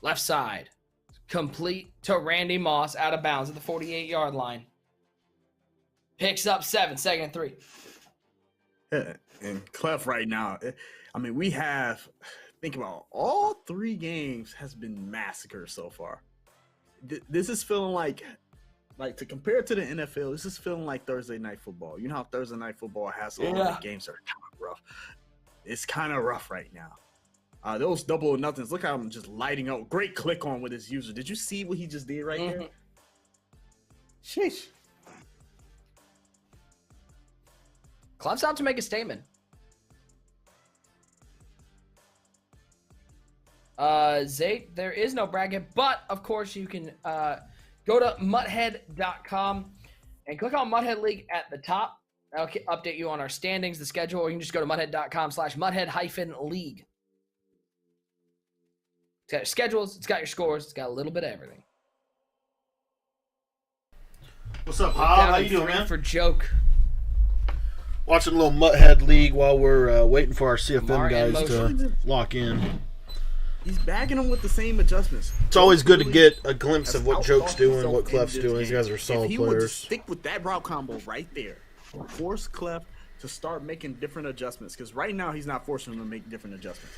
Left side. Complete to Randy Moss out of bounds at the 48-yard line. Picks up 7, 2nd and 3. Yeah, and Clef right now, I mean, we have, think about all 3 games has been massacred so far. This is feeling like to compare it to the NFL, this is feeling like Thursday Night Football. You know how Thursday Night Football has all the games that are kind of rough. It's kind of rough right now. Those double or nothings, look how I'm just lighting up. Great click on with his user. Did you see what he just did right there? Sheesh. Clef's out to make a statement. Zate, there is no bracket, but of course you can go to muthead.com and click on Muthead League at the top. That'll update you on our standings, the schedule, or you can just go to muthead.com/muthead-league. It's got your schedules, it's got your scores, it's got a little bit of everything. What's up, Hob? How you doing, man? For joke. Watching a little Muthead League while we're waiting for our CFM guys to lock in. He's bagging them with the same adjustments. It's always good to get a glimpse of what Joke's doing, what Clef's doing. These guys are solid players. If he players. would stick with that route combo right there, force Clef to start making different adjustments, because right now he's not forcing him to make different adjustments.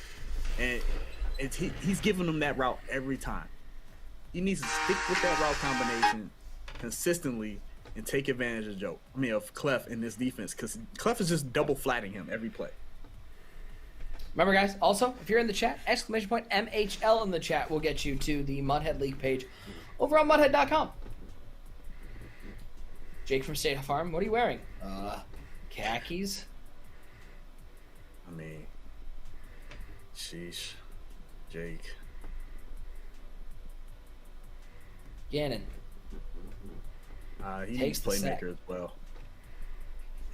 And he's giving them that route every time. He needs to stick with that route combination consistently and take advantage of Clef in this defense, because Clef is just double flatting him every play. Remember, guys, also, if you're in the chat, !MHL in the chat will get you to the Muthead League page over on muthead.com. Jake from State Farm, what are you wearing? Khakis? I mean, sheesh. Jake. Gannon. He needs playmaker as well.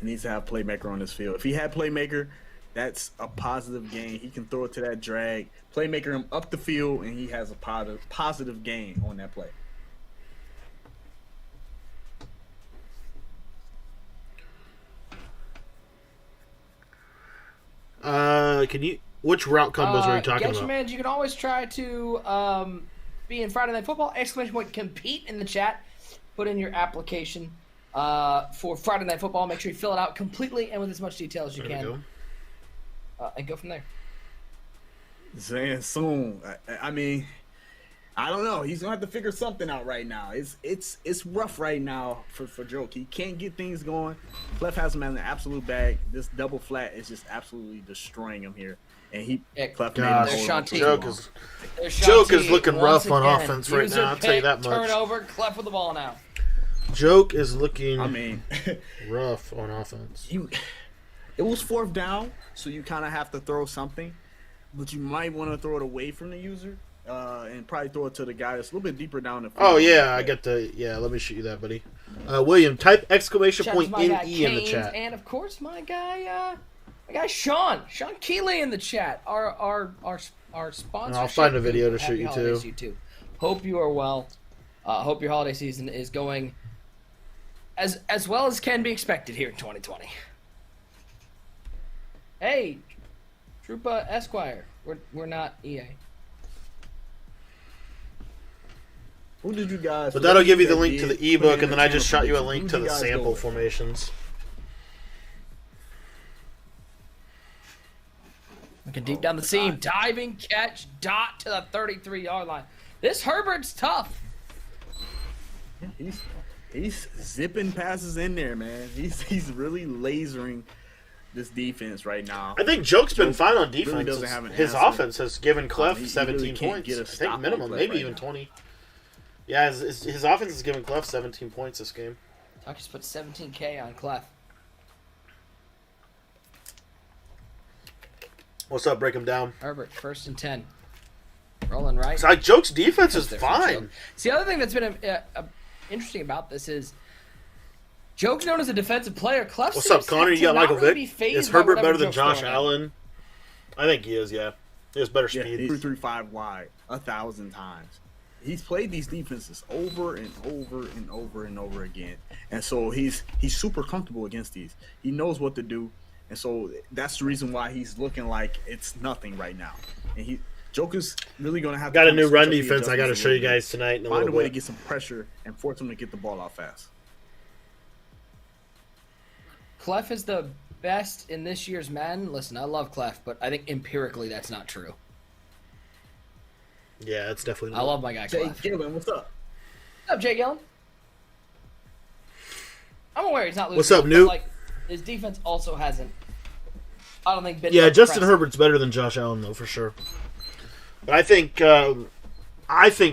He needs to have playmaker on his field. If he had playmaker, that's a positive gain. He can throw it to that drag, playmaker him up the field, and he has a positive gain on that play. Which route combos are you talking about? about? You can always try to be in Friday Night Football. !Compete in the chat. Put in your application for Friday Night Football. Make sure you fill it out completely and with as much detail as you can. And go from there. Zan soon. I mean, I don't know. He's gonna have to figure something out right now. It's rough right now for Joke. He can't get things going. Clef has him in an absolute bag. This double flat is just absolutely destroying him here. And Clef made him Joke is looking rough on offense right now. I'll tell you that much. Turnover. Clef with the ball now. Joke is looking rough on offense. It was 4th down, so you kind of have to throw something, but you might want to throw it away from the user and probably throw it to the guy that's a little bit deeper down the field. Oh, yeah, I get the... Yeah, let me shoot you that, buddy. William, type ! in the chat. And, of course, my guy Sean Keeley in the chat. Our sponsor. I'll find a video to shoot you, too. Hope you are well. Hope your holiday season is going as well as can be expected here in 2020. Hey, Troopa Esquire. We're not EA. Who did you guys? But that'll give you the link to the ebook, and then I just shot you a link to the sample formations. Looking deep down the seam, diving catch, dot to the 33-yard line. This Herbert's tough. He's zipping passes in there, man. He's really lasering this defense right now. I think Joke's been fine on defense. Really doesn't have an his answer. offense has given Clef 17 really points. I think minimum, maybe even 20. Yeah, his offense has given Clef 17 points this game. I just put 17K on Clef. What's up? Break him down. Herbert, 1st and 10. Rolling right. It's like Joke's defense is fine. See, the other thing that's been interesting about this is Joke's known as a defensive player. Clef What's up, Connor? You got Michael Vick? Is Herbert better than Josh Allen? I think he is, yeah. He has better speed. He's 3-3-5 wide 1,000 times. He's played these defenses over and over and over and over again. And so he's super comfortable against these. He knows what to do. And so that's the reason why he's looking like it's nothing right now. And Joker's really going to have to got a new run switch up the defense I got to adjustments a show you little bit. guys tonight in a Find a little way to bit. get some pressure and force him to get the ball out fast. Clef is the best in this year's Madden. Listen, I love Clef, but I think empirically that's not true. Yeah, it's definitely I love my guy Jay Clef. Gillen, what's up? What's up, Jay Gillen? I'm aware he's not losing. What's up, but, Newt? like, his defense also hasn't. I don't think been. Yeah, Justin impressive. Herbert's better than Josh Allen though for sure. But I think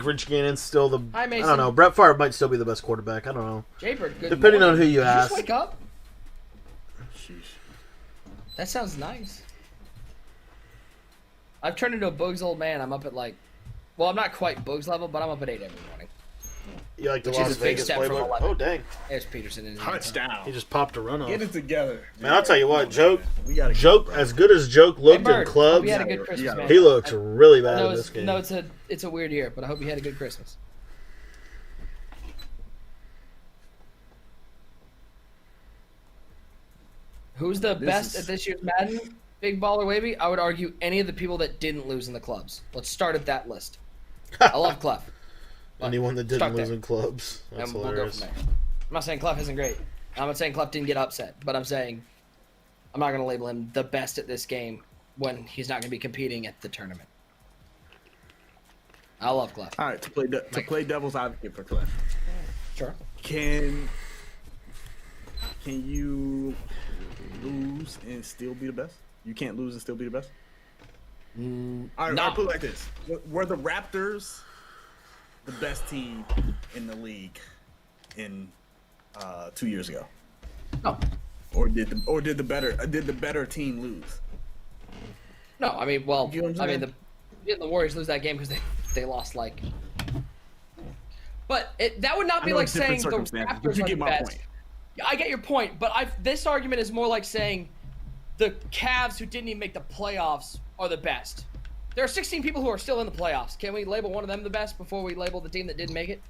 Rich Gannon's still the. Hi, I Mason. don't know. Brett Favre might still be the best quarterback. I don't know. Jaybird, good Depending morning. on who you Did ask. just wake up? Sheesh. That sounds nice. I've turned into a Boogs old man. I'm up at well, I'm not quite Boogs level, but I'm up at 8 every morning. You like the Which is Las a big Vegas step from playbook? 11. Oh dang! There's Peterson in his Touchdown. He just popped a run off. Get it together. Man, I'll tell you what, Joke. We gotta get Joke it, as good as Joke looked Bird, in clubs. hope you had a good Christmas, man. He looks really bad No, in this game. no, it's a weird year, but I hope you had a good Christmas. Who's the best at this year's Madden? Big Baller Wavy? I would argue any of the people that didn't lose in the clubs. Let's start at that list. I love Clef. Anyone that Start didn't lose there. in clubs. That's And we'll go hilarious. from there. I'm not saying Clef isn't great. I'm not saying Clef didn't get upset, but I'm saying I'm not going to label him the best at this game when he's not going to be competing at the tournament. I love Clef. All right, to play devil's advocate for Clef. Sure. Can you lose and still be the best? You can't lose and still be the best? All right, no. I'll put it like this. Were the Raptors the best team in the league in 2 years ago? No. Or did the better team lose? No, I mean, well, You know what I'm I mean, saying? the Warriors lose that game because they lost like. But that would not I be know like it's different saying the circumstances, Raptors but you are get the my best. point. Yeah, I get your point, but this argument is more like saying the Cavs who didn't even make the playoffs are the best. There are 16 people who are still in the playoffs. Can we label one of them the best before we label the team that didn't make it?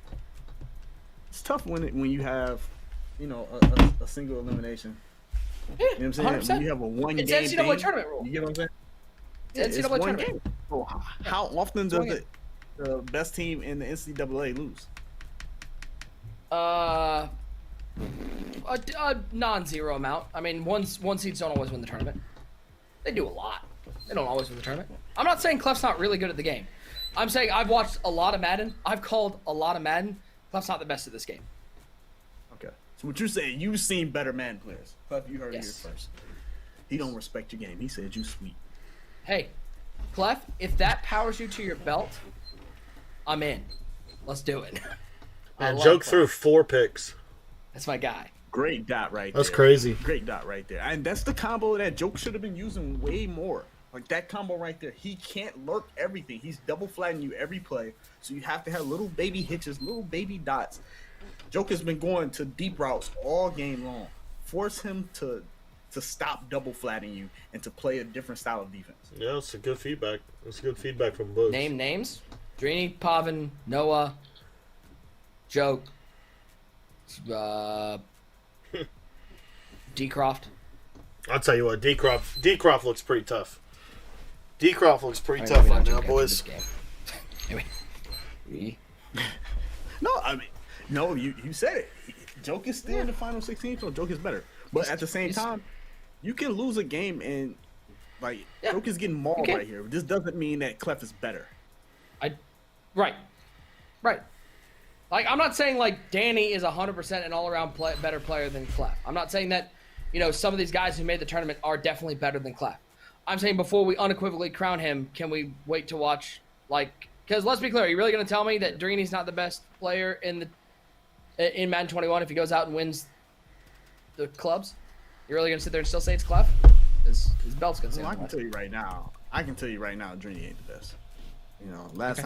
It's tough when you have, a single elimination. Yeah, You know what I'm saying? 100%. When you have a one It's game NCAA thing, tournament rule. You get what I'm saying? It's It's NCAA one tournament. game. So how often one does the best team in the NCAA lose? A non-zero amount. I mean, one seeds don't always win the tournament. They do a lot. They don't always win the tournament. I'm not saying Clef's not really good at the game. I'm saying I've watched a lot of Madden. I've called a lot of Madden. Clef's not the best at this game. Okay. So what you're saying, you've seen better man players. Clef, you heard it here Yes. first. He don't respect your game. He said you sweet. Hey, Clef, if that powers you to your belt, I'm in. Let's do it. I Man, love Joke Clef. threw 4 picks. That's my guy. Great dot right That's there. crazy. Great dot right there. And that's the combo that Joke should have been using way more. Like that combo right there. He can't lurk everything. He's double flattening you every play. So you have to have little baby hitches, little baby dots. Joke has been going to deep routes all game long. Force him to stop double flattening you and to play a different style of defense. Yeah, it's a good feedback. It's good feedback from Boogs. Name names. Drini, Pavin, Noah, Joke, D-Croft. I'll tell you what, D-Croft looks pretty tough. D-Croft looks pretty I mean, tough maybe right not now, Joke boys. after this game. Maybe. No, I mean, no, you said it. Joke is still in the final 16, so Joke is better. But at the same time, you can lose a game and, like, Yeah. Joke is getting mauled Okay. right here. This doesn't mean that Clef is better. Right. Like, I'm not saying, like, Danny is 100% an all-around better player than Clef. I'm not saying that, some of these guys who made the tournament are definitely better than Clef. I'm saying before we unequivocally crown him, can we wait to watch, because let's be clear, are you really going to tell me that Drini's not the best player in Madden 21 if he goes out and wins the clubs? You're really going to sit there and still say it's Clef? His belt's going to say Well, I it's can Clef. tell you right now, Drini ain't the best. Last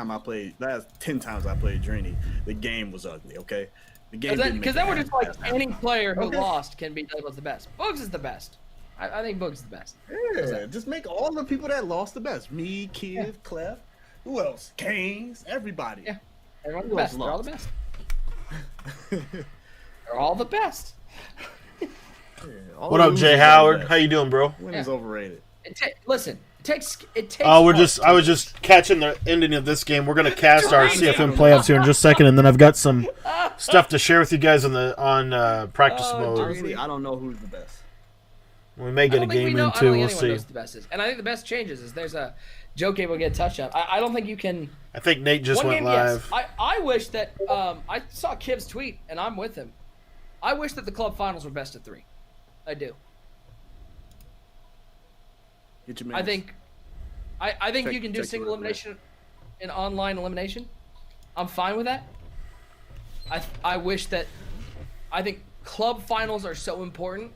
10 times I played Drini, the game was ugly, okay? The game Because then we're just like, any player who Okay. lost can be labeled as the best. Boogs is the best. I think Boogs is the best. Yeah, just make all the people that lost the best. Me, Kid, Clef, who else? Canes, everybody. Yeah. Everyone's the Who else best. They're all the lost? best. They're all the best. Yeah, all What the up, Jay losers are the Howard? best. How you doing, bro? Winning is overrated. Listen, takes. I was just catching the ending of this game. We're gonna cast our CFM playoffs here in just a second, and then I've got some stuff to share with you guys on practice mode. Honestly, I don't know who's the best. We may get a game in too. We'll see. The best is. And I think the best changes is there's a joke able to get a touchdown. I don't think you can. I think Nate just went live. Yes. I wish that I saw Kiv's tweet and I'm with him. I wish that the club finals were best of 3. I do. I think you can do single elimination and online elimination. I'm fine with that. I wish that. I think club finals are so important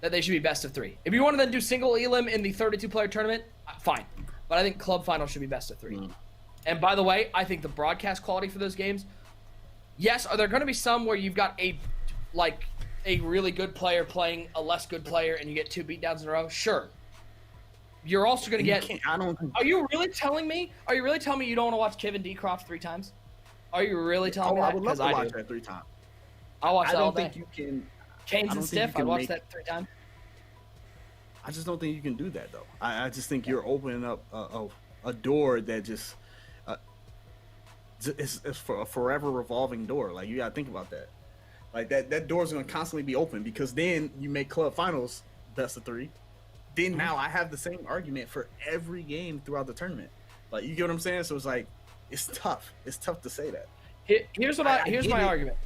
that they should be best of 3. If you want to then do single elim in the 32-player tournament, fine. But I think club finals should be best of 3. And by the way, I think the broadcast quality for those games. Yes, are there going to be some where you've got a really good player playing a less good player and you get 2 beatdowns in a row? Sure. You're also going to get. Are you really telling me? You don't want to watch Kevin Decroft 3 times? Are you really telling me that? I would love to watch that 3 times. I'll watch that all day. I don't think you can. Canes and Stiff. I'd watch that 3 times. I just don't think you can do that though. I just think you're opening up a door that just it's for a forever revolving door. Like you gotta think about that. Like that door's gonna constantly be open because then you make club finals best of 3. Then now I have the same argument for every game throughout the tournament. Like you get what I'm saying? So it's like it's tough. It's tough to say that. Here's my argument.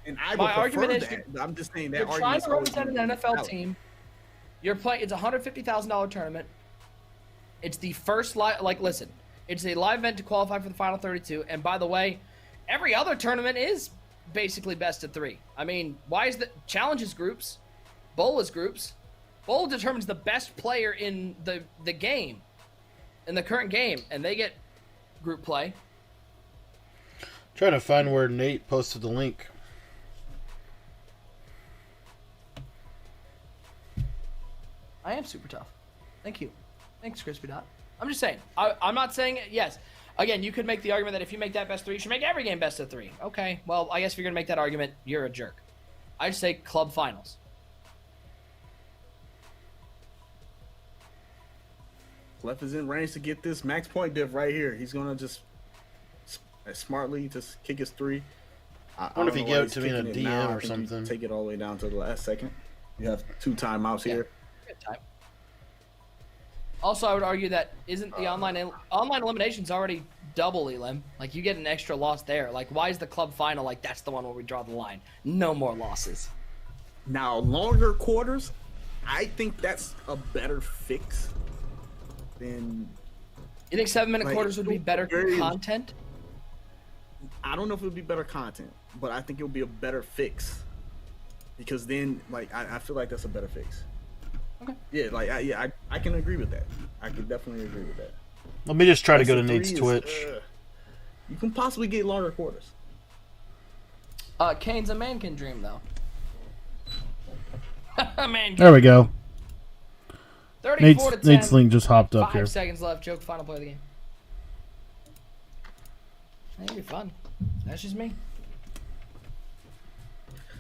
And my argument is that. I'm just saying that you're trying to represent an NFL team. You're playing. It's a $150,000 tournament. It's the first listen. It's a live event to qualify for the final 32. And by the way, every other tournament is basically best of 3. I mean, why is the challenges groups? Bowl is groups. Bowl determines the best player in the game, in the current game, and they get group play. Trying to find where Nate posted the link. I am super tough. Thank you. Thanks, Crispy Dot. I'm just saying. I'm not saying yes. Again, you could make the argument that if you make that best 3, you should make every game best of 3. Okay. Well, I guess if you're gonna make that argument, you're a jerk. I'd say club finals. Clef is in range to get this max point diff right here. He's gonna just smartly just kick his 3. I wonder if he gave it to me in a DM or something. Take it all the way down to the last second. You have 2 timeouts here. Good time. Also, I would argue that isn't the online eliminations already double elim? Like you get an extra loss there. Like why is the club final like that's the one where we draw the line? No more losses. Now longer quarters, I think that's a better fix. You think 7-minute quarters would be better content? I don't know if it would be better content, but I think it would be a better fix because then, I feel like that's a better fix. Okay. Yeah, I can agree with that. I can definitely agree with that. Let me just try to go to Nate's Twitch. You can possibly get longer quarters. Kane's a man can dream though. There we go. 34 to 10. Nate's link just hopped up 5 here. 5 seconds left. Joke final play of the game. That'll be fun. That's just me.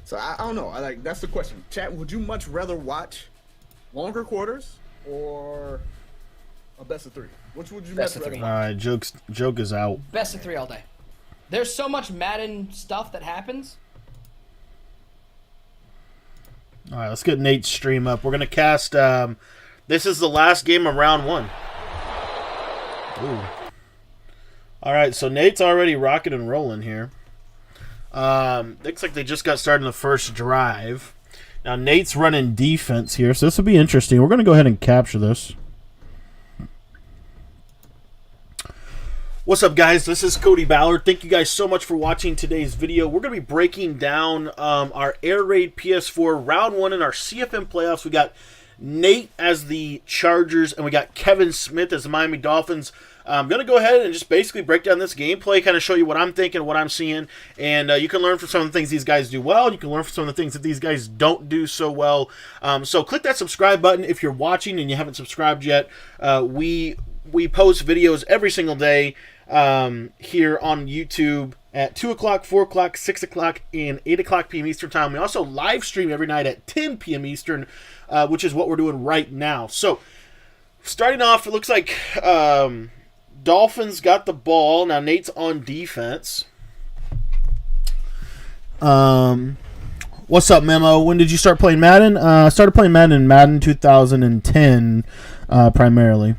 So I don't know. That's the question. Chat, would you much rather watch longer quarters or a best of 3? Which would you best much rather? All right, joke is out. Best of 3 all day. There's so much Madden stuff that happens. All right, let's get Nate's stream up. We're gonna cast. This is the last game of round 1. Ooh. All right, so Nate's already rocking and rolling here. Looks like they just got started in the first drive. Now Nate's running defense here, so this will be interesting. We're going to go ahead and capture this. What's up, guys? This is Cody Ballard. Thank you guys so much for watching today's video. We're going to be breaking down our Air Raid PS4 round 1 in our CFM playoffs. We got Nate as the Chargers, and we got Kevin Smith as the Miami Dolphins. I'm going to go ahead and just basically break down this gameplay, kind of show you what I'm thinking, what I'm seeing, and you can learn from some of the things these guys do well. You can learn from some of the things that these guys don't do so well. So click that subscribe button if you're watching and you haven't subscribed yet. We post videos every single day here on YouTube at 2 o'clock, 4 o'clock, 6 o'clock, and 8 o'clock p.m. Eastern Time. We also live stream every night at 10 p.m. Eastern, which is what we're doing right now. So Starting off, it looks like Dolphins got the ball. Now Nate's on defense. What's up, Memo? When did you start playing Madden? I started playing Madden in Madden 2010, primarily.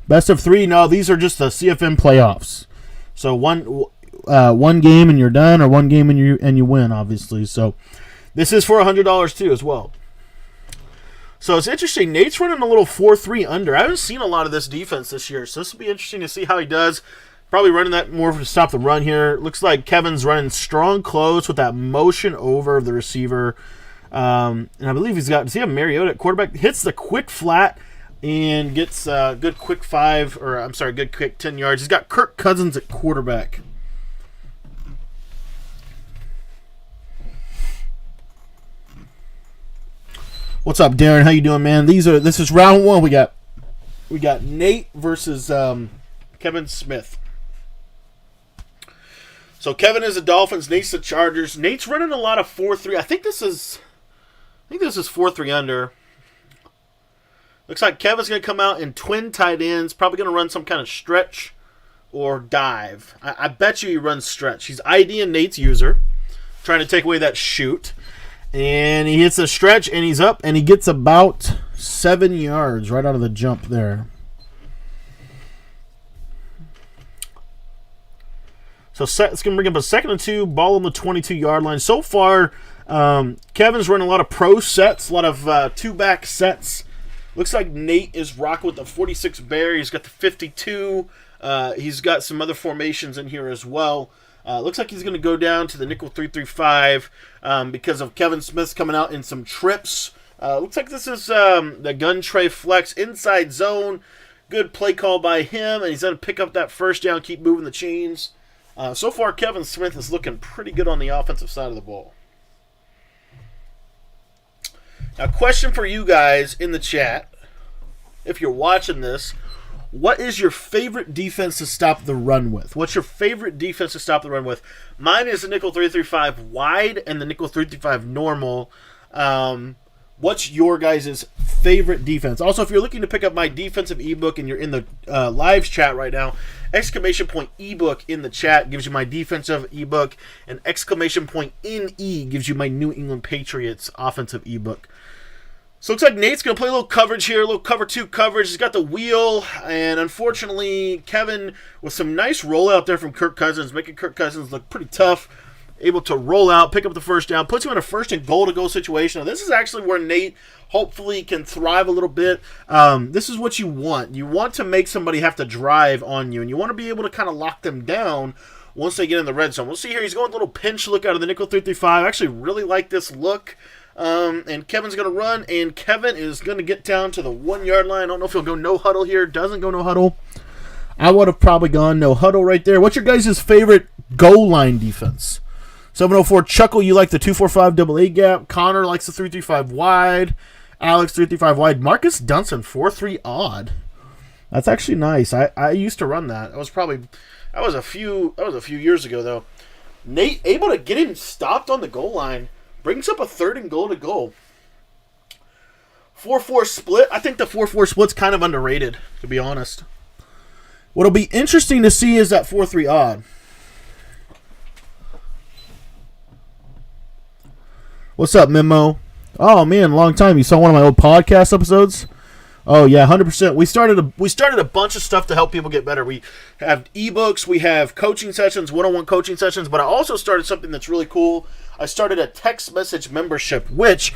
Best of 3? No, these are just the CFM playoffs. So one game and you're done, or one game and you win, obviously. So this is for $100 too, as well. So it's interesting. Nate's running a little 4-3 under. I haven't seen a lot of this defense this year, so this will be interesting to see how he does. Probably running that more to stop the run here. Looks like Kevin's running strong close with that motion over of the receiver. And I believe does he have Mariota at quarterback? Hits the quick flat and gets good quick 10 yards. He's got Kirk Cousins at quarterback. What's up, Darren? How you doing, man? This is round 1. We got Nate versus Kevin Smith. So Kevin is the Dolphins, Nate's the Chargers. Nate's running a lot of 4-3. I think this is 4-3 under. Looks like Kevin's going to come out in twin tight ends. Probably going to run some kind of stretch or dive. I bet you he runs stretch. He's IDing Nate's user, trying to take away that shoot. And he hits a stretch, and he's up, and he gets about 7 yards right out of the jump there. So it's going to bring up a 2nd and 2, ball on the 22-yard line. So far, Kevin's running a lot of pro sets, a lot of two-back sets. Looks like Nate is rocking with the 46 Bear. He's got the 52. He's got some other formations in here as well. Looks like he's going to go down to the nickel 3-3-5 because of Kevin Smith's coming out in some trips. Looks like this is the gun tray flex inside zone. Good play call by him, and he's going to pick up that first down, keep moving the chains. So far, Kevin Smith is looking pretty good on the offensive side of the ball. Now, question for you guys in the chat. If you're watching this, what is your favorite defense to stop the run with? What's your favorite defense to stop the run with? Mine is the nickel 3-3-5 wide and the nickel 3-3-5 normal. What's your guys' favorite defense? Also, if you're looking to pick up my defensive ebook and you're in the live chat right now, ! ebook in the chat gives you my defensive ebook, and ! NE gives you my New England Patriots offensive ebook. So it looks like Nate's going to play a little coverage here, a little cover 2 coverage. He's got the wheel, and unfortunately, Kevin with some nice rollout there from Kirk Cousins, making Kirk Cousins look pretty tough. Able to roll out, pick up the first down, puts him in a 1st and goal to go situation. Now, this is actually where Nate hopefully can thrive a little bit. This is what you want. You want to make somebody have to drive on you, and you want to be able to kind of lock them down once they get in the red zone. We'll see here. He's going a little pinch look out of the nickel 3-3-5. I actually really like this look. And Kevin's going to run, and Kevin is going to get down to the 1-yard line. I don't know if he'll go no huddle here. Doesn't go no huddle. I would have probably gone no huddle right there. What's your guys' favorite goal line defense? 704 Chuckle, you like the 2-4-5 double A gap. Connor likes the 3-3-5 wide. Alex 3-3-5 wide. Marcus Dunson 4-3 odd. That's actually nice. I used to run that. That was a few years ago though. Nate able to get him stopped on the goal line. Brings up a 3rd and goal to go. 4-4 split. I think the 4-4 split's kind of underrated, to be honest. What'll be interesting to see is that 4-3 odd. What's up, Memo? Oh man, long time. You saw one of my old podcast episodes? Oh yeah, 100%. We started a bunch of stuff to help people get better. We have ebooks, we have coaching sessions, one-on-one coaching sessions, but I also started something that's really cool. I started a text message membership, which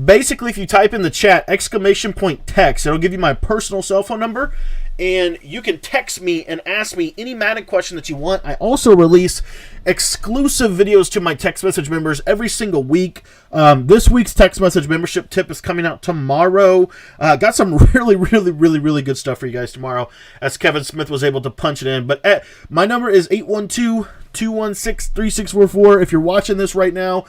basically if you type in the chat !text, it'll give you my personal cell phone number, and you can text me and ask me any Madden question that you want. I also release exclusive videos to my text message members every single week. This week's text message membership tip is coming out tomorrow. Got some really good stuff for you guys tomorrow, as Kevin Smith was able to punch it in. But my number is 812-216-3644. If you're watching this right now,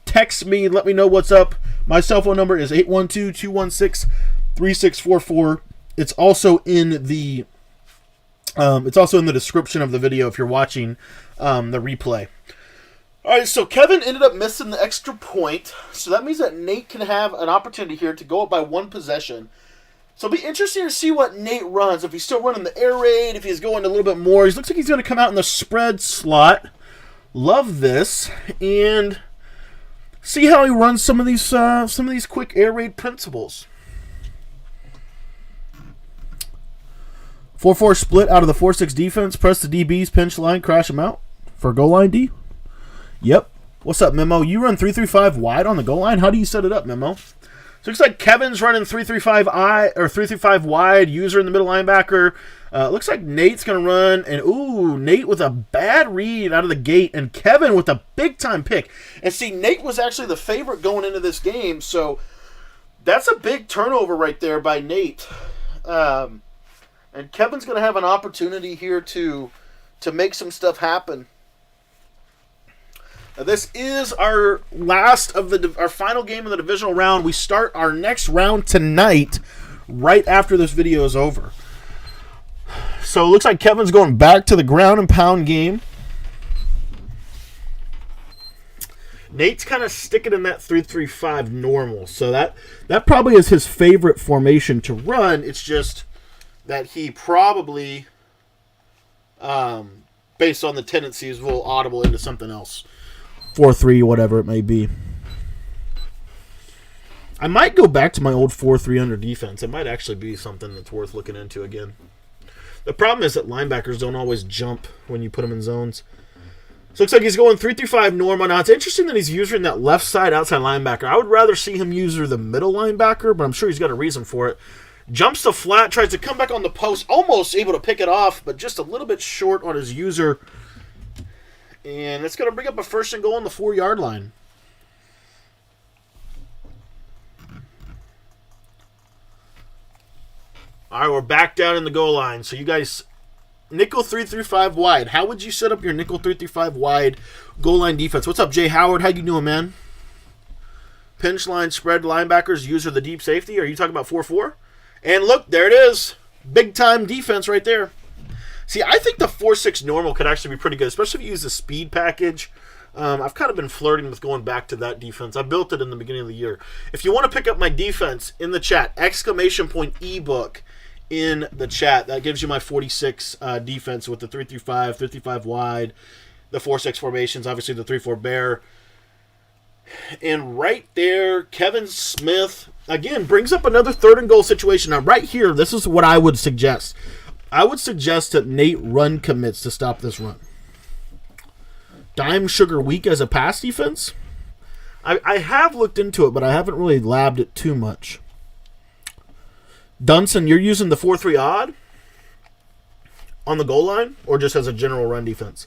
text me, let me know what's up. My cell phone number is 812-216-3644. It's also in the description of the video if you're watching the replay. All right, so Kevin ended up missing the extra point, so that means that Nate can have an opportunity here to go up by 1 possession. So it'll be interesting to see what Nate runs. If he's still running the air raid, if he's going a little bit more. He looks like he's going to come out in the spread slot. Love this. And see how he runs some of these quick air raid principles. 4-4 split out of the 4-6 defense. Press the DBs, pinch line, crash them out. For goal line D? Yep. What's up, Memo? You run 3-3-5 wide on the goal line? How do you set it up, Memo? So it looks like Kevin's running 3-3-5 wide, user in the middle linebacker. Looks like Nate's going to run, and Nate with a bad read out of the gate, and Kevin with a big-time pick. And see, Nate was actually the favorite going into this game, so that's a big turnover right there by Nate. And Kevin's going to have an opportunity here to make some stuff happen. Now, this is our last of our final game of the divisional round. We start our next round tonight, right after this video is over. So it looks like Kevin's going back to the ground and pound game. Nate's kind of sticking in that 3-3-5 normal. So that probably is his favorite formation to run. It's just that he probably, based on the tendencies, will audible into something else. 4-3, whatever it may be. I might go back to my old 4-3 under defense. It might actually be something that's worth looking into again. The problem is that linebackers don't always jump when you put them in zones. So it looks like he's going 3-3-5 normal. Now, it's interesting that he's using that left side outside linebacker. I would rather see him use the middle linebacker, but I'm sure he's got a reason for it. Jumps to flat, tries to come back on the post, almost able to pick it off, but just a little bit short on his user. And it's going to bring up a 1st and goal on the 4-yard line. All right, we're back down in the goal line. So you guys, nickel 3-3-5 wide. How would you set up your nickel 3-3-5 wide goal line defense? What's up, Jay Howard? How you doing, man? Pinch line, spread linebackers, user the deep safety. Are you talking about 4-4? And look, there it is. Big-time defense right there. See, I think the 4-6 normal could actually be pretty good, especially if you use the speed package. I've kind of been flirting with going back to that defense. I built it in the beginning of the year. If you want to pick up my defense in the chat, ! ebook in the chat. That gives you my 46 defense with the 3-3-5, 3-3-5 wide, the 4-6 formations, obviously the 3-4 bear. And right there, Kevin Smith, again, brings up another 3rd and goal situation. Now, right here, this is what I would suggest. I would suggest that Nate run commits to stop this run. Dime Sugar weak as a pass defense? I have looked into it, but I haven't really labbed it too much. Dunson, you're using the 4-3 odd on the goal line, or just as a general run defense?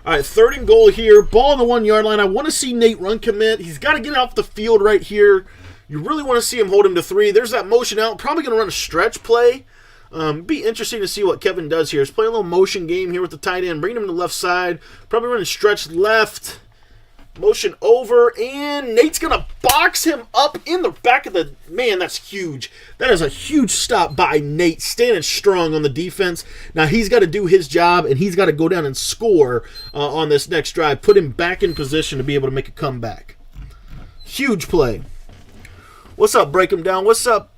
All right, 3rd and goal here. Ball on the 1-yard line. I want to see Nate run commit. He's got to get off the field right here. You really want to see him hold him to 3. There's that motion out. Probably going to run a stretch play. Be interesting to see what Kevin does here. He's playing a little motion game here with the tight end. Bringing him to the left side. Probably running stretch left. Motion over. And Nate's going to box him up in the back of the... Man, that's huge. That is a huge stop by Nate. Standing strong on the defense. Now, he's got to do his job, and he's got to go down and score on this next drive. Put him back in position to be able to make a comeback. Huge play. What's up, Break him down? What's up,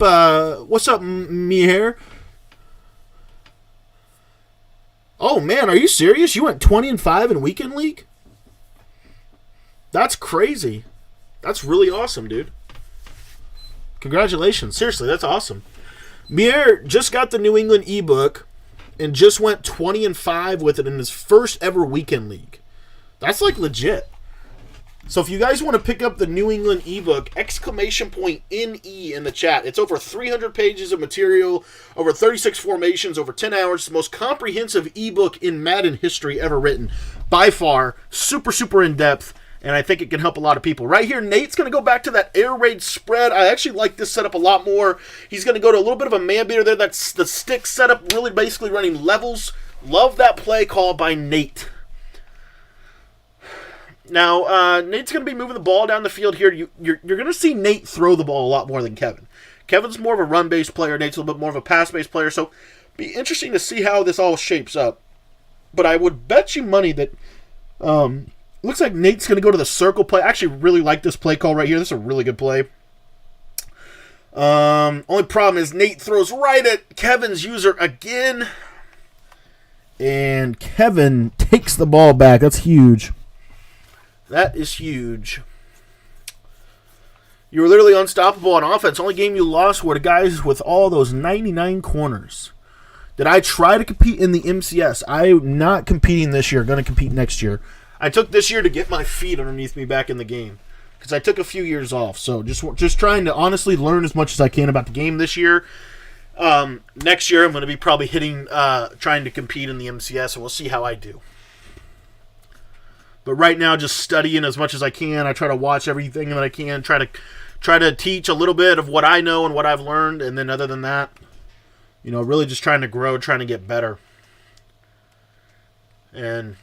Mier? Oh, man, are you serious? You went 20-5 in Weekend League? That's crazy. That's really awesome, dude. Congratulations. Seriously, that's awesome. Mier just got the New England ebook and just went 20-5 with it in his first ever Weekend League. That's like legit. So if you guys want to pick up the New England ebook, ! NE in the chat. It's over 300 pages of material, over 36 formations, over 10 hours. It's the most comprehensive ebook in Madden history ever written. By far, super, super in-depth, and I think it can help a lot of people. Right here, Nate's going to go back to that air raid spread. I actually like this setup a lot more. He's going to go to a little bit of a man beater there. That's the stick setup, really basically running levels. Love that play call by Nate. Now, Nate's going to be moving the ball down the field here. You're going to see Nate throw the ball a lot more than Kevin. Kevin's more of a run-based player. Nate's a little bit more of a pass-based player. So, be interesting to see how this all shapes up. But I would bet you money that looks like Nate's going to go to the circle play. I actually really like this play call right here. This is a really good play. Only problem is Nate throws right at Kevin's user again. And Kevin takes the ball back. That's huge. That is huge. You were literally unstoppable on offense. Only game you lost were the guys with all those 99 corners. Did I try to compete in the MCS? I'm not competing this year. Going to compete next year. I took this year to get my feet underneath me back in the game because I took a few years off. So just trying to honestly learn as much as I can about the game this year. Next year I'm going to be probably trying to compete in the MCS, and we'll see how I do. But right now, just studying as much as I can. I try to watch everything that I can. Try to teach a little bit of what I know and what I've learned, and then other than that, really just trying to grow, trying to get better. And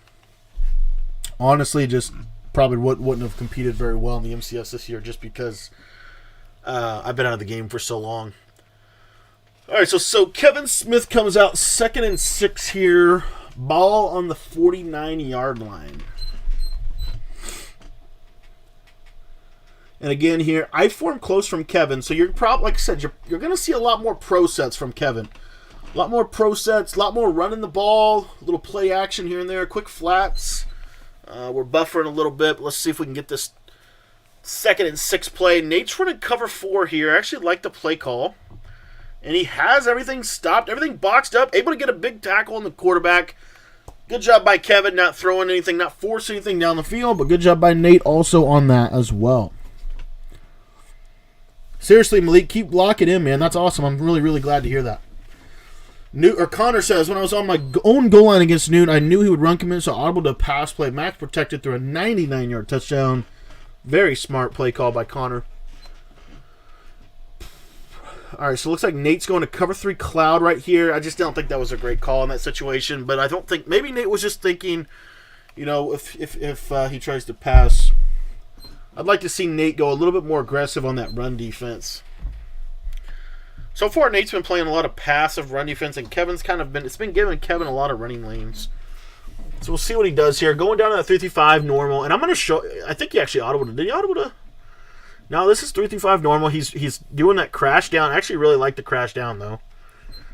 honestly, just probably wouldn't have competed very well in the MCS this year just because I've been out of the game for so long. All right, so Kevin Smith comes out 2nd and 6 here. Ball on the 49-yard line. And again here, I form close from Kevin, so you're probably, like I said, you're going to see a lot more pro sets from Kevin. A lot more pro sets, a lot more running the ball, a little play action here and there, quick flats. We're buffering a little bit, but let's see if we can get this 2nd and 6 play. Nate's running cover 4 here. I actually like the play call. And he has everything stopped, everything boxed up, able to get a big tackle on the quarterback. Good job by Kevin, not throwing anything, not forcing anything down the field, but good job by Nate also on that as well. Seriously, Malik, keep locking in, man. That's awesome. I'm really, really glad to hear that. Connor says, when I was on my own goal line against Newt, I knew he would run commit, so audible to pass play. Max protected through a 99-yard touchdown. Very smart play call by Connor. All right, so it looks like Nate's going to cover 3 cloud right here. I just don't think that was a great call in that situation, but I don't think, maybe Nate was just thinking, if he tries to pass, I'd like to see Nate go a little bit more aggressive on that run defense. So far, Nate's been playing a lot of passive run defense, and Kevin's it's been giving Kevin a lot of running lanes. So we'll see what he does here. Going down to that 3-5 normal, and I'm going to show, I think he actually audible. Did he audible to? No, this is 3-5 normal. He's doing that crash down. I actually really like the crash down, though.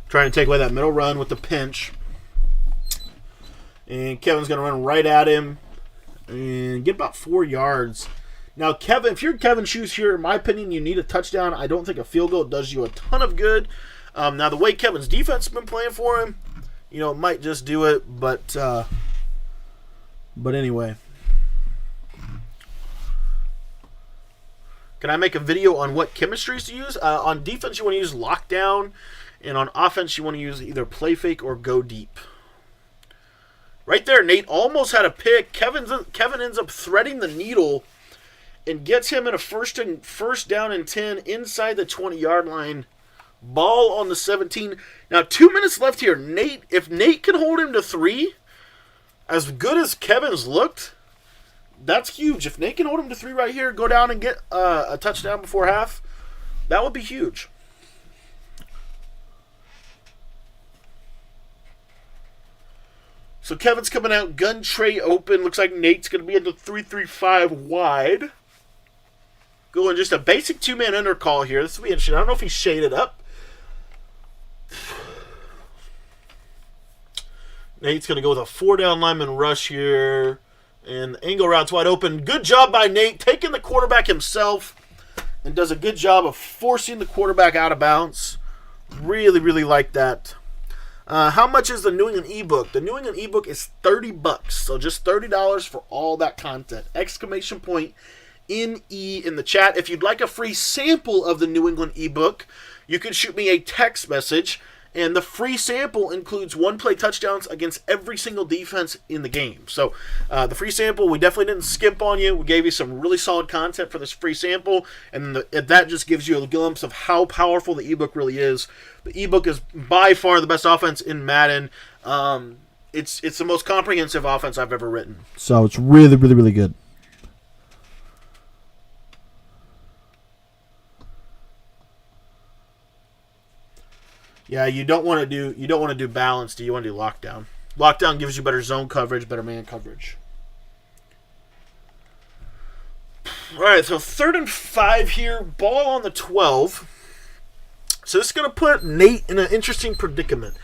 Trying to take away that middle run with the pinch. And Kevin's going to run right at him and get about 4 yards. Now, Kevin, if you're in Kevin's shoes here, in my opinion, you need a touchdown. I don't think a field goal does you a ton of good. Now, the way Kevin's defense has been playing for him, it might just do it. But anyway. Can I make a video on what chemistries to use? On defense, you want to use lockdown. And on offense, you want to use either play fake or go deep. Right there, Nate almost had a pick. Kevin ends up threading the needle and gets him in a first down and 10 inside the 20-yard line. Ball on the 17. Now, 2 minutes left here. If Nate can hold him to 3, as good as Kevin's looked, that's huge. If Nate can hold him to 3 right here, go down and get a touchdown before half, that would be huge. So Kevin's coming out, gun tray open. Looks like Nate's going to be in the 3-3-5 wide. Going just a basic 2-man under call here. This will be interesting. I don't know if he's shaded up. Nate's going to go with a 4-down lineman rush here. And the angle route's wide open. Good job by Nate, taking the quarterback himself. And does a good job of forcing the quarterback out of bounds. Really, really like that. How much is the New England ebook? The New England ebook is $30. So just $30 for all that content. Exclamation point NE in the chat. If you'd like a free sample of the New England ebook, you can shoot me a text message. And the free sample includes 1-play touchdowns against every single defense in the game. So the free sample, we definitely didn't skimp on you. We gave you some really solid content for this free sample. And that just gives you a glimpse of how powerful the ebook really is. The ebook is by far the best offense in Madden. It's the most comprehensive offense I've ever written. So it's really, really, really good. Yeah, you don't want to do balanced. You want to do lockdown. Lockdown gives you better zone coverage, better man coverage. All right, so 3rd and 5 here. Ball on the 12. So this is going to put Nate in an interesting predicament.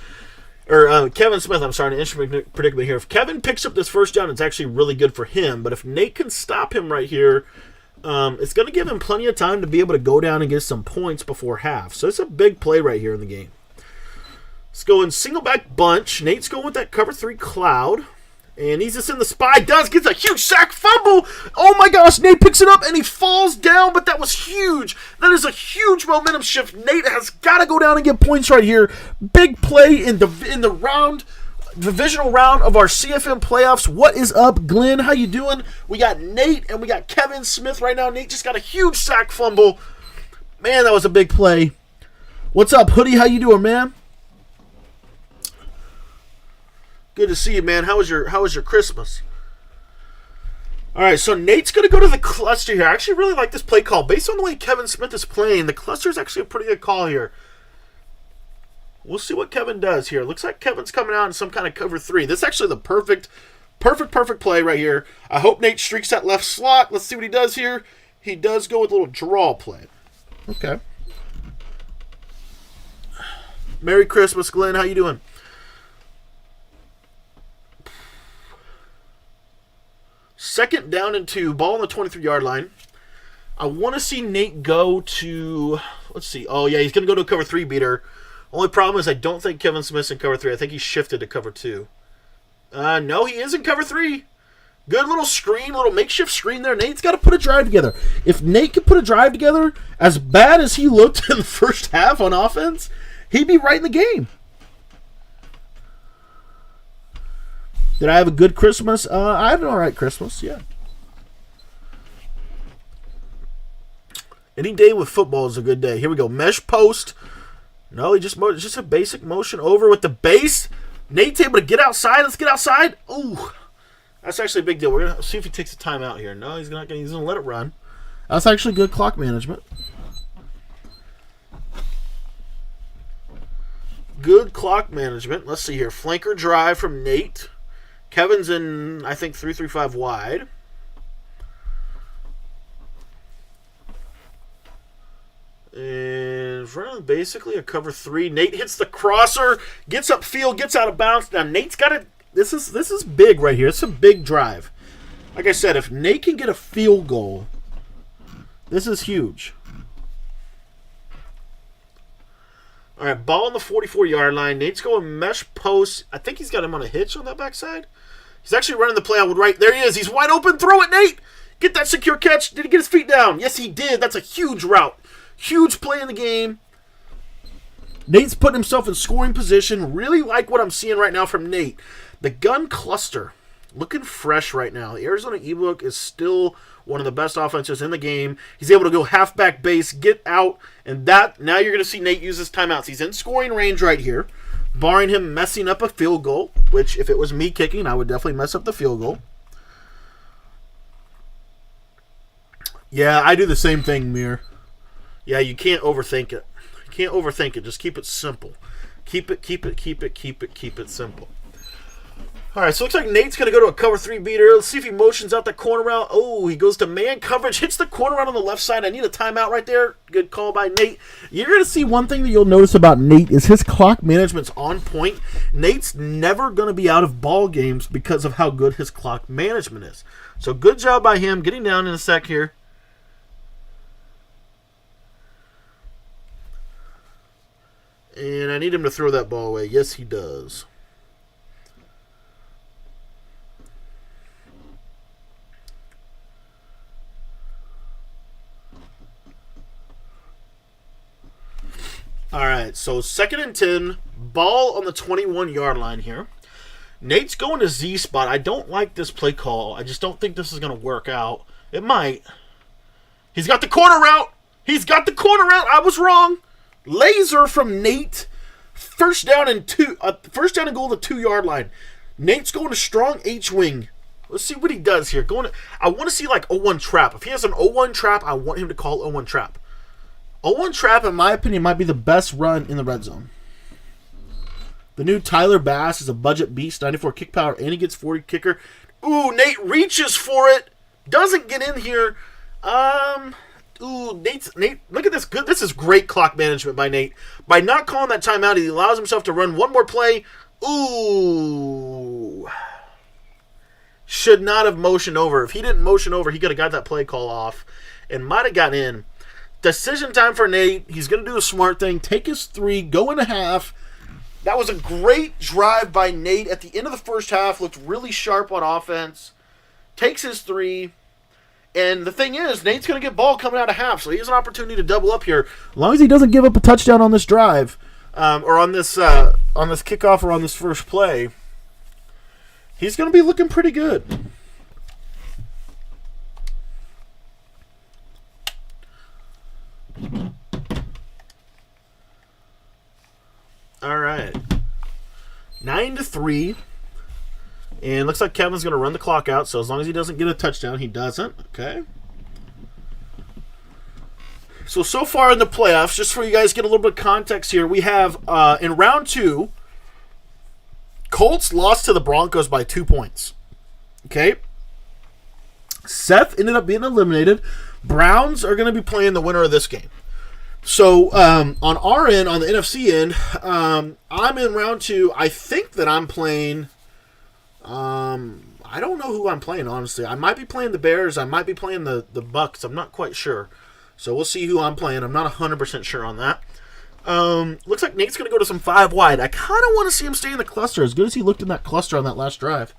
Or Kevin Smith, I'm sorry, in an interesting predicament here. If Kevin picks up this first down, it's actually really good for him. But if Nate can stop him right here, it's going to give him plenty of time to be able to go down and get some points before half. So it's a big play right here in the game. Let's go in single back bunch. Nate's going with that cover 3 cloud. And he's just in the spy. Gets a huge sack fumble. Oh my gosh, Nate picks it up and he falls down, but that was huge. That is a huge momentum shift. Nate has got to go down and get points right here. Big play in the divisional round of our CFM playoffs. What is up, Glenn? How you doing? We got Nate and we got Kevin Smith right now. Nate just got a huge sack fumble. Man, that was a big play. What's up, Hoodie? How you doing, man? Good to see you, man. How was your Christmas? All right, so Nate's going to go to the cluster here. I actually really like this play call. Based on the way Kevin Smith is playing, the cluster is actually a pretty good call here. We'll see what Kevin does here. Looks like Kevin's coming out in some kind of cover 3. This is actually the perfect play right here. I hope Nate streaks that left slot. Let's see what he does here. He does go with a little draw play. Okay. Merry Christmas, Glenn. How you doing? Second down and 2, ball on the 23-yard line. I want to see Nate go to, let's see. Oh, yeah, he's going to go to a cover 3 beater. Only problem is I don't think Kevin Smith's in cover 3. I think he shifted to cover 2. No, he is in cover 3. Good little screen, little makeshift screen there. Nate's got to put a drive together. If Nate could put a drive together, as bad as he looked in the first half on offense, he'd be right in the game. Did I have a good Christmas? I had an all right Christmas, yeah. Any day with football is a good day. Here we go. Mesh post. No, he just a basic motion over with the base. Nate's able to get outside. Let's get outside. Ooh, that's actually a big deal. We're going to see if he takes a timeout here. No, he's not going to. He's going to let it run. That's actually good clock management. Good clock management. Let's see here. Flanker drive from Nate. Kevin's in, I think, 3-3-5 wide. And running basically a cover 3. Nate hits the crosser, gets upfield, gets out of bounds. Now Nate's got to. This is big right here. It's a big drive. Like I said, if Nate can get a field goal, this is huge. All right, ball on the 44-yard line. Nate's going mesh post. I think he's got him on a hitch on that backside. He's actually running the play out right. There he is. He's wide open. Throw it, Nate. Get that secure catch. Did he get his feet down? Yes, he did. That's a huge route. Huge play in the game. Nate's putting himself in scoring position. Really like what I'm seeing right now from Nate. The gun cluster looking fresh right now. The Arizona ebook is still one of the best offenses in the game. He's able to go halfback base, get out, and that now you're going to see Nate use his timeouts. He's in scoring range right here, barring him messing up a field goal, which if it was me kicking, I would definitely mess up the field goal. Yeah, I do the same thing, Mir. Yeah, you can't overthink it. You can't overthink it. Just keep it simple. Keep it simple. All right, so it looks like Nate's going to go to a cover 3 beater. Let's see if he motions out the corner route. Oh, he goes to man coverage, hits the corner route on the left side. I need a timeout right there. Good call by Nate. You're going to see one thing that you'll notice about Nate is his clock management's on point. Nate's never going to be out of ball games because of how good his clock management is. So good job by him getting down in a sec here. And I need him to throw that ball away. Yes, he does. All right, so 2nd and 10, ball on the 21-yard line here. Nate's going to Z spot. I don't like this play call. I just don't think this is going to work out. It might. He's got the corner route. I was wrong. Laser from Nate. First down and goal at the 2-yard line. Nate's going to strong H-wing. Let's see what he does here. I want to see like 0-1 trap. If he has an 0-1 trap, I want him to call 0-1 trap. 0-1 trap, in my opinion, might be the best run in the red zone. The new Tyler Bass is a budget beast, 94 kick power, and he gets 40 kicker. Ooh, Nate reaches for it. Doesn't get in here. Ooh, Nate, look at this. Good. This is great clock management by Nate. By not calling that timeout, he allows himself to run one more play. Ooh. Should not have motioned over. If he didn't motion over, he could have got that play call off and might have got in. Decision time for Nate. He's going to do a smart thing. Take his 3, go in a half. That was a great drive by Nate at the end of the first half. Looked really sharp on offense. Takes his 3. And the thing is, Nate's going to get ball coming out of half, so he has an opportunity to double up here. As long as he doesn't give up a touchdown on this drive. Or on this kickoff or on this first play, he's going to be looking pretty good. All right. 9-3. And looks like Kevin's going to run the clock out, so as long as he doesn't get a touchdown, he doesn't. Okay. So far in the playoffs, just for you guys to get a little bit of context here, we have, in round 2, Colts lost to the Broncos by 2 points. Okay? Seth ended up being eliminated. Browns are going to be playing the winner of this game. So, on our end, on the NFC end, I'm in round 2. I think that I'm playing... I don't know who I'm playing, honestly. I might be playing the Bears. I might be playing the Bucks. I'm not quite sure. So we'll see who I'm playing. I'm not 100% sure on that. Looks like Nate's going to go to some 5 wide. I kind of want to see him stay in the cluster, as good as he looked in that cluster on that last drive.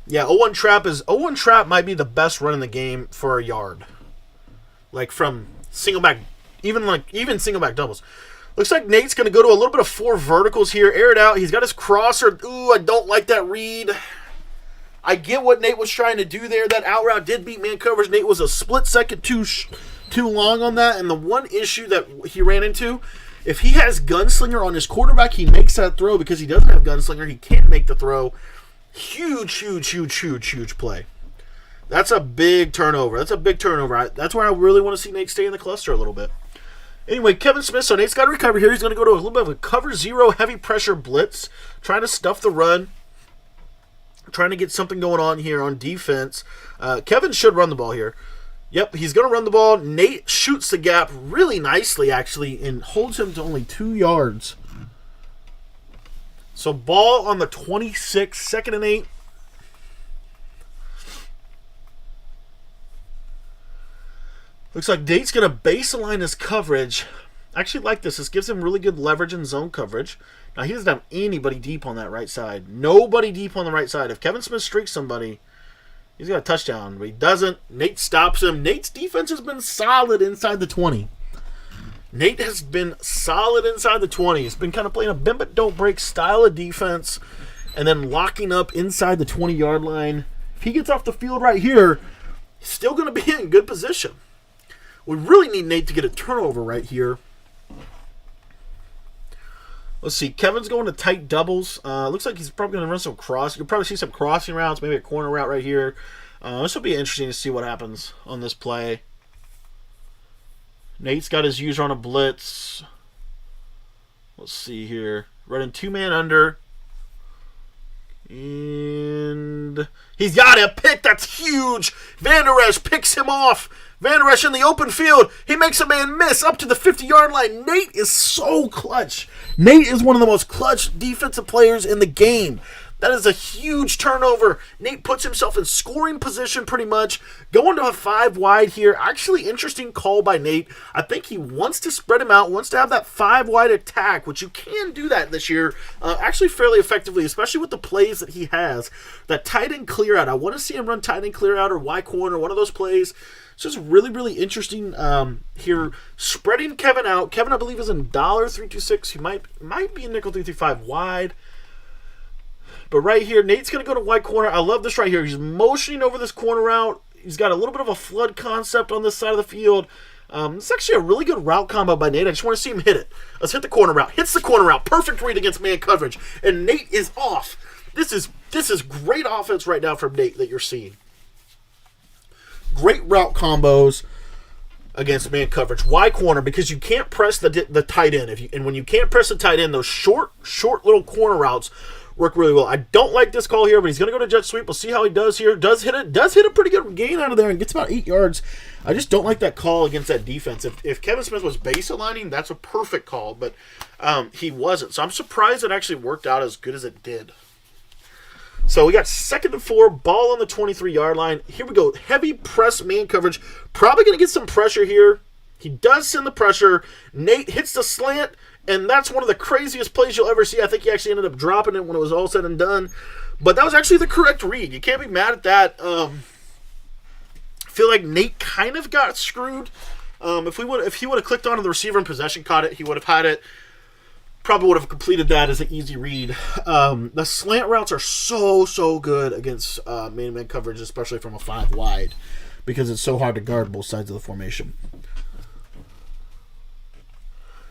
Yeah, 0-1 trap might be the best run in the game for a yard. Like from single back, even single back doubles. Looks like Nate's going to go to a little bit of 4 verticals here. Air it out. He's got his crosser. Ooh, I don't like that read. I get what Nate was trying to do there. That out route did beat man coverage. Nate was a split second too long on that. And the one issue that he ran into, if he has Gunslinger on his quarterback, he makes that throw. Because he doesn't have Gunslinger, he can't make the throw. Huge play. That's a big turnover. That's where I really want to see Nate stay in the cluster a little bit. Anyway, Kevin Smith, so Nate's got to recover here. He's going to go to a little bit of a cover 0 heavy pressure blitz, trying to stuff the run, trying to get something going on here on defense. Kevin should run the ball here. Yep, he's going to run the ball. Nate shoots the gap really nicely, actually, and holds him to only 2 yards. So ball on the 26, 2nd and 8. Looks like Nate's going to baseline his coverage. I actually like this. This gives him really good leverage in zone coverage. Now, he doesn't have anybody deep on that right side. Nobody deep on the right side. If Kevin Smith streaks somebody, he's got a touchdown. But he doesn't. Nate stops him. Nate's defense has been solid inside the 20. Nate has been solid inside the 20. He's been kind of playing a bend but don't break style of defense and then locking up inside the 20-yard line. If he gets off the field right here, he's still going to be in good position. We really need Nate to get a turnover right here. Let's see. Kevin's going to tight doubles. Looks like he's probably going to run some cross. You'll probably see some crossing routes, maybe a corner route right here. This will be interesting to see what happens on this play. Nate's got his user on a blitz. Let's see here. Running 2-man under. And he's got a pick. That's huge. Van Der Esch picks him off. Van Der Esch in the open field. He makes a man miss up to the 50-yard line. Nate is so clutch. Nate is one of the most clutch defensive players in the game. That is a huge turnover. Nate puts himself in scoring position pretty much. Going to a 5 wide here. Actually, interesting call by Nate. I think he wants to spread him out, wants to have that 5 wide attack, which you can do that this year actually fairly effectively, especially with the plays that he has. That tight end clear out. I want to see him run tight end clear out or Y corner, one of those plays. It's just really, really interesting here. Spreading Kevin out. Kevin, I believe, is in $326. He might be in nickel 335 wide. But right here, Nate's going to go to white corner. I love this right here. He's motioning over this corner route. He's got a little bit of a flood concept on this side of the field. It's actually a really good route combo by Nate. I just want to see him hit it. Let's hit the corner route. Hits the corner route. Perfect read against man coverage. And Nate is off. This is great offense right now from Nate that you're seeing. Great route combos against man coverage. Y corner, because you can't press the tight end. And when you can't press the tight end, those short little corner routes work really well. I don't like this call here, but he's going to go to jet sweep. We'll see how he does here. Does hit a pretty good gain out of there and gets about 8 yards. I just don't like that call against that defense. If Kevin Smith was base aligning, that's a perfect call, but he wasn't. So I'm surprised it actually worked out as good as it did. So we got 2nd and 4, ball on the 23-yard line. Here we go. Heavy press man coverage. Probably going to get some pressure here. He does send the pressure. Nate hits the slant, and that's one of the craziest plays you'll ever see. I think he actually ended up dropping it when it was all said and done. But that was actually the correct read. You can't be mad at that. I feel like Nate kind of got screwed. If he would have clicked onto the receiver in possession, caught it, he would have had it. Probably would have completed that as an easy read. The slant routes are so good against man-to-man coverage, especially from a 5 wide, because it's so hard to guard both sides of the formation.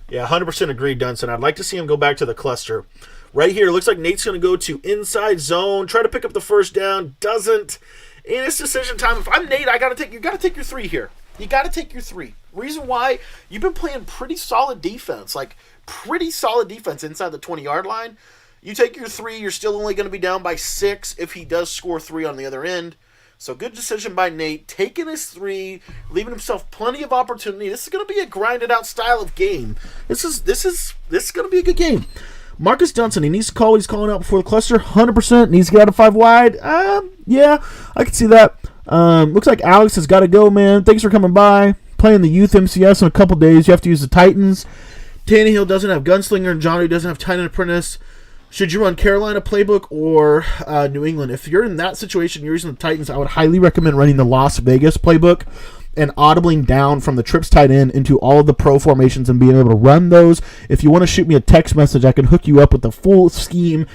Yeah, 100% agree, Dunson. I'd like to see him go back to the cluster. Right here, looks like Nate's going to go to inside zone, try to pick up the first down, doesn't. And it's decision time. If I'm Nate, you got to take your 3 here. You got to take your 3. Reason why, you've been playing pretty solid defense, inside the 20-yard line. You take your 3, you're still only going to be down by 6 if he does score 3 on the other end. So good decision by Nate, taking his 3, leaving himself plenty of opportunity. This is going to be a grinded out style of game. This is going to be a good game. Marcus Dunson, he needs to call what he's calling out before the cluster. 100% needs to get out of 5 wide. Yeah, I can see that. Looks like Alex has got to go, man. Thanks for coming by. Playing the youth MCS in a couple days. You have to use the Titans. Tannehill doesn't have Gunslinger, and Johnny doesn't have Titan Apprentice. Should you run Carolina Playbook or New England? If you're in that situation, you're using the Titans, I would highly recommend running the Las Vegas Playbook and audibling down from the trips tight end into all of the pro formations and being able to run those. If you want to shoot me a text message, I can hook you up with the full scheme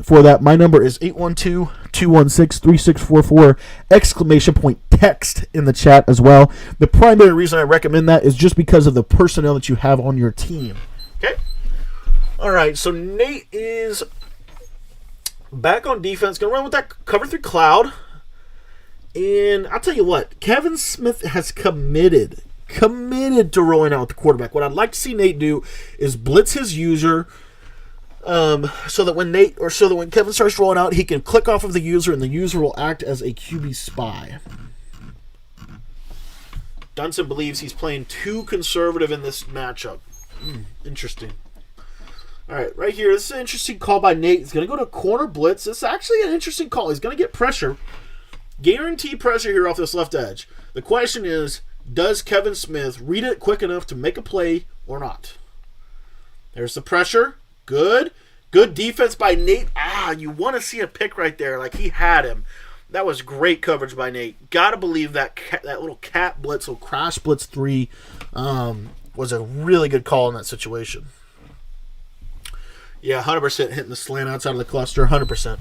for that. My number is 812-216-3644, exclamation point text in the chat as well. The primary reason I recommend that is just because of the personnel that you have on your team. Okay? All right, so Nate is back on defense. Going to run with that cover 3 cloud. And I'll tell you what, Kevin Smith has committed to rolling out with the quarterback. What I'd like to see Nate do is blitz his user so that when Kevin starts rolling out, he can click off of the user and the user will act as a QB spy. Dunson believes he's playing too conservative in this matchup. Interesting. All right, right here, this is an interesting call by Nate. He's going to go to corner blitz. This is actually an interesting call. He's going to get pressure. Guaranteed pressure here off this left edge. The question is, does Kevin Smith read it quick enough to make a play or not? There's the pressure. Good defense by Nate. You want to see a pick right there. Like he had him. That was great coverage by Nate. Got to believe that little cat blitz, little crash blitz 3 was a really good call in that situation. Yeah, 100% hitting the slant outside of the cluster, 100%.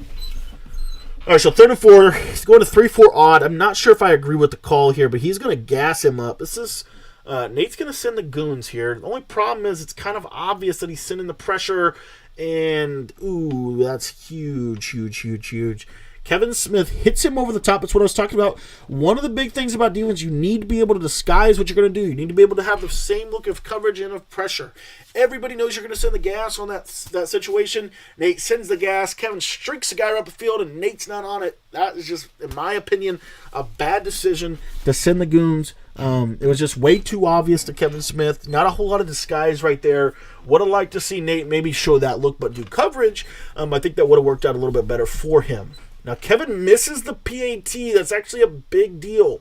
All right, so 3rd and 4. He's going to 3-4 odd. I'm not sure if I agree with the call here, but he's going to gas him up. This is Nate's going to send the goons here. The only problem is it's kind of obvious that he's sending the pressure, and ooh, that's huge. Kevin Smith hits him over the top. That's what I was talking about. One of the big things about defense, you need to be able to disguise what you're going to do. You need to be able to have the same look of coverage and of pressure. Everybody knows you're going to send the gas on that situation. Nate sends the gas. Kevin streaks the guy up the field, and Nate's not on it. That is just, in my opinion, a bad decision to send the goons. It was just way too obvious to Kevin Smith. Not a whole lot of disguise right there. Would have liked to see Nate maybe show that look but do coverage. I think that would have worked out a little bit better for him. Now, Kevin misses the PAT. That's actually a big deal.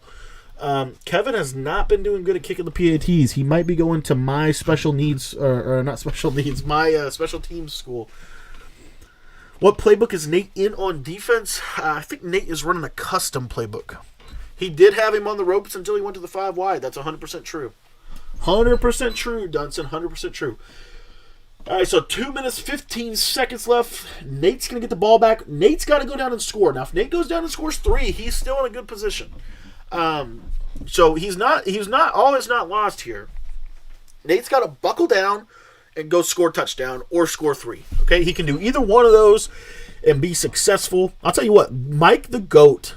Kevin has not been doing good at kicking the PATs. He might be going to my special needs, or not special needs, my special teams school. What playbook is Nate in on defense? I think Nate is running a custom playbook. He did have him on the ropes until he went to the 5 wide. That's 100% true. 100% true, Dunson. 100% true. All right, so 2 minutes, 15 seconds left. Nate's going to get the ball back. Nate's got to go down and score. Now, if Nate goes down and scores 3, he's still in a good position. So he's not all is not lost here. Nate's got to buckle down and go score touchdown or score 3. Okay, he can do either one of those and be successful. I'll tell you what, Mike the GOAT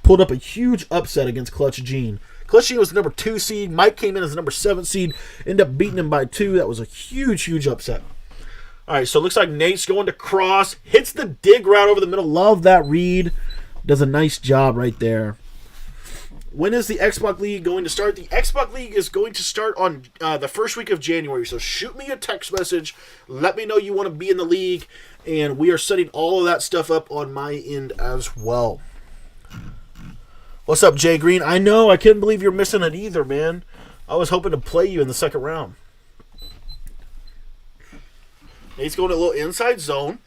pulled up a huge upset against Clutch Gene. Clutch Gene was the number 2 seed. Mike came in as the number 7 seed. Ended up beating him by 2. That was a huge upset. All right, so it looks like Nate's going to cross, hits the dig route over the middle. Love that read. Does a nice job right there. When is the Xbox League going to start? The Xbox League is going to start on the first week of January. So shoot me a text message. Let me know you want to be in the league. And we are setting all of that stuff up on my end as well. What's up, Jay Green? I know. I couldn't believe you're missing it either, man. I was hoping to play you in the second round. He's going to a little inside zone.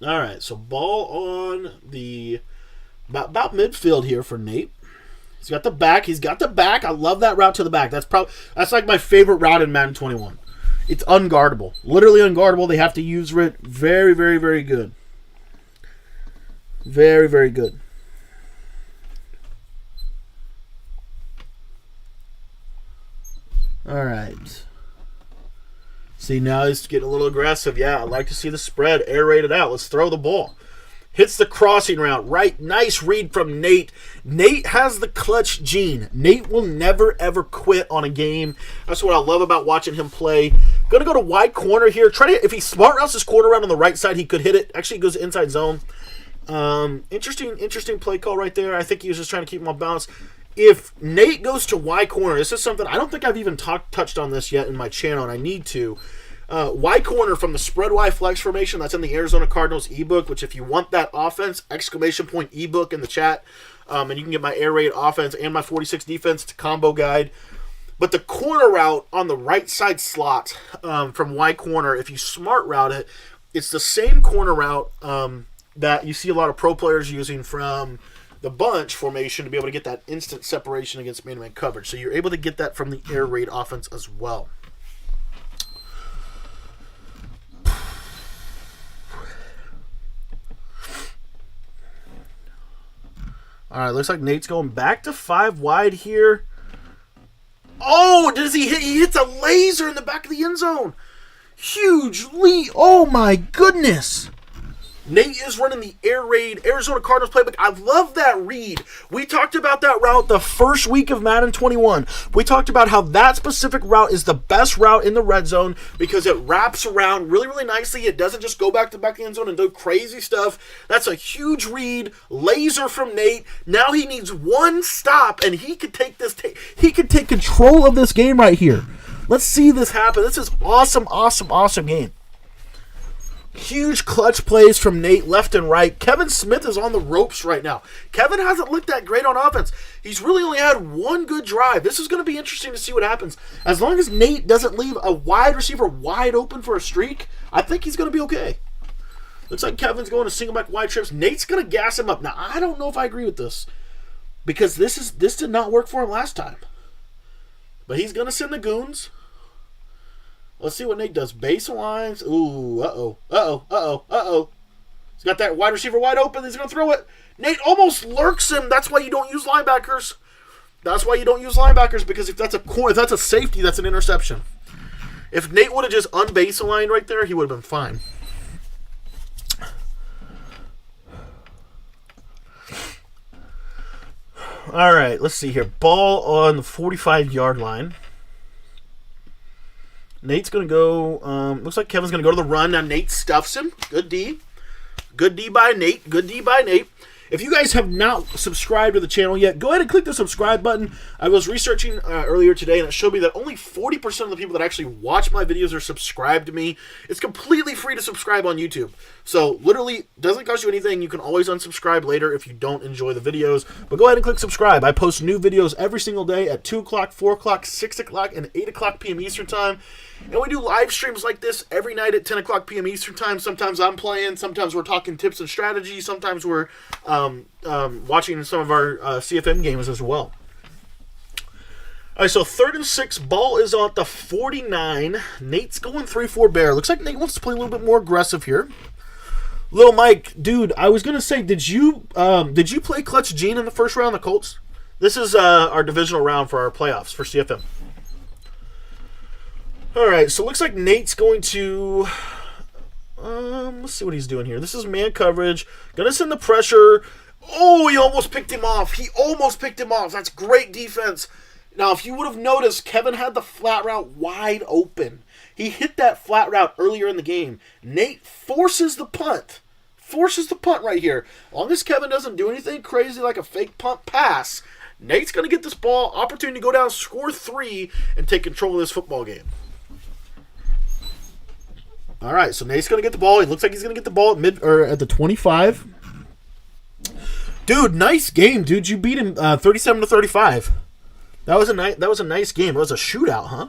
All right, so ball on the about midfield here for Nate. He's got the back. He's got the back. I love that route to the back. That's like my favorite route in Madden 21. It's unguardable, literally unguardable. They have to use it very, very, very good. Very, very good. All right. See, now he's getting a little aggressive. Yeah, I like to see the spread aerated out. Let's throw the ball. Hits the crossing route. Right. Nice read from Nate. Nate has the clutch gene. Nate will never, ever quit on a game. That's what I love about watching him play. Going to go to wide corner here. If he smart routes his corner around on the right side, he could hit it. Actually, he goes inside zone. Interesting play call right there. I think he was just trying to keep him on balance. If Nate goes to Y corner, this is something I don't think I've even touched on this yet in my channel, and I need to. Y corner from the spread Y flex formation, that's in the Arizona Cardinals ebook, which if you want that offense, ! ebook in the chat, and you can get my air raid offense and my 46 defense combo guide. But the corner route on the right side slot from Y corner, if you smart route it, it's the same corner route that you see a lot of pro players using from the bunch formation to be able to get that instant separation against man-to-man coverage. So you're able to get that from the air raid offense as well. All right, looks like Nate's going back to 5 wide here. Oh, does he hit? He hits a laser in the back of the end zone. Huge lead. Oh, my goodness. Nate is running the air raid Arizona Cardinals playbook. I love that read. We talked about that route the first week of Madden 21. We talked about how that specific route is the best route in the red zone because it wraps around really, really nicely. It doesn't just go back to the back of the end zone and do crazy stuff. That's a huge read. Laser from Nate. Now he needs one stop, and he could take this. He could take control of this game right here. Let's see this happen. This is awesome, awesome, awesome game. Huge clutch plays from Nate left and right. Kevin Smith is on the ropes right now. Kevin hasn't looked that great on offense. He's really only had one good drive. This is going to be interesting to see what happens. As long as Nate doesn't leave a wide receiver wide open for a streak, I think he's going to be okay. Looks like Kevin's going to single back wide trips. Nate's going to gas him up. Now, I don't know if I agree with this because this did not work for him last time. But he's going to send the goons. Let's see what Nate does. Baselines. Ooh, uh-oh. He's got that wide receiver wide open. He's going to throw it. Nate almost lurks him. That's why you don't use linebackers. Because if that's a safety, that's an interception. If Nate would have just unbaselined right there, he would have been fine. All right, let's see here. Ball on the 45-yard line. Nate's going to go, looks like Kevin's going to go to the run. Now Nate stuffs him. Good D. Good D by Nate. If you guys have not subscribed to the channel yet, go ahead and click the subscribe button. I was researching earlier today, and it showed me that only 40% of the people that actually watch my videos are subscribed to me. It's completely free to subscribe on YouTube. So, literally, doesn't cost you anything. You can always unsubscribe later if you don't enjoy the videos. But go ahead and click subscribe. I post new videos every single day at 2 o'clock, 4 o'clock, 6 o'clock, and 8 o'clock p.m. Eastern Time. And we do live streams like this every night at 10 o'clock p.m. Eastern Time. Sometimes I'm playing. Sometimes we're talking tips and strategy. Sometimes we're watching some of our CFM games as well. All right, so 3rd and 6. Ball is on the 49. Nate's going 3-4 bear. Looks like Nate wants to play a little bit more aggressive here. Little Mike, dude, I was going to say, did you play Clutch Gene in the first round of the Colts? This is our divisional round for our playoffs for CFM. All right, so it looks like Nate's going to... Let's see what he's doing here. This is man coverage. Gonna send the pressure. Oh, he almost picked him off. That's great defense. Now, if you would have noticed, Kevin had the flat route wide open. He hit that flat route earlier in the game. Nate forces the punt. Right here. As long as Kevin doesn't do anything crazy like a fake punt pass, Nate's going to get this ball, opportunity to go down, score 3, and take control of this football game. All right, so Nate's going to get the ball. He looks like he's going to get the ball at the 25. Dude, nice game, dude. You beat him 37-35. That was a nice game. It was a shootout, huh?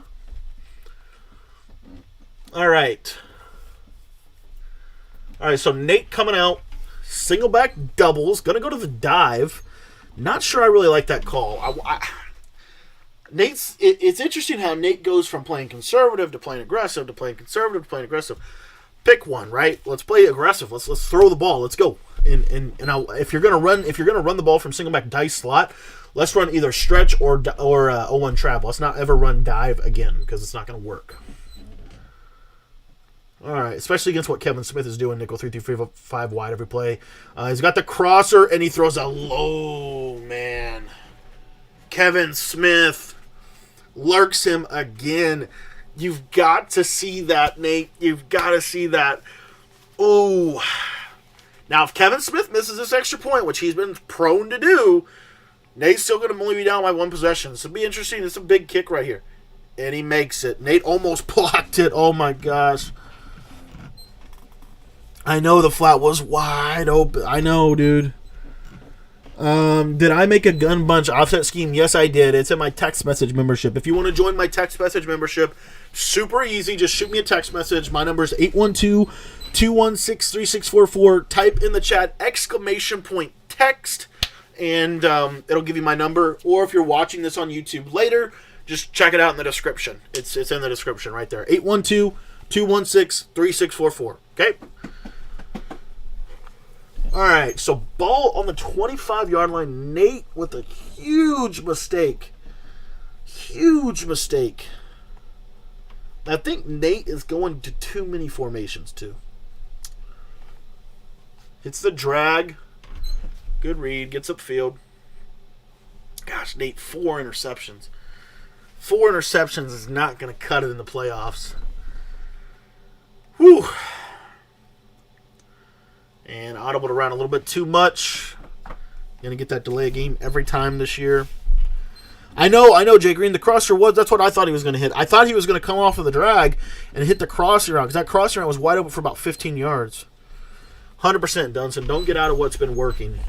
All right. So Nate coming out, single back doubles, going to go to the dive. Not sure I really like that call. It's interesting how Nate goes from playing conservative to playing aggressive to playing conservative to playing aggressive. Pick one, right? Let's play aggressive. Let's throw the ball. Let's go. If you're gonna run the ball from single back dice slot, let's run either stretch or 0-1 trap. Let's not ever run dive again because it's not gonna work. All right, especially against what Kevin Smith is doing, nickel 3-3-5 wide every play. He's got the crosser and he throws a low man. Kevin Smith lurks him again. You've got to see that, Nate. You've got to see that. Ooh. Now, if Kevin Smith misses this extra point, which he's been prone to do, Nate's still going to only be down by 1 possession. This will be interesting. It's a big kick right here. And he makes it. Nate almost blocked it. Oh, my gosh. I know the flat was wide open. I know, dude. Did I make a gun bunch offset scheme? Yes, I did. It's in my text message membership. If you want to join my text message membership, super easy. Just shoot me a text message. My number is 812-216-3644. Type in the chat !text, and it'll give you my number. Or if you're watching this on YouTube later, just check it out in the description. It's in the description right there. 812-216-3644. Okay? All right, so ball on the 25-yard line. Nate with a huge mistake. I think Nate is going to too many formations, too. Hits the drag. Good read. Gets upfield. Gosh, Nate, 4 interceptions. 4 interceptions is not going to cut it in the playoffs. Whew. And audibled around a little bit too much. Gonna get that delay of game every time this year. I know, Jay Green. The crosser that's what I thought he was going to hit. I thought he was going to come off of the drag and hit the crosser route because that crosser route was wide open for about 15 yards. 100% Dunson. Don't get out of what's been working.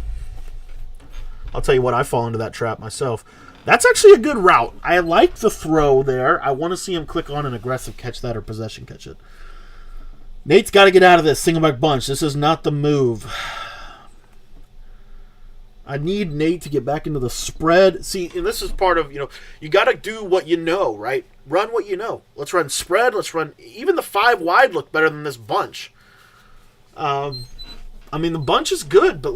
I'll tell you what, I fall into that trap myself. That's actually a good route. I like the throw there. I want to see him click on an aggressive catch that or possession catch it. Nate's got to get out of this single back bunch. This is not the move. I need Nate to get back into the spread. See, and this is part of, you got to do what you know, right? Run what you know. Let's run spread. Let's run. Even the 5 wide look better than this bunch. The bunch is good, but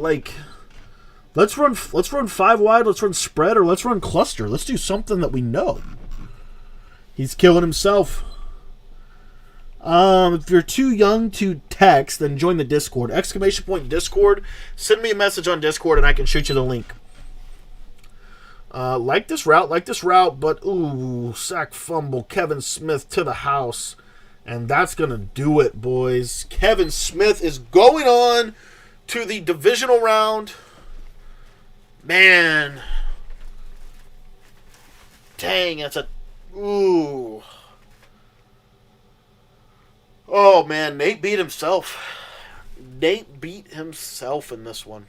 let's run 5 wide. Let's run spread, or let's run cluster. Let's do something that we know. He's killing himself. If you're too young to text, then join the Discord. ! Discord. Send me a message on Discord and I can shoot you the link. Like this route, but ooh, sack fumble. Kevin Smith to the house. And that's going to do it, boys. Kevin Smith is going on to the divisional round. Man. Dang, that's a... Ooh. Oh, man, Nate beat himself. Nate beat himself in this one.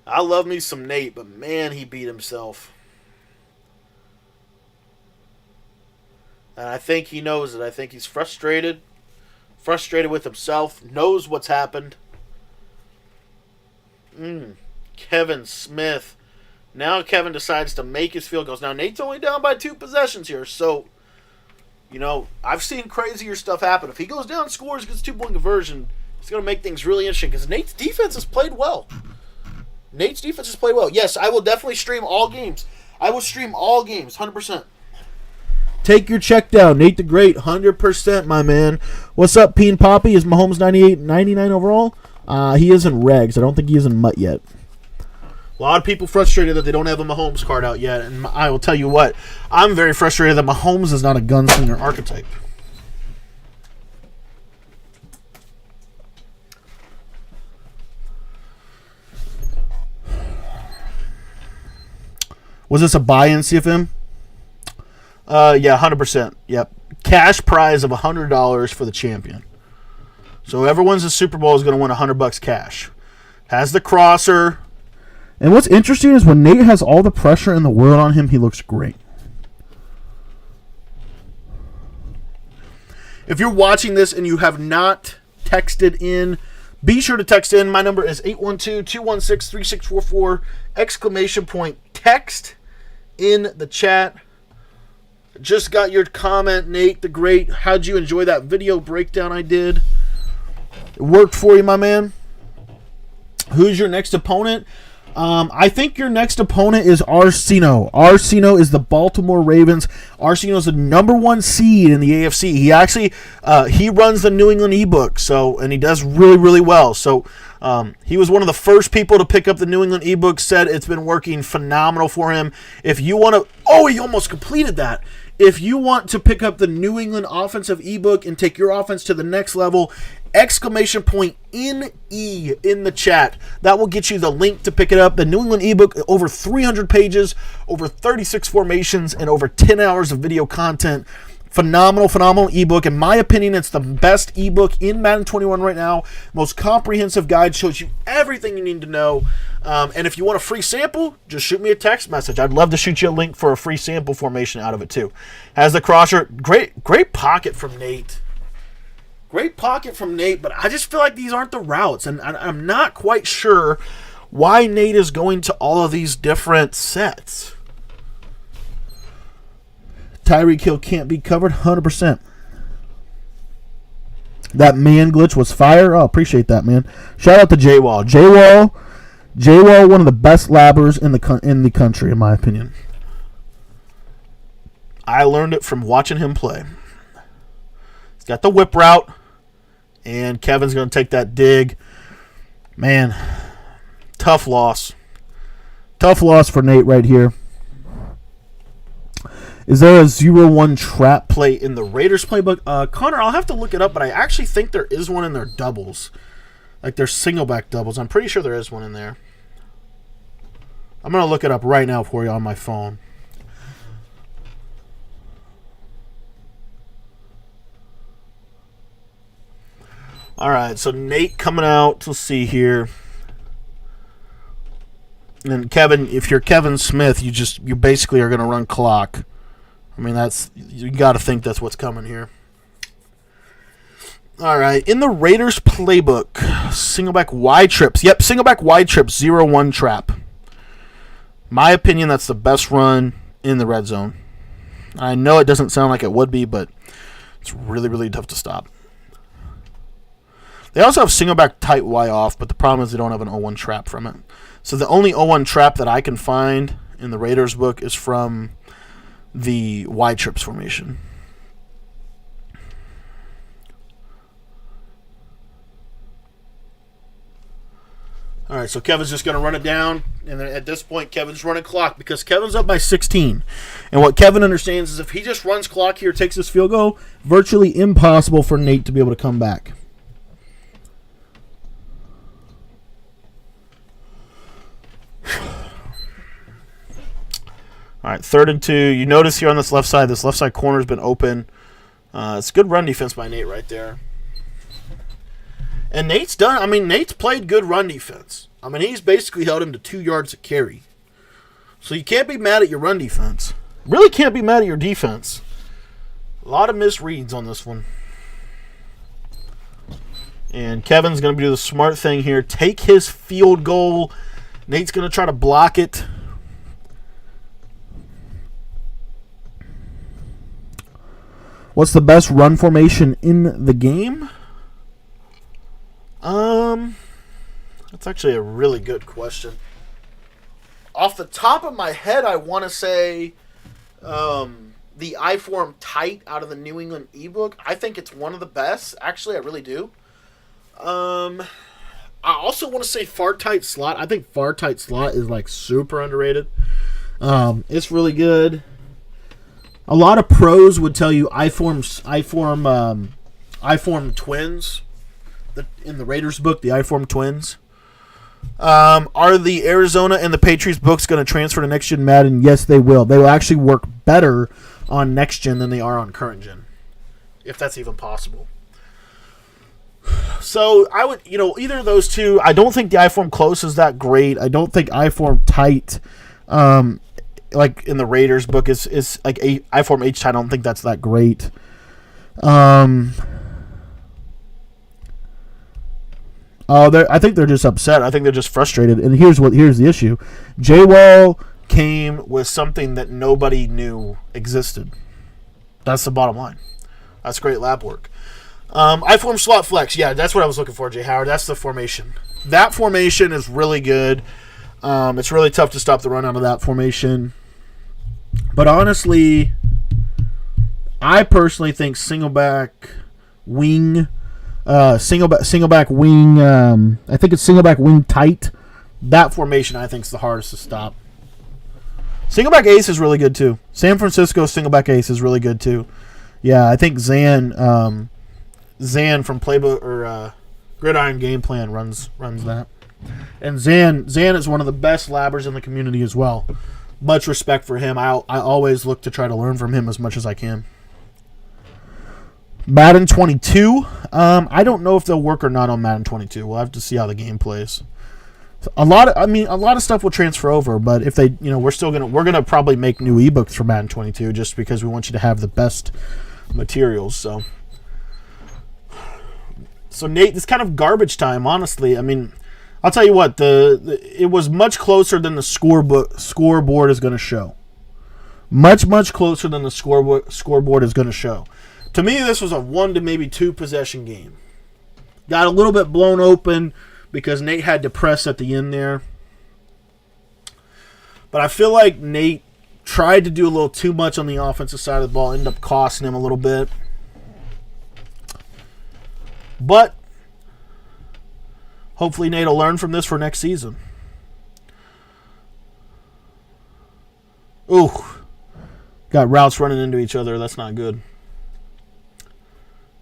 I love me some Nate, but man, he beat himself. And I think he knows it. I think he's frustrated. Frustrated with himself. Knows what's happened. Kevin Smith. Now Kevin decides to make his field goals. Now, Nate's only down by 2 possessions here, so... I've seen crazier stuff happen. If he goes down, scores, gets 2-point conversion, it's going to make things really interesting because Nate's defense has played well. Yes, I will definitely stream all games. I will stream all games, 100%. Take your check down. Nate the Great, 100%, my man. What's up, Peen Poppy? Is Mahomes 98, 99 overall? He is in regs. I don't think he is in mutt yet. A lot of people frustrated that they don't have a Mahomes card out yet, and I will tell you what, I'm very frustrated that Mahomes is not a gunslinger archetype. Was this a buy-in CFM? Yeah, 100%. Yep. Cash prize of $100 for the champion. So whoever wins the Super Bowl is going to win $100 cash. Has the crosser. And what's interesting is when Nate has all the pressure in the world on him, he looks great. If you're watching this and you have not texted in, be sure to text in. My number is 812-216-3644, exclamation point text in the chat. Just got your comment, Nate the Great. How'd you enjoy that video breakdown I did? It worked for you, my man. Who's your next opponent? I think your next opponent is Arcino. Arcino is the Baltimore Ravens. Arcino is the number 1 seed in the AFC. He actually he runs the New England ebook, and he does really, really well. So he was one of the first people to pick up the New England ebook. Said it's been working phenomenal for him. If you want to, he almost completed that. If you want to pick up the New England offensive ebook and take your offense to the next level, exclamation point NE in the chat. That will get you the link to pick it up. The New England ebook, over 300 pages, over 36 formations, and over 10 hours of video content. Phenomenal ebook. In my opinion, it's the best ebook in Madden 21 right now. Most comprehensive guide, shows you everything you need to know. And if you want a free sample, just shoot me a text message. I'd love to shoot you a link for a free sample formation out of it too. Has the crosser. Great pocket from Nate. Great pocket from Nate, but I just feel like these aren't the routes, and I'm not quite sure why Nate is going to all of these different sets. Tyreek Hill can't be covered, 100%. That man glitch was fire. Oh, appreciate that, man. Shout out to J-Wall. J-Wall, one of the best labbers in the country, in my opinion. I learned it from watching him play. He's got the whip route, and Kevin's going to take that dig. Man, tough loss. Tough loss for Nate right here. Is there a 0-1 trap play in the Raiders playbook? Connor, I'll have to look it up, but I actually think there is one in their doubles. Like their single back doubles. I'm pretty sure there is one in there. I'm going to look it up right now for you on my phone. All right, so Nate coming out. Let's see here. And Kevin, if you're Kevin Smith, you basically are going to run clock. I mean, you got to think that's what's coming here. All right, in the Raiders playbook, single back wide trips. Yep, single back wide trips, 0-1 trap. My opinion, that's the best run in the red zone. I know it doesn't sound like it would be, but it's really, really tough to stop. They also have single back tight Y off, but the problem is they don't have an 0-1 trap from it. So the only 0-1 trap that I can find in the Raiders book is from the Y trips formation. All right, so Kevin's just going to run it down, and then at this point, Kevin's running clock because Kevin's up by 16. And what Kevin understands is if he just runs clock here, takes this field goal, virtually impossible for Nate to be able to come back. All right, 3rd and 2. You notice here on this left side corner's been open. It's good run defense by Nate right there. And Nate's played good run defense. I mean, he's basically held him to 2 yards a carry. So you can't be mad at your run defense. Really can't be mad at your defense. A lot of misreads on this one. And Kevin's going to do the smart thing here. Take his field goal. Nate's going to try to block it. What's the best run formation in the game? That's actually a really good question. Off the top of my head, I want to say the I-form tight out of the New England ebook. I think it's one of the best. Actually, I really do. I also want to say far tight slot. I think far tight slot is like super underrated. It's really good. A lot of pros would tell you I-form twins. In the Raiders book, the I-form twins. Are the Arizona and the Patriots books going to transfer to next gen Madden? Yes, they will. They will actually work better on next gen than they are on current gen, if that's even possible. So I would, either of those two. I don't think the I-form close is that great. I don't think I-form tight, like in the Raiders book, is like I-form H tight. I don't think that's that great. I think they're just upset. I think they're just frustrated. And here's the issue. J-Wall came with something that nobody knew existed. That's the bottom line. That's great lab work. I-form slot flex. Yeah, that's what I was looking for, Jay Howard. That's the formation. That formation is really good. It's really tough to stop the run out of that formation. But honestly, I personally think single back wing... single back wing. I think it's single back wing tight. That formation I think is the hardest to stop. Single back ace is really good too. San Francisco single back ace is really good too. Yeah, I think Zan from Playbook or Gridiron Game Plan runs that. And Zan is one of the best labbers in the community as well. Much respect for him. I always look to try to learn from him as much as I can. Madden 22. I don't know if they'll work or not on Madden 22. We'll have to see how the game plays. A lot of stuff will transfer over, but if they, we're gonna probably make new ebooks for Madden 22 just because we want you to have the best materials. So Nate, it's kind of garbage time, honestly. I mean, I'll tell you what, it was much closer than the scoreboard is going to show. Much closer than the scoreboard is going to show. To me, this was a 1 to maybe 2 possession game. Got a little bit blown open because Nate had to press at the end there. But I feel like Nate tried to do a little too much on the offensive side of the ball, ended up costing him a little bit. But hopefully Nate will learn from this for next season. Ooh. Got routes running into each other. That's not good.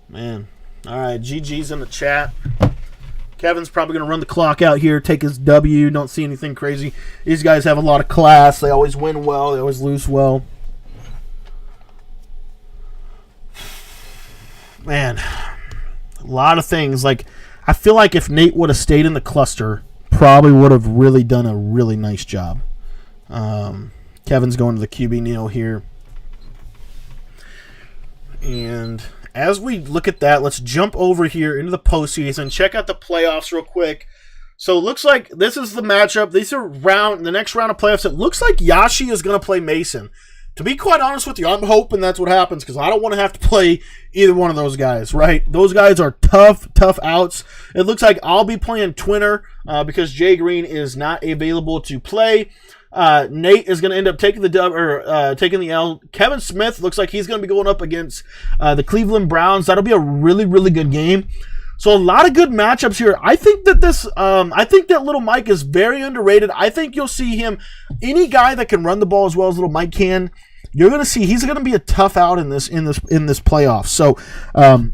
Man. All right, GG's in the chat. Kevin's probably going to run the clock out here, take his W. Don't see anything crazy. These guys have a lot of class. They always win well. They always lose well. Man, a lot of things. Like, I feel like if Nate would have stayed in the cluster, probably would have really done a really nice job. Kevin's going to the QB Neo here. And as we look at that, let's jump over here into the postseason. Check out the playoffs real quick. So it looks like this is the matchup. These are the next round of playoffs. It looks like Yashi is going to play Mason. To be quite honest with you, I'm hoping that's what happens because I don't want to have to play either one of those guys, right? Those guys are tough outs. It looks like I'll be playing Twinner because Jay Green is not available to play. Nate is going to end up taking taking the L. Kevin Smith looks like he's going to be going up against the Cleveland Browns. That'll be a really, really good game. So a lot of good matchups here. I think that that Little Mike is very underrated. I think you'll see him, any guy that can run the ball as well as Little Mike can, you're going to see he's going to be a tough out in this playoff. So,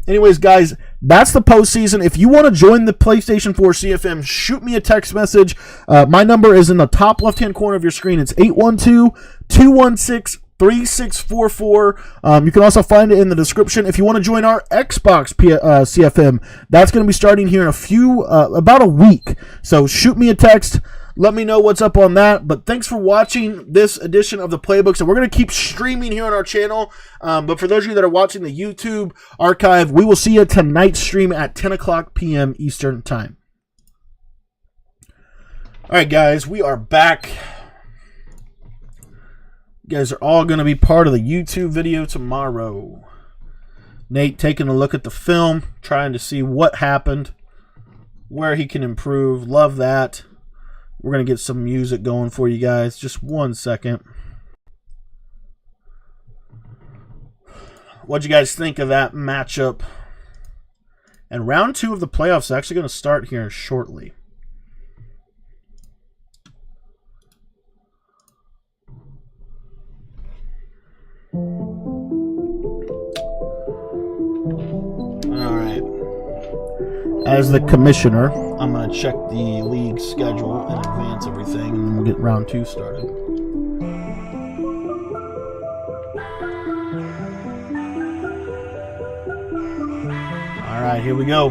anyways, guys, that's the postseason. If you want to join the PlayStation 4 CFM, shoot me a text message. My number is in the top left-hand corner of your screen. It's 812-216-3644. You can also find it in the description. If you want to join our Xbox CFM, that's going to be starting here in about a week. So shoot me a text. Let me know what's up on that. But thanks for watching this edition of the Playbook. So we're going to keep streaming here on our channel. But for those of you that are watching the YouTube archive, we will see you tonight's stream at 10 o'clock p.m. Eastern Time. All right, guys, we are back. You guys are all going to be part of the YouTube video tomorrow. Nate taking a look at the film, trying to see what happened, where he can improve. Love that. We're going to get some music going for you guys. Just 1 second. what'd you guys think of that matchup? And round 2 of the playoffs is actually going to start here shortly. All right. As the commissioner, I'm going to check the league schedule and advance everything, and then we'll get round 2 started. All right, here we go.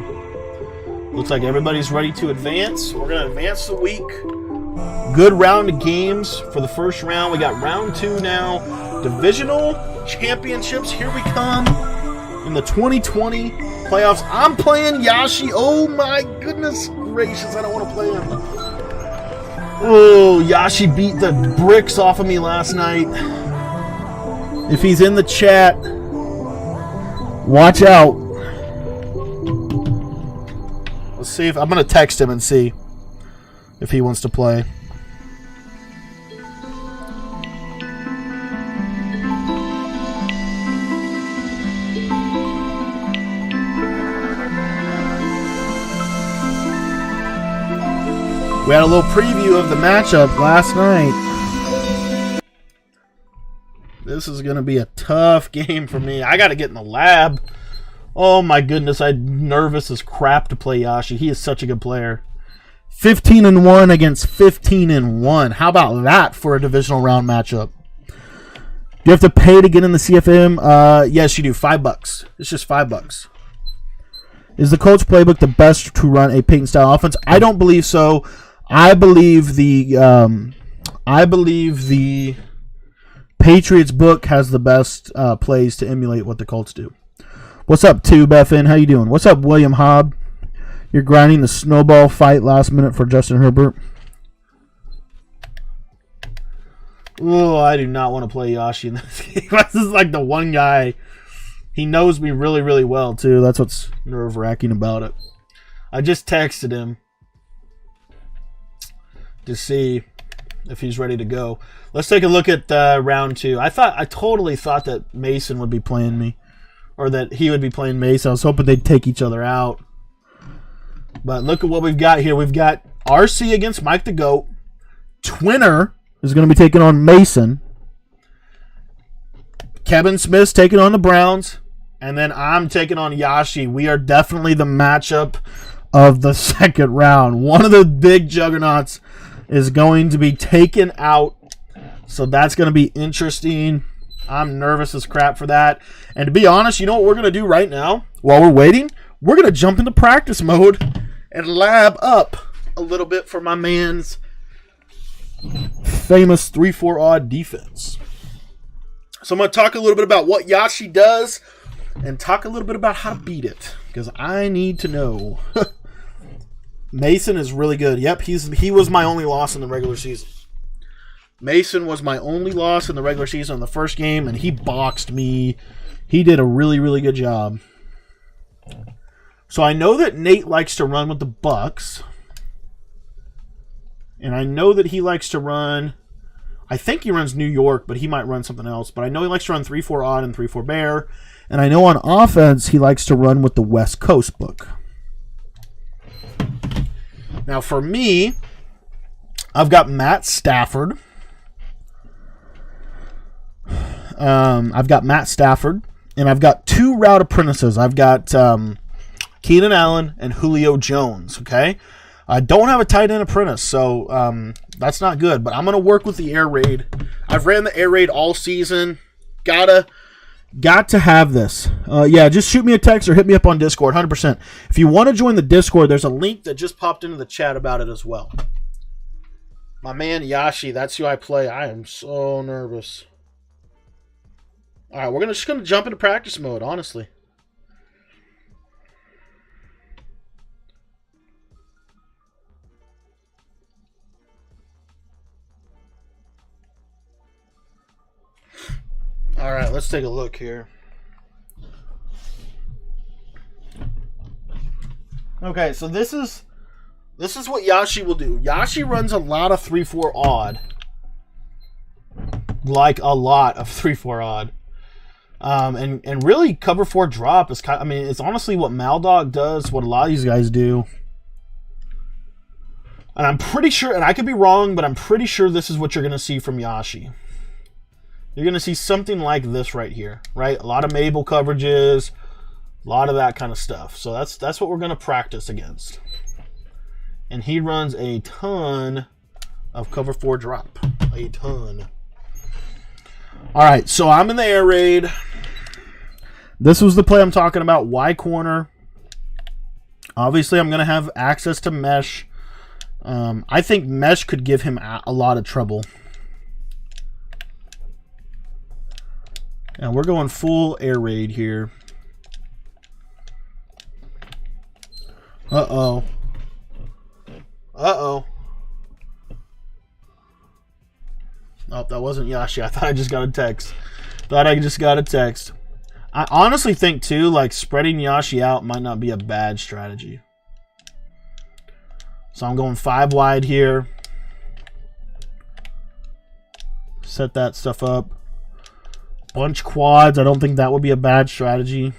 Looks like everybody's ready to advance. We're going to advance the week. Good round of games for the first round. We got round 2 now. Divisional championships. Here we come in the 2020 playoffs. I'm playing Yashi. Oh my goodness gracious. I don't want to play him. Oh, Yashi beat the bricks off of me last night. If he's in the chat, watch out. Let's see if I'm going to text him and see if he wants to play. We had a little preview of the matchup last night. This is going to be a tough game for me. I got to get in the lab. Oh my goodness, I'm nervous as crap to play Yashi. He is such a good player. 15-1 against 15-1. How about that for a divisional round matchup? Do you have to pay to get in the CFM? Yes, you do. $5. It's just $5. Is the Colts playbook the best to run a Peyton-style offense? I don't believe so. I believe the Patriots book has the best plays to emulate what the Colts do. What's up, Tube FN? How you doing? What's up, William Hobb? You're grinding the snowball fight last minute for Justin Herbert. Oh, I do not want to play Yashi in this game. This is like the one guy. He knows me really, really well, too. That's what's nerve-wracking about it. I just texted him to see if he's ready to go. Let's take a look at round 2. I totally thought that Mason would be playing me. Or that he would be playing Mason. I was hoping they'd take each other out. But look at what we've got here. We've got RC against Mike the GOAT. Twinner is going to be taking on Mason. Kevin Smith's taking on the Browns. And then I'm taking on Yashi. We are definitely the matchup of the second round. One of the big juggernauts is going to be taken out. So that's going to be interesting. I'm nervous as crap for that. And to be honest, you know what we're going to do right now? While we're waiting, we're going to jump into practice mode and lab up a little bit for my man's famous 3-4 odd defense. So I'm going to talk a little bit about what Yashi does and talk a little bit about how to beat it, because I need to know. Mason is really good. Yep, he was my only loss in the regular season. Mason was my only loss in the regular season in the first game, and he boxed me. He did a really, really good job. So I know that Nate likes to run with the Bucks. And I know that he likes to run, I think he runs New York, but he might run something else. But I know he likes to run 3-4 odd and 3-4 bear. And I know on offense he likes to run with the West Coast book. Now for me, I've got Matt Stafford. And I've got 2 route apprentices. I've got Keenan Allen and Julio Jones, okay? I don't have a tight end apprentice, so that's not good. But I'm going to work with the air raid. I've ran the air raid all season. Got to have this. Yeah, just shoot me a text or hit me up on Discord, 100%. If you want to join the Discord, there's a link that just popped into the chat about it as well. My man Yashi, that's who I play. I am so nervous. All right, we're just going to jump into practice mode, honestly. All right, let's take a look here. Okay, so this is what Yashi will do. Yashi runs a lot of 3-4 odd. Like a lot of 3-4 odd. And really cover 4 drop is kind of, I mean, it's honestly what Maldog does, what a lot of these guys do. And I'm pretty sure, and I could be wrong, but I'm pretty sure this is what you're going to see from Yashi. You're going to see something like this right here, right? A lot of Mabel coverages, a lot of that kind of stuff. So that's what we're going to practice against. And he runs a ton of cover 4 drop. A ton. All right, so I'm in the air raid. This was the play I'm talking about, Y corner. Obviously, I'm going to have access to mesh. I think mesh could give him a lot of trouble. And we're going full air raid here. Uh-oh. Uh-oh. Oh, that wasn't Yashi. I thought I just got a text. I honestly think, too, like, spreading Yashi out might not be a bad strategy. So I'm going 5 wide here. Set that stuff up. Bunch quads. I don't think that would be a bad strategy.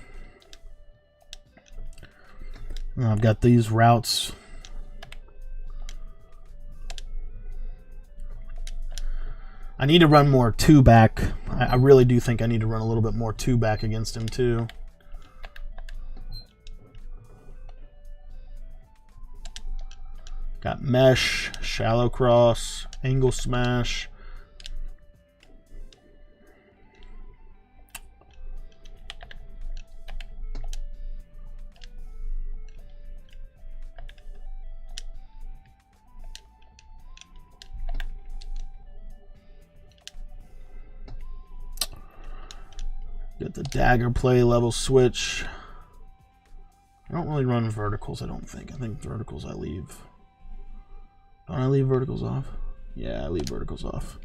I've got these routes. I need to run more 2-back. I really do think I need to run a little bit more 2-back against him too. Got mesh, shallow cross, angle smash. Get the dagger play, level switch. I don't really run verticals, I don't think. I think verticals I leave. Don't I leave verticals off? Yeah, I leave verticals off.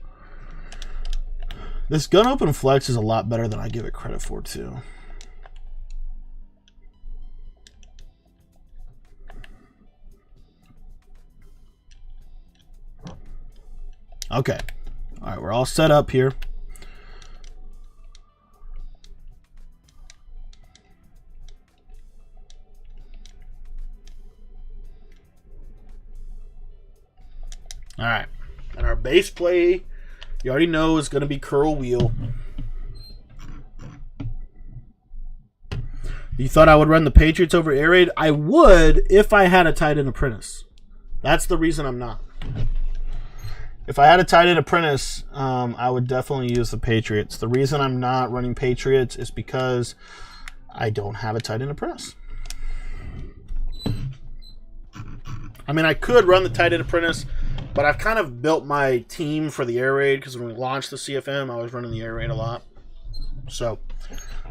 This gun open flex is a lot better than I give it credit for, too. Okay. All right, we're all set up here. All right, and our base play, you already know, is going to be curl wheel. You thought I would run the Patriots over air raid? I would if I had a tight end apprentice. That's the reason I'm not. If I had a tight end apprentice, I would definitely use the Patriots. The reason I'm not running Patriots is because I don't have a tight end apprentice. I mean, I could run the tight end apprentice, but I've kind of built my team for the air raid because when we launched the CFM, I was running the air raid a lot. So,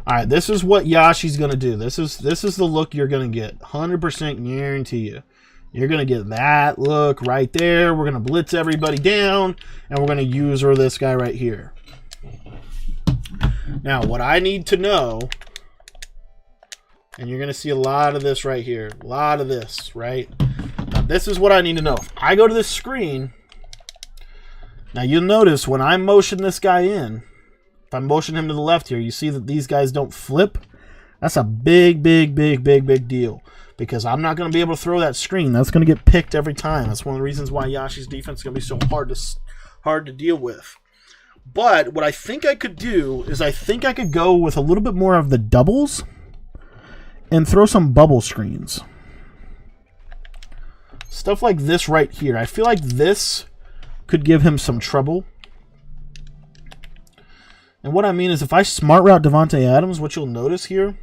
all right, this is what Yashi's going to do. This is the look you're going to get. 100% guarantee you. You're going to get that look right there. We're going to blitz everybody down, and we're going to user this guy right here. Now, what I need to know, and you're going to see a lot of this right here. A lot of this, right? Now, this is what I need to know. If I go to this screen, now you'll notice when I motion this guy in, if I motion him to the left here, you see that these guys don't flip. That's a big deal. Because I'm not going to be able to throw that screen. That's going to get picked every time. That's one of the reasons why Yashi's defense is going to be so hard to deal with. But what I think I could do is I think I could go with a little bit more of the doubles and throw some bubble screens. Stuff like this right here. I feel like this could give him some trouble. And what I mean is if I smart route Devontae Adams, what you'll notice here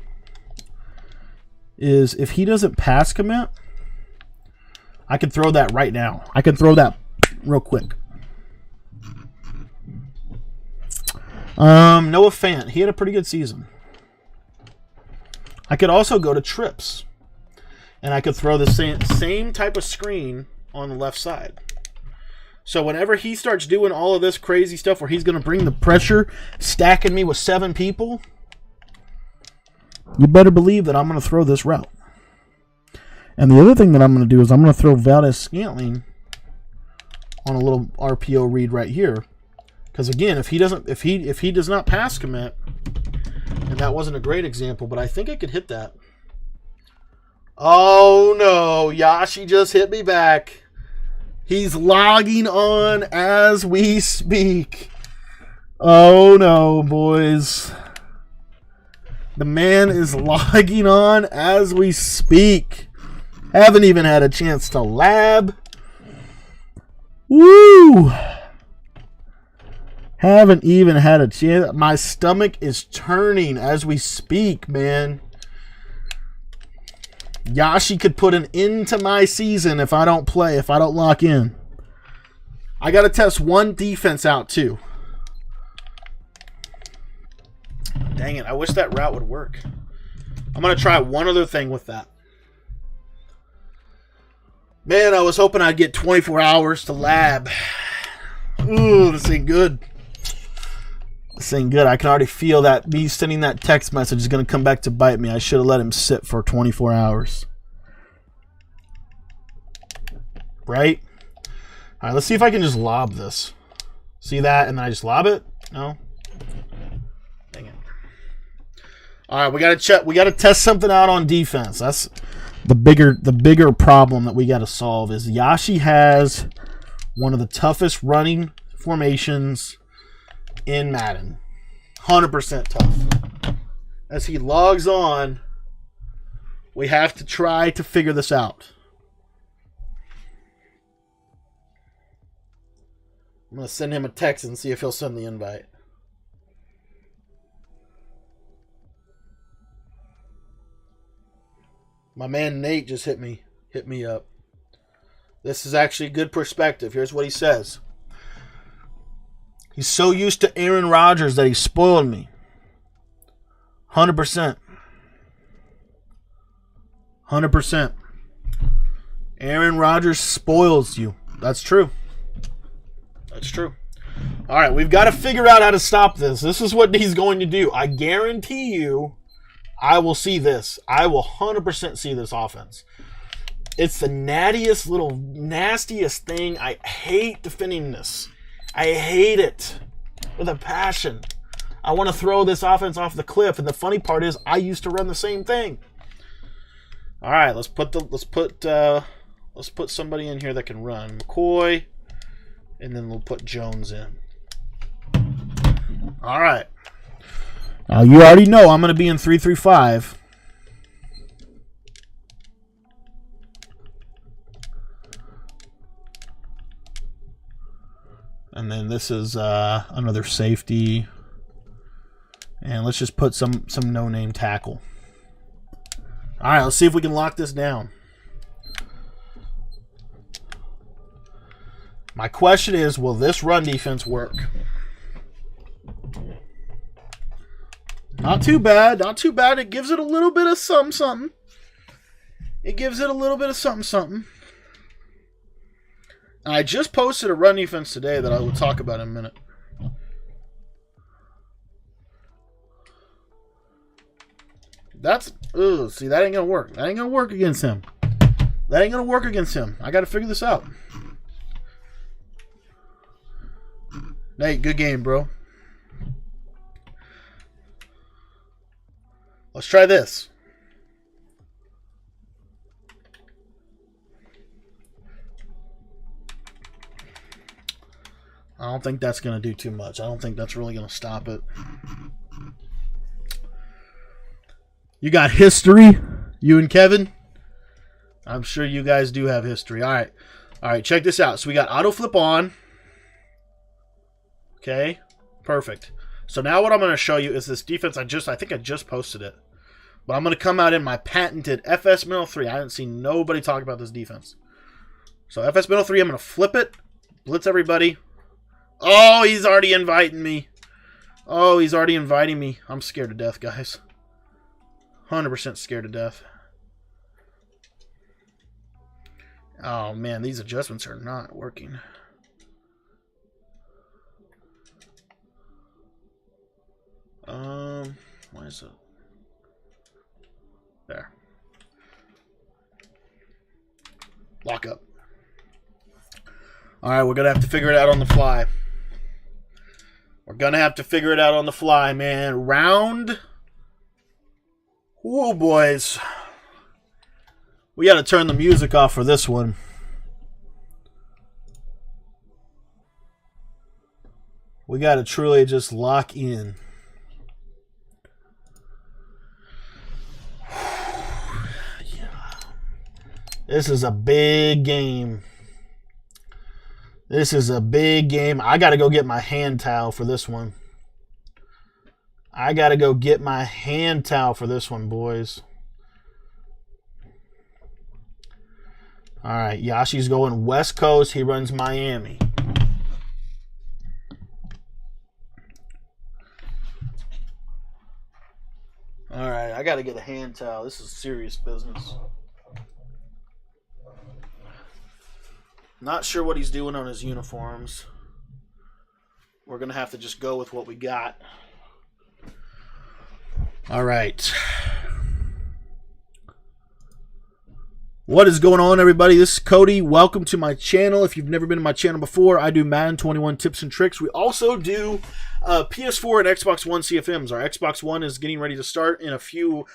is if he doesn't pass commit, I can throw that right now. I can throw that real quick. Noah Fant, he had a pretty good season. I could also go to trips, and I could throw the same type of screen on the left side. So whenever he starts doing all of this crazy stuff where he's going to bring the pressure, stacking me with 7 people, you better believe that I'm going to throw this route. And the other thing that I'm going to do is I'm going to throw Valdez-Scantling on a little RPO read right here. Because again, if he does not pass commit, And that wasn't a great example, but I think I could hit that. Oh no, Yashi just hit me back. He's logging on as we speak. Oh no, boys. The man is logging on as we speak. Haven't even had a chance to lab. Woo! Haven't even had a chance. My stomach is turning as we speak, man. Yashi could put an end to my season if I don't play, if I don't lock in. I got to test one defense out, too. Dang it, I wish that route would work. I'm going to try one other thing with that. Man, I was hoping I'd get 24 hours to lab. Ooh, this ain't good. This ain't good. I can already feel that me sending that text message is going to come back to bite me. I should have let him sit for 24 hours. Right? All right, let's see if I can just lob this. See that? And then I just lob it? No? Dang it. All right, we got to check. We got to test something out on defense. That's the bigger problem that we got to solve is Yashi has one of the toughest running formations in Madden. 100% tough. As he logs on, we have to try to figure this out. I'm going to send him a text and see if he'll send the invite. My man Nate just hit me up. This is actually good perspective. Here's what he says. He's so used to Aaron Rodgers that he spoiled me. 100%. 100%. Aaron Rodgers spoils you. That's true. That's true. All right, we've got to figure out how to stop this. This is what he's going to do. I guarantee you I will see this. I will 100% see this offense. It's the nastiest little nastiest thing. I hate defending this. I hate it with a passion. I want to throw this offense off the cliff, and the funny part is I used to run the same thing. All right, let's put somebody in here that can run. McCoy, and then we'll put Jones in. All right. Now you already know I'm going to be in 3-3-5. And then this is another safety. And let's just put some no-name tackle. All right, let's see if we can lock this down. My question is, will this run defense work? Not too bad. Not too bad. It gives it a little bit of something. It gives it a little bit of something. I just posted a run defense today that I will talk about in a minute. See, that ain't going to work. That ain't going to work against him. That ain't going to work against him. I got to figure this out. Nate, good game, bro. Let's try this. I don't think that's going to do too much. I don't think that's really going to stop it. You got history, you and Kevin? I'm sure you guys do have history. All right, check this out. So we got auto flip on. Okay, perfect. So now what I'm going to show you is this defense. I think I just posted it. But I'm going to come out in my patented FS Middle 3. I haven't seen nobody talk about this defense. So FS Middle 3, I'm going to flip it. Blitz everybody. Oh, he's already inviting me. Oh, he's already inviting me. I'm scared to death, guys. 100% scared to death. Oh, man, these adjustments are not working. Why is it? There. Lock up. All right, we're going to have to figure it out on the fly. We're going to have to figure it out on the fly, man. Round Whoa, boys. We got to turn the music off for this one. We got to truly just lock in. This is a big game. This is a big game. I got to go get my hand towel for this one. I got to go get my hand towel for this one, boys. All right, Yashi's going West Coast. He runs Miami. All right, I got to get a hand towel. This is serious business. Not sure what he's doing on his uniforms. We're going to have to just go with what we got. All right. What is going on, everybody? This is Cody. Welcome to my channel. If you've never been to my channel before, I do Madden 21 tips and tricks. We also do PS4 and Xbox One CFMs. Our Xbox One is getting ready to start in a few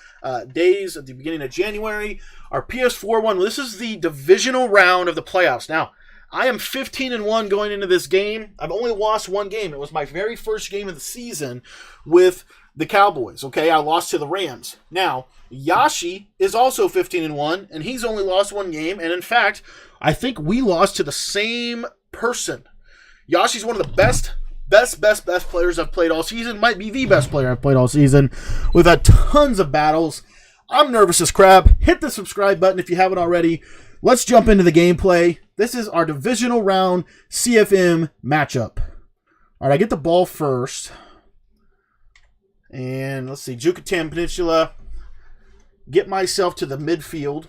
days at the beginning of January. Our PS4 one, this is the divisional round of the playoffs. Now, I am 15-1 going into this game. I've only lost one game. It was my very first game of the season with the Cowboys. Okay, I lost to the Rams. Now, Yashi is also 15-1, and he's only lost one game. And in fact, I think we lost to the same person. Yashi's one of the best players I've played all season. Might be the best player I've played all season. We've had tons of battles. I'm nervous as crap. Hit the subscribe button if you haven't already. Let's jump into the gameplay. This is our divisional round CFM matchup. All right, I get the ball first. And let's see, Yucatan Peninsula. Get myself to the midfield.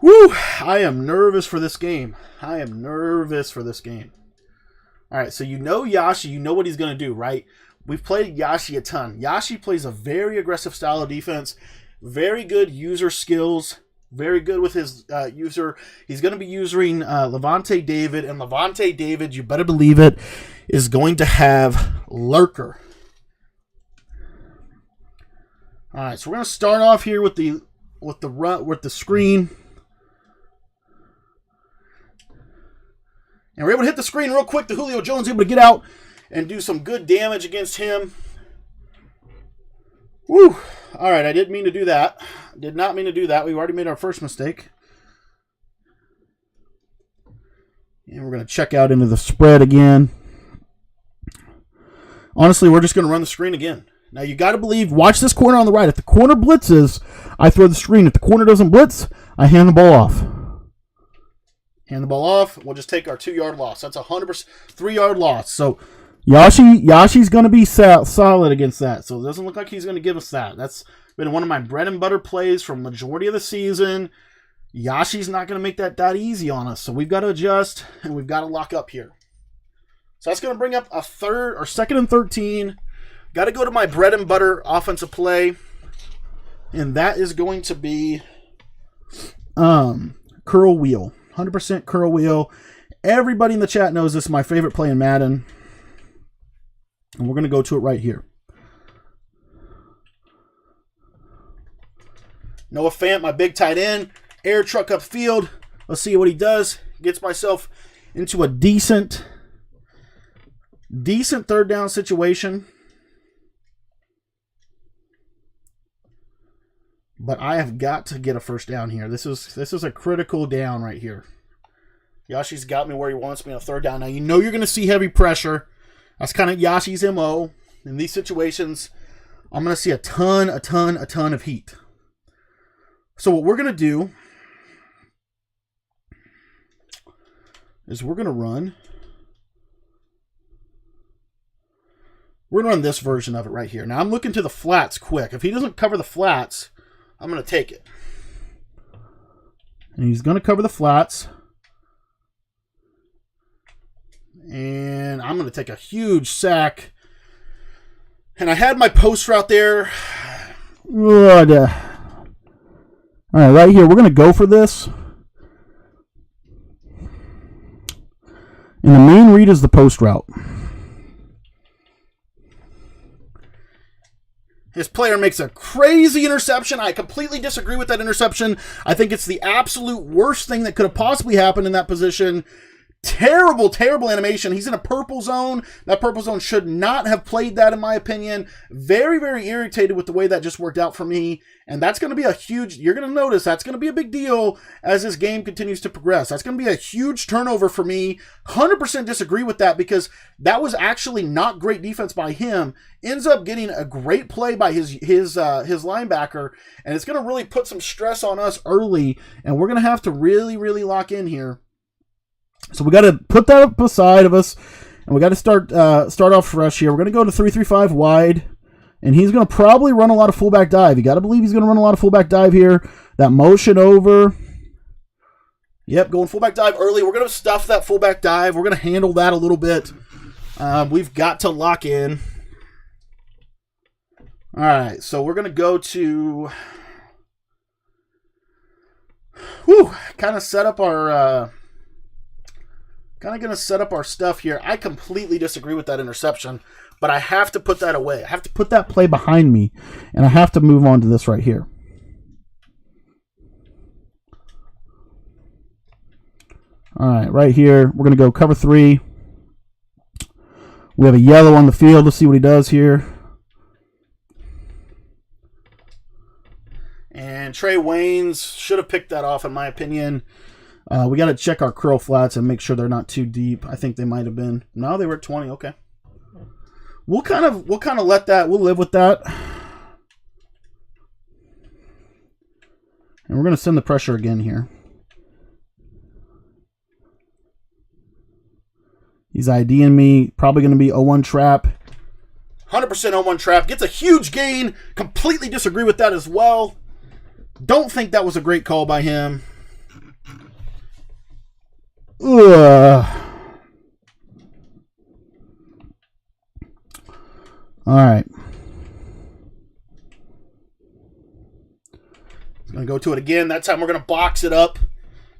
Woo! I am nervous for this game. I am nervous for this game. All right, so you know Yashi. You know what he's going to do, right? We've played Yashi a ton. Yashi plays a very aggressive style of defense. Very good user skills. Very good with his user. He's going to be using Levante David. And Levante David, you better believe it, is going to have Lurker. All right, so we're going to start off here with the screen. And we're able to hit the screen real quick. The Julio Jones able to get out and do some good damage against him. Woo! All right, I didn't mean to do that. Did not mean to do that. We've already made our first mistake. And we're going to check out into the spread again. Honestly, we're just going to run the screen again. Now, you got to believe, watch this corner on the right. If the corner blitzes, I throw the screen. If the corner doesn't blitz, I hand the ball off. Hand the ball off. We'll just take our 2-yard loss. That's 100% 3-yard loss. So, Yashi's going to be solid against that. So, it doesn't look like he's going to give us that. That's been one of my bread and butter plays for majority of the season. Yashi's not going to make that easy on us. So, we've got to adjust, and we've got to lock up here. So, that's going to bring up a second and 13. Got to go to my bread and butter offensive play. And that is going to be curl wheel. 100% curl wheel. Everybody in the chat knows this is my favorite play in Madden. And we're going to go to it right here. Noah Fant, my big tight end. Air truck upfield. Let's see what he does. Gets myself into a decent third down situation. But I have got to get a first down here. This is a critical down right here. Yashi's got me where he wants me on a third down. Now, you know you're going to see heavy pressure. That's kind of Yashi's MO. In these situations, I'm going to see a ton of heat. So what we're going to do is we're going to run this version of it right here. Now, I'm looking to the flats quick. If he doesn't cover the flats, I'm going to take it. And he's going to cover the flats. And I'm going to take a huge sack. And I had my post route there. All right, right here, we're going to go for this. And the main read is the post route. His player makes a crazy interception. I completely disagree with that interception. I think it's the absolute worst thing that could have possibly happened in that position. Terrible, terrible animation. He's in a purple zone. That purple zone should not have played that, in my opinion. Very, very irritated with the way that just worked out for me. And that's going to be a huge, you're going to notice that's going to be a big deal as this game continues to progress. That's going to be a huge turnover for me. 100% disagree with that because that was actually not great defense by him. Ends up getting a great play by his linebacker. And it's going to really put some stress on us early. And we're going to have to really, really lock in here. So we got to put that up beside of us, and we got to start off fresh here. We're going to go to 3-3-5 wide, and he's going to probably run a lot of fullback dive. You got to believe he's going to run a lot of fullback dive here. That motion over. Yep, going fullback dive early. We're going to stuff that fullback dive. We're going to handle that a little bit. We've got to lock in. All right, so we're going to go to kind of set up our going to set up our stuff here. I completely disagree with that interception, but I have to put that away. I have to put that play behind me, and I have to move on to this right here. All right, right here, we're going to go cover 3. We have a yellow on the field. Let's see what he does here. And Trey Waynes should have picked that off, in my opinion. We got to check our curl flats and make sure they're not too deep. I think they might have been. No, they were at 20. Okay. We'll kind of let that. We'll live with that. And we're going to send the pressure again here. He's IDing me. Probably going to be 0-1 trap. 100% 0-1 trap. Gets a huge gain. Completely disagree with that as well. Don't think that was a great call by him. Ugh. All right. He's going to go to it again. That time we're going to box it up.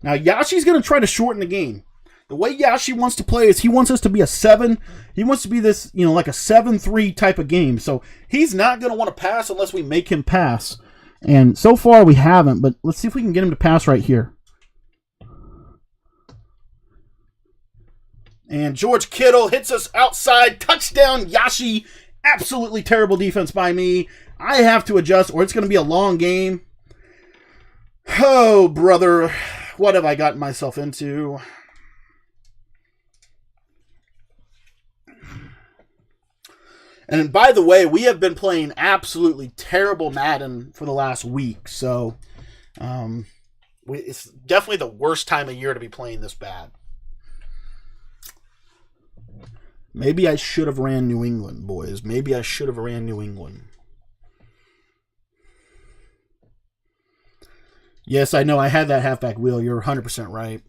Now, Yashi's going to try to shorten the game. The way Yashi wants to play is he wants us to be a 7. He wants to be this, like a 7-3 type of game. So he's not going to want to pass unless we make him pass. And so far we haven't, but let's see if we can get him to pass right here. And George Kittle hits us outside. Touchdown, Yashi. Absolutely terrible defense by me. I have to adjust or it's going to be a long game. Oh, brother. What have I gotten myself into? And by the way, we have been playing absolutely terrible Madden for the last week. So it's definitely the worst time of year to be playing this bad. Maybe I should have ran New England, boys. Maybe I should have ran New England. Yes, I know I had that halfback wheel. You're 100% right.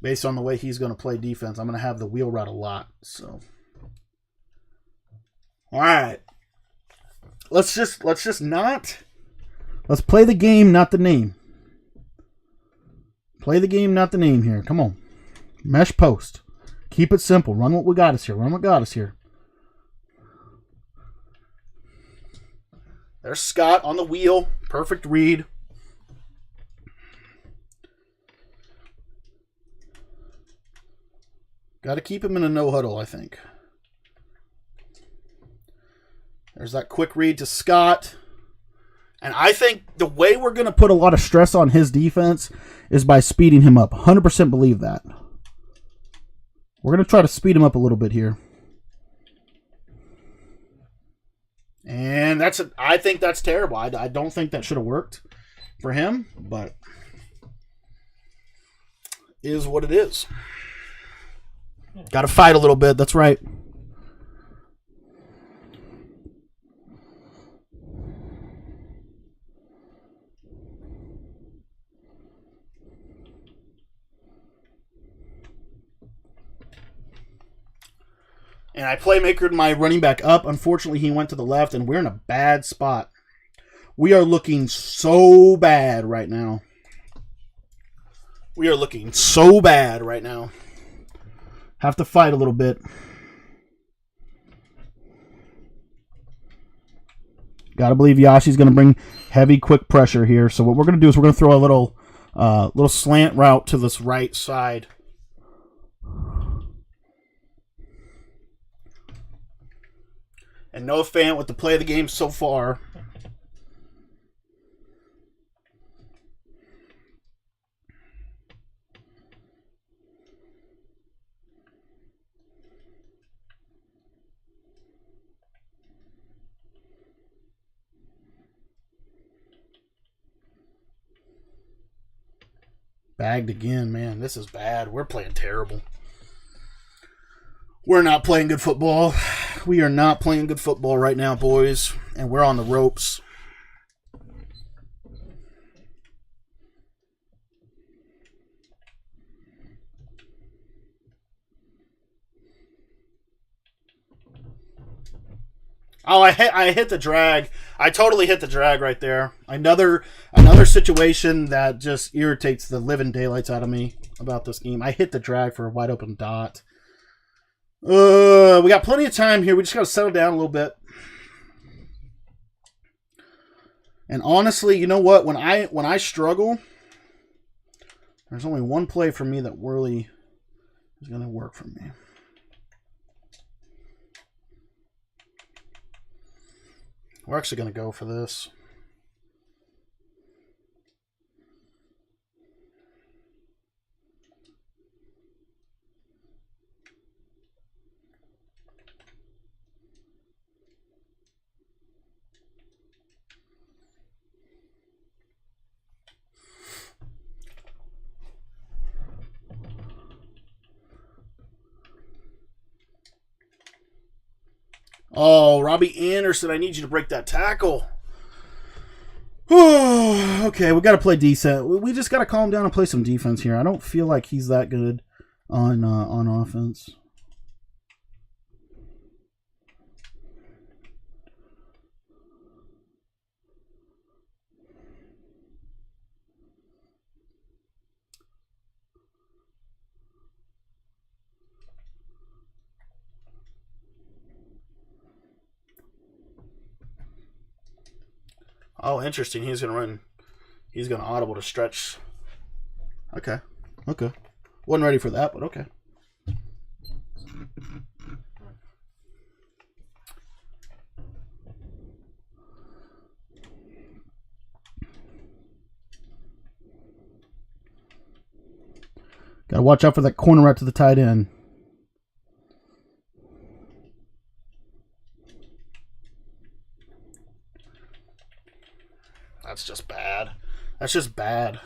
Based on the way he's going to play defense, I'm going to have the wheel route a lot. So, all right. Let's play the game, not the name. Play the game, not the name here. Come on. Mesh post. Keep it simple. Run what we got us here. Run what got us here. There's Scott on the wheel. Perfect read. Got to keep him in a no huddle, I think. There's that quick read to Scott. And I think the way we're going to put a lot of stress on his defense is by speeding him up. 100% believe that. We're going to try to speed him up a little bit here. And I think that's terrible. I don't think that should have worked for him, but is what it is. Got to fight a little bit. That's right. And I playmakered my running back up. Unfortunately, he went to the left, and we're in a bad spot. We are looking so bad right now. We are looking so bad right now. Have to fight a little bit. Got to believe Yashi's going to bring heavy, quick pressure here. So what we're going to do is we're going to throw a little slant route to this right side. And Noah Fant with the play of the game so far. Bagged again, man. This is bad. We're playing terrible. We're not playing good football. We are not playing good football right now, boys. And we're on the ropes. Oh, I hit the drag. I totally hit the drag right there. Another situation that just irritates the living daylights out of me about this game. I hit the drag for a wide open dot. We got plenty of time here. We just got to settle down a little bit. And honestly, you know what? When I struggle, there's only one play for me that really is going to work for me. We're actually going to go for this. Oh, Robbie Anderson, I need you to break that tackle. Okay, we got to play decent. We just got to calm down and play some defense here. I don't feel like he's that good on offense. Oh, interesting. He's going to run. He's going to audible to stretch. Okay. Okay. Wasn't ready for that, but okay. Got to watch out for that corner right to the tight end. That's just bad. That's just bad.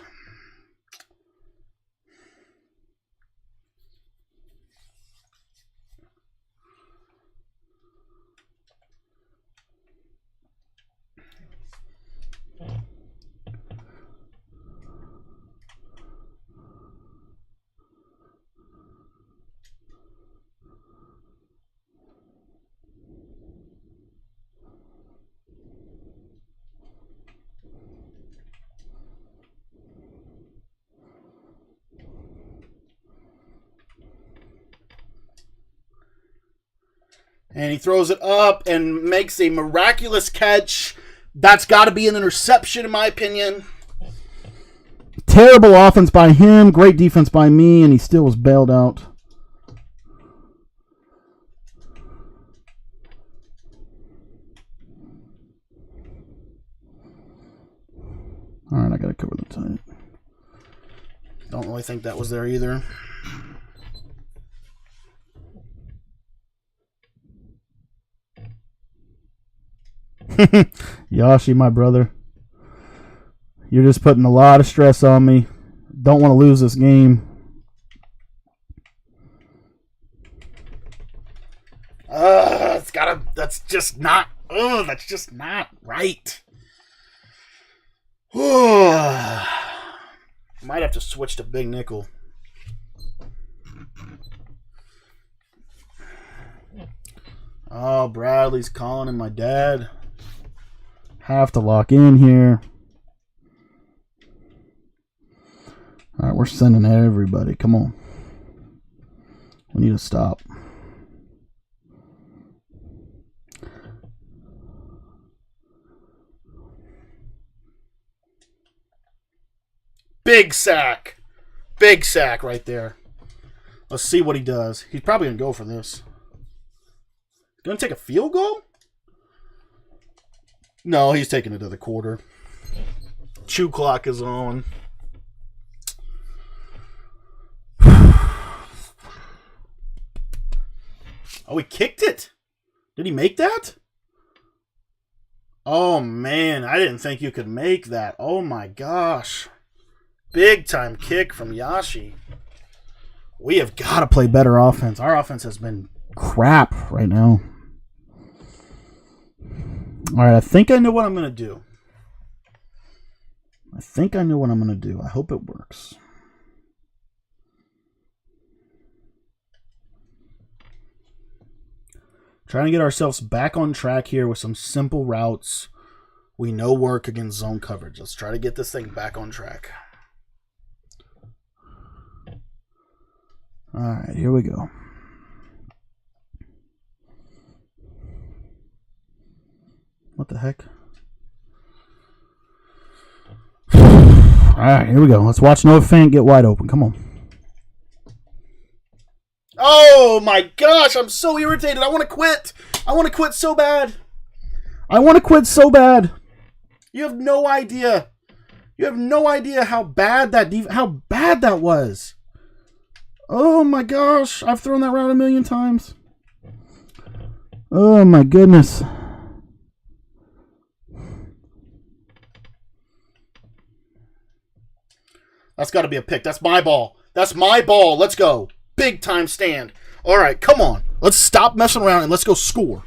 And he throws it up and makes a miraculous catch. That's got to be an interception, in my opinion. Terrible offense by him. Great defense by me, and he still was bailed out. All right, I got to cover the tight. Don't really think that was there either. Yashi, my brother. You're just putting a lot of stress on me. Don't want to lose this game. That's just not right. Might have to switch to big nickel. Oh, Bradley's calling him my dad. Have to lock in here. All right, we're sending everybody. Come on. We need to stop. Big sack. Big sack right there. Let's see what he does. He's probably going to go for this. Going to take a field goal? No, he's taking it to the quarter. Chew clock is on. Oh, he kicked it. Did he make that? Oh, man. I didn't think you could make that. Oh, my gosh. Big time kick from Yashi. We have got to play better offense. Our offense has been crap right now. All right, I think I know what I'm going to do. I hope it works. Trying to get ourselves back on track here with some simple routes we know work against zone coverage. Let's try to get this thing back on track. All right, here we go. What the heck? All right, here we go. Let's watch Noah Fant get wide open. Come on. Oh, my gosh. I'm so irritated. I want to quit. I want to quit so bad. You have no idea. How bad that was. Oh, my gosh. I've thrown that around a million times. Oh, my goodness. That's got to be a pick. That's my ball. Let's go. Big time stand. All right, come on. Let's stop messing around and let's go score.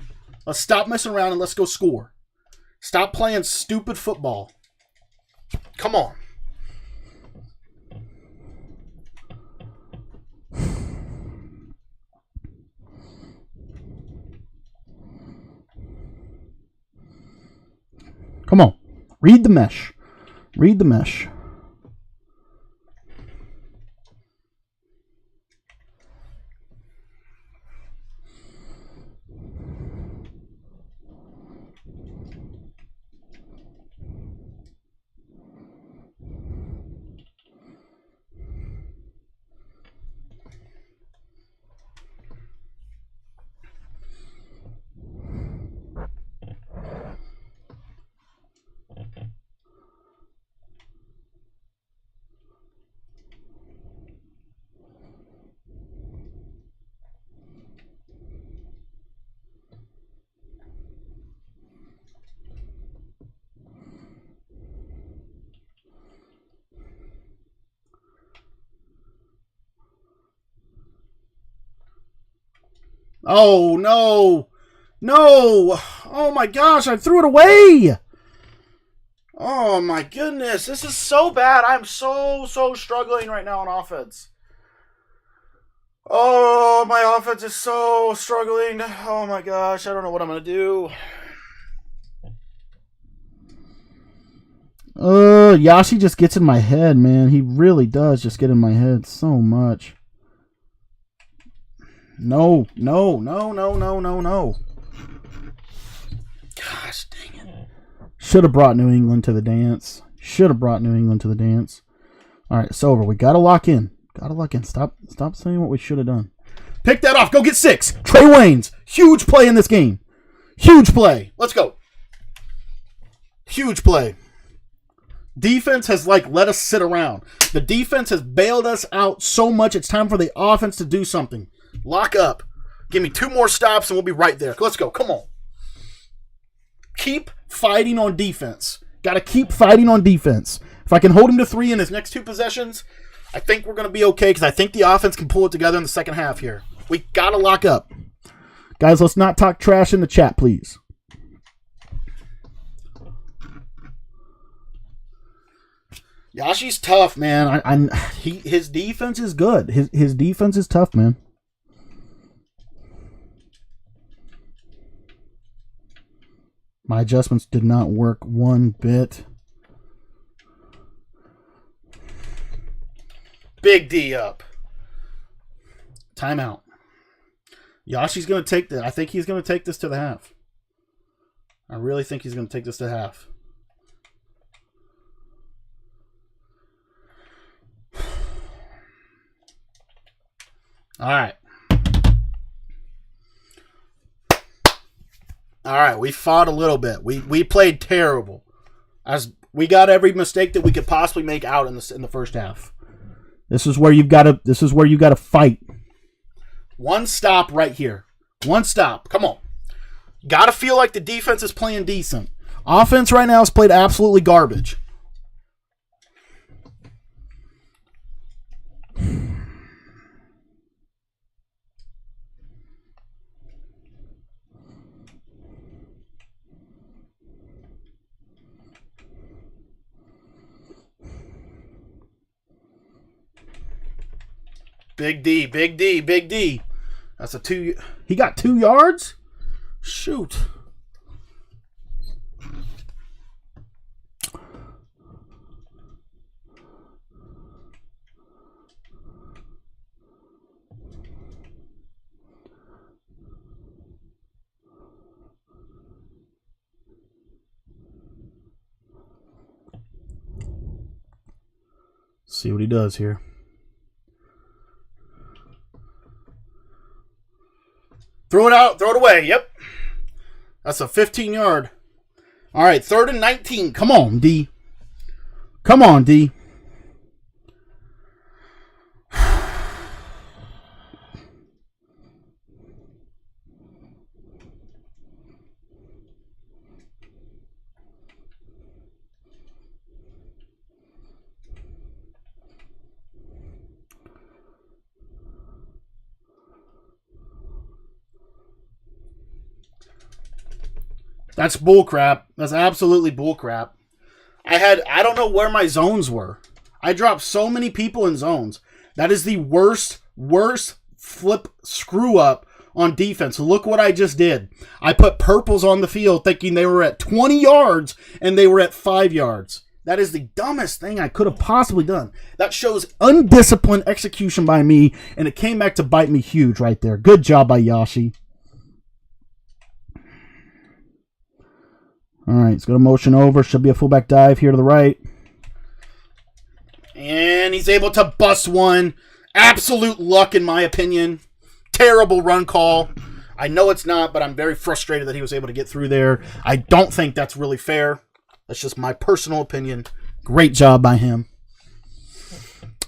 Stop playing stupid football. Come on. Come on. Read the mesh. Oh, no. Oh, my gosh. I threw it away. Oh, my goodness. This is so bad. I'm so struggling right now on offense. Oh, my offense is so struggling. Oh, my gosh. I don't know what I'm going to do. Yashi just gets in my head, man. He really does just get in my head so much. No. Gosh dang it. Should have brought New England to the dance. All right, it's over. We got to lock in. Stop saying what we should have done. Pick that off. Go get 6. Trey Waynes. Huge play in this game. Huge play. Let's go. Huge play. Defense has let us sit around. The defense has bailed us out so much. It's time for the offense to do something. Lock up. Give me 2 more stops and we'll be right there. Let's go. Come on. Keep fighting on defense. Got to keep fighting on defense. If I can hold him to 3 in his next 2 possessions, I think we're going to be okay because I think the offense can pull it together in the second half here. We got to lock up. Guys, let's not talk trash in the chat, please. Yashi's tough, man. His defense is good. His defense is tough, man. My adjustments did not work one bit. Big D up. Timeout. Yashi's going to take that. I think he's going to take this to the half. I really think he's going to take this to half. All right. All right, we fought a little bit. We played terrible. As we got every mistake that we could possibly make out in the first half. This is where you got to fight. One stop right here. One stop. Come on. Got to feel like the defense is playing decent. Offense right now is played absolutely garbage. Big D, big D, big D. That's a 2. He got 2 yards? Shoot. See what he does here. Throw it out. Throw it away. Yep. That's a 15-yard. All right, 3rd and 19. Come on, D. Come on, D. That's bullcrap. That's absolutely bullcrap. I don't know where my zones were. I dropped so many people in zones. That is the worst flip screw up on defense. Look what I just did. I put purples on the field thinking they were at 20 yards and they were at 5 yards. That is the dumbest thing I could have possibly done. That shows undisciplined execution by me, and it came back to bite me huge right there. Good job by Yashi. All right, it's going to motion over. Should be a fullback dive here to the right. And he's able to bust one. Absolute luck, in my opinion. Terrible run call. I know it's not, but I'm very frustrated that he was able to get through there. I don't think that's really fair. That's just my personal opinion. Great job by him.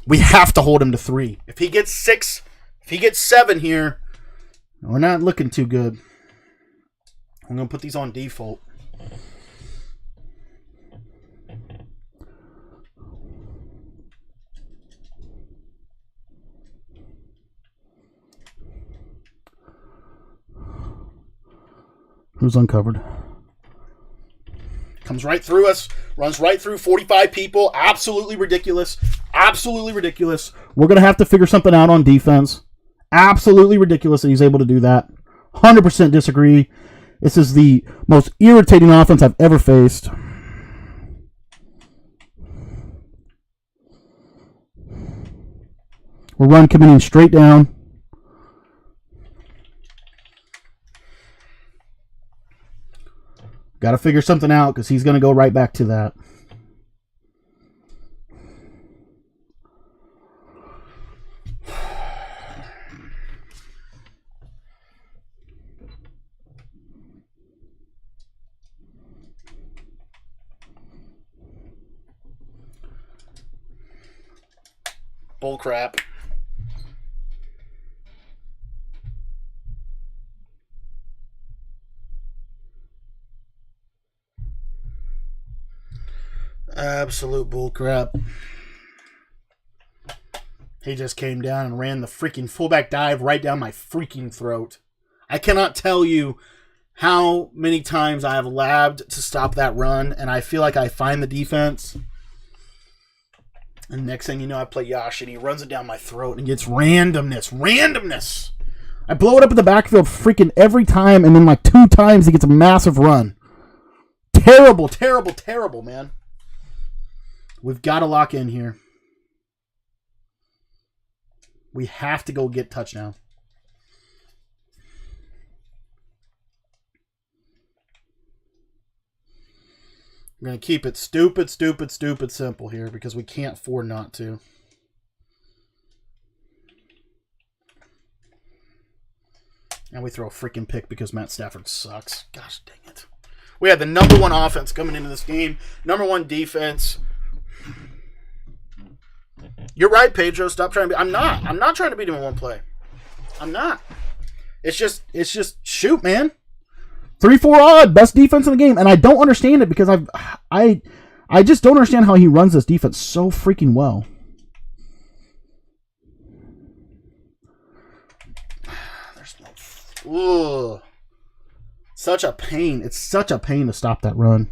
We have to hold him to 3. If he gets 6, if he gets 7 here, we're not looking too good. I'm going to put these on default. Who's uncovered? Comes right through us. Runs right through 45 people. Absolutely ridiculous. Absolutely ridiculous. We're going to have to figure something out on defense. Absolutely ridiculous that he's able to do that. 100% disagree. This is the most irritating offense I've ever faced. We're run committing straight down. Got to figure something out because he's going to go right back to that. Bullcrap. Absolute bullcrap. He just came down and ran the freaking fullback dive right down my freaking throat. I cannot tell you how many times I have labbed to stop that run, and I feel like I find the defense. And next thing you know, I play Yash, and he runs it down my throat and gets randomness. Randomness! I blow it up in the backfield freaking every time, and then like 2 times he gets a massive run. Terrible, terrible, terrible, man. We've got to lock in here. We have to go get touchdown. I'm going to keep it stupid, stupid, stupid simple here because we can't afford not to. And we throw a freaking pick because Matt Stafford sucks. Gosh dang it. We had the number 1 offense coming into this game. Number 1 defense. You're right, Pedro. Stop trying to be. I'm not trying to beat him in one play. I'm not. It's just shoot, man. 3-4 odd, best defense in the game, and I don't understand it because I just don't understand how he runs this defense so freaking well. There's no. Ugh. Such a pain. It's such a pain to stop that run.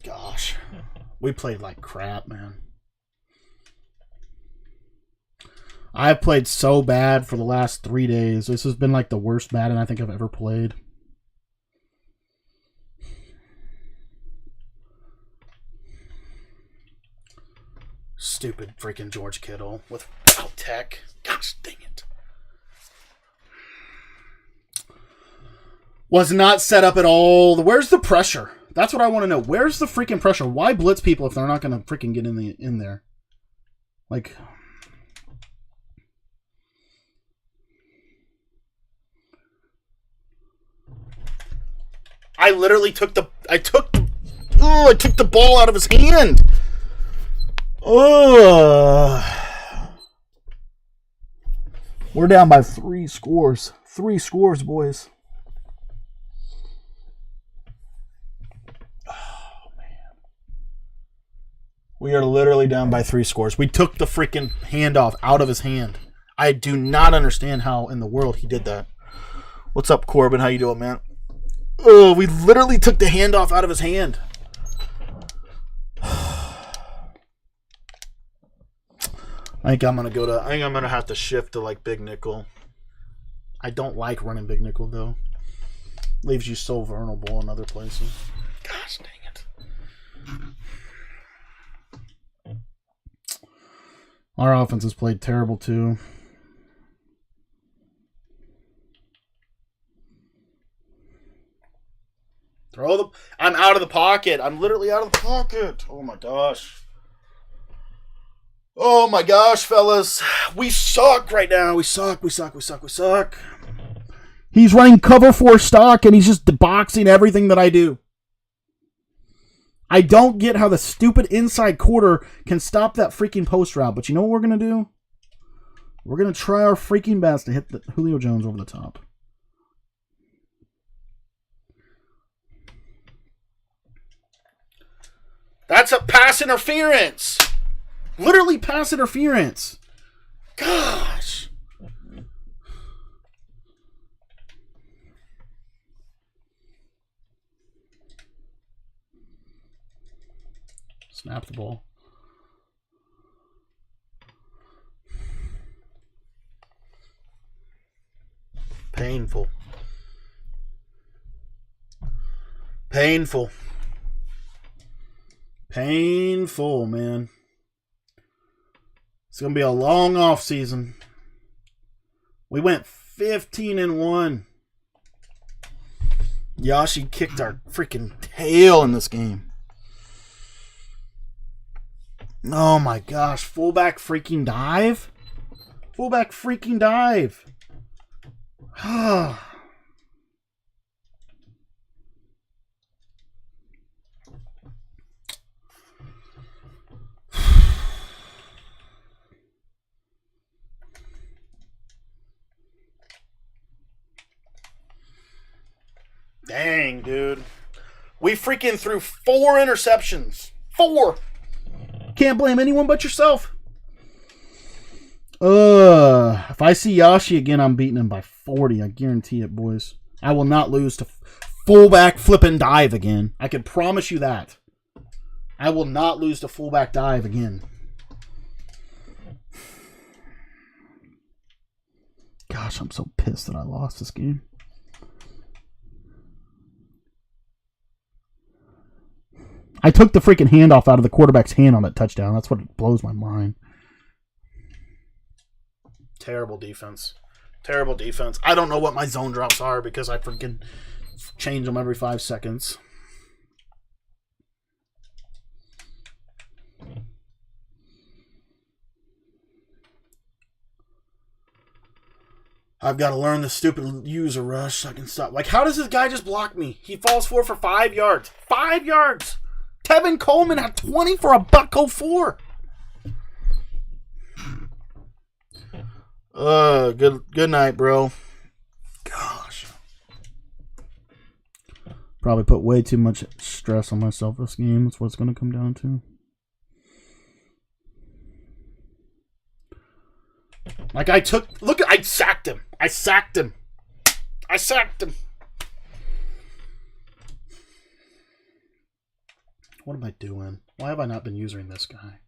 Gosh, we played like crap, man. I've played so bad for the last 3 days. This has been like the worst Madden I think I've ever played. Stupid freaking George Kittle without tech. Gosh dang it. Was not set up at all. Where's the pressure? That's what I want to know. Where's the freaking pressure? Why blitz people if they're not going to freaking get in there? Like, I literally took the ball out of his hand. We're down by 3 scores. 3 scores, boys. We are literally down by 3 scores. We took the freaking handoff out of his hand. I do not understand how in the world he did that. What's up, Corbin? How you doing, man? Oh, we literally took the handoff out of his hand. I think I'm gonna have to shift to like big nickel. I don't like running big nickel though. Leaves you so vulnerable in other places. Gosh dang it. Our offense has played terrible too. I'm out of the pocket. I'm literally out of the pocket. Oh my gosh. Oh my gosh, fellas. We suck right now. We suck. He's running cover 4 stock and he's just boxing everything that I do. I don't get how the stupid inside quarter can stop that freaking post route. But you know what we're going to do? We're going to try our freaking best to hit the Julio Jones over the top. That's a pass interference. Literally pass interference. Gosh. Snap the ball. Painful. Painful. Painful, man. It's going to be a long off season. We went 15-1. Yashi kicked our freaking tail in this game. Oh my gosh. Fullback freaking dive? Fullback freaking dive. Dang, dude. We freaking threw 4 interceptions. 4. Can't blame anyone but yourself. If I see Yashi again, I'm beating him by 40. I guarantee it, boys. I will not lose to fullback flip and dive again. I can promise you that. I will not lose to fullback dive again. Gosh, I'm so pissed that I lost this game. I took the freaking handoff out of the quarterback's hand on that touchdown. That's what blows my mind. Terrible defense. Terrible defense. I don't know what my zone drops are because I freaking change them every 5 seconds. I've got to learn the stupid user rush so I can stop. Like, how does this guy just block me? He falls forward for 5 yards. 5 yards! Tevin Coleman had 20 for $1.04. Good night, bro. Gosh. Probably put way too much stress on myself this game. That's what it's going to come down to. Like, I sacked him. I sacked him. What am I doing? Why have I not been using this guy?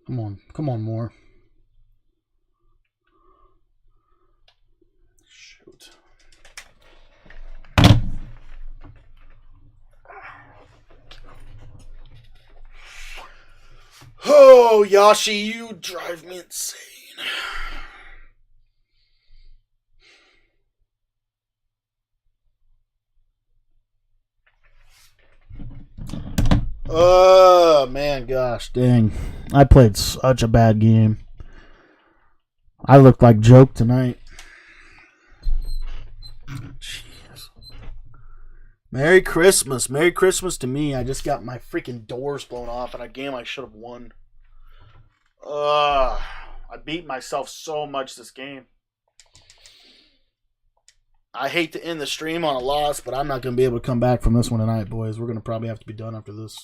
Come on, more. Shoot. Oh, Yashi, you drive me insane. Oh, man, gosh. Dang. I played such a bad game. I looked like joke tonight. Jeez. Merry Christmas. Merry Christmas to me. I just got my freaking doors blown off in a game I should have won. I beat myself so much this game. I hate to end the stream on a loss, but I'm not going to be able to come back from this one tonight, boys. We're going to probably have to be done after this.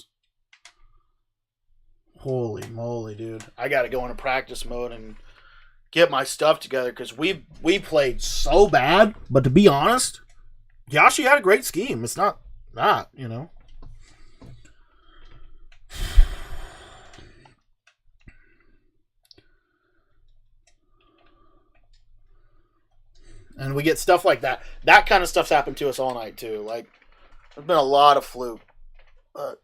Holy moly, dude. I got to go into practice mode and get my stuff together because we played so bad. But to be honest, Yashi had a great scheme. It's not, you know. And we get stuff like that. That kind of stuff's happened to us all night, too. Like, there's been a lot of fluke. But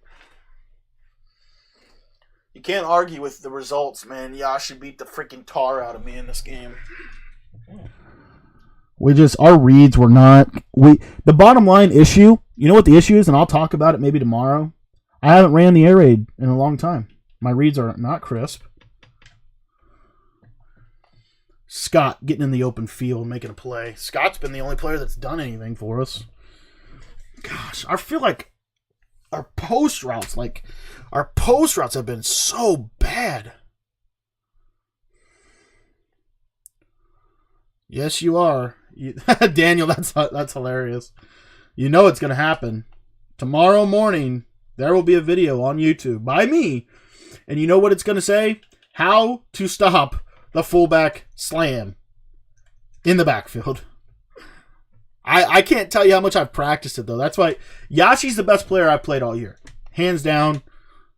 you can't argue with the results, man. Yashi beat the freaking tar out of me in this game. Our reads were not... The bottom line issue, you know what the issue is, and I'll talk about it maybe tomorrow. I haven't ran the air raid in a long time. My reads are not crisp. Scott getting in the open field, making a play. Scott's been the only player that's done anything for us. Gosh, I feel like our post routes have been so bad. Yes, you are. Daniel, that's hilarious. You know it's going to happen. Tomorrow morning, there will be a video on YouTube by me. And you know what it's going to say? How to stop the fullback slam in the backfield. I can't tell you how much I've practiced it, though. That's why Yashi's the best player I've played all year. Hands down.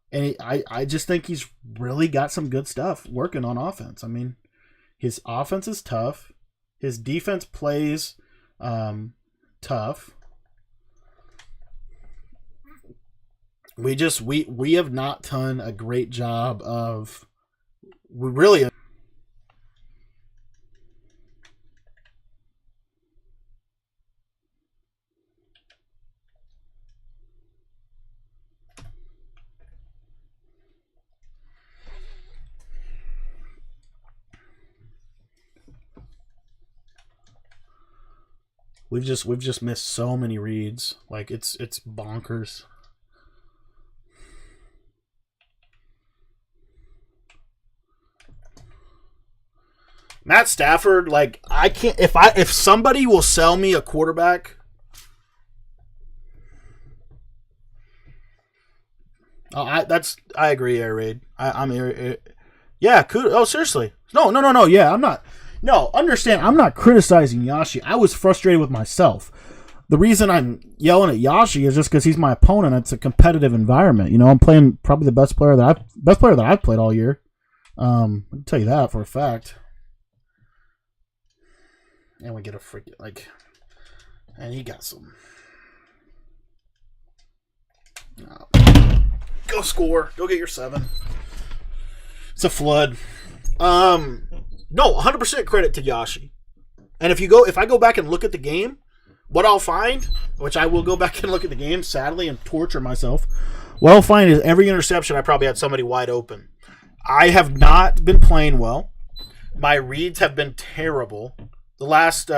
And I just think he's really got some good stuff working on offense. I mean, his offense is tough. His defense plays tough. We have not done a great job of really. We've just missed so many reads. Like it's bonkers. Matt Stafford, like I can't if somebody will sell me a quarterback. I agree, Air Raid. I'm here. Yeah, seriously. No. Yeah, I'm not. No, understand, I'm not criticizing Yashi. I was frustrated with myself. The reason I'm yelling at Yashi is just because he's my opponent. It's a competitive environment. You know, I'm playing probably the best player that I've played all year. I can tell you that for a fact. And we get a freaking and he got some. Go score. Go get your 7. It's a flood. No, 100% credit to Yashi. And if I go back and look at the game, what I'll find, which I will go back and look at the game, sadly, and torture myself, what I'll find is every interception I probably had somebody wide open. I have not been playing well. My reads have been terrible. The last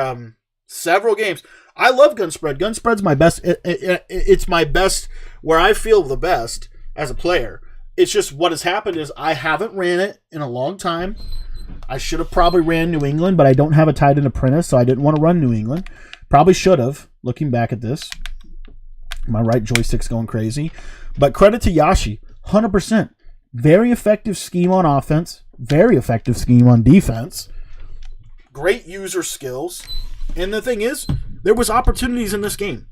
several games. I love gun spread. Gun spread's my best. It's my best where I feel the best as a player. It's just what has happened is I haven't ran it in a long time. I should have probably ran New England, but I don't have a tight end apprentice, so I didn't want to run New England. Probably should have, looking back at this. My right joystick's going crazy. But credit to Yashi, 100%. Very effective scheme on offense. Very effective scheme on defense. Great user skills. And the thing is, there was opportunities in this game.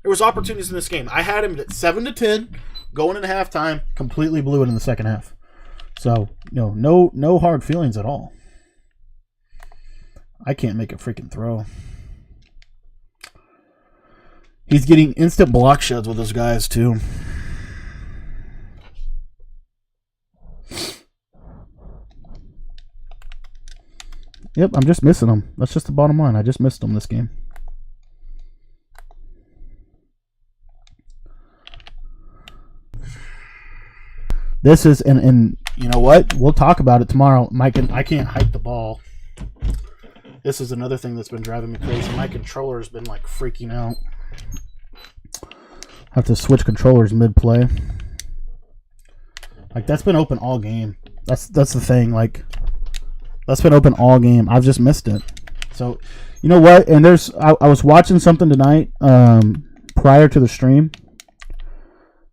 I had him at 7-10, going into halftime, completely blew it in the second half. So, no hard feelings at all. I can't make a freaking throw. He's getting instant block sheds with those guys, too. Yep, I'm just missing them. That's just the bottom line. I just missed them this game. This is, and you know what? We'll talk about it tomorrow. I can't hike the ball. This is another thing that's been driving me crazy. My controller has been like freaking out. I have to switch controllers mid-play. Like, that's been open all game. That's the thing. Like, that's been open all game. I've just missed it. So, you know what? And I was watching something tonight prior to the stream,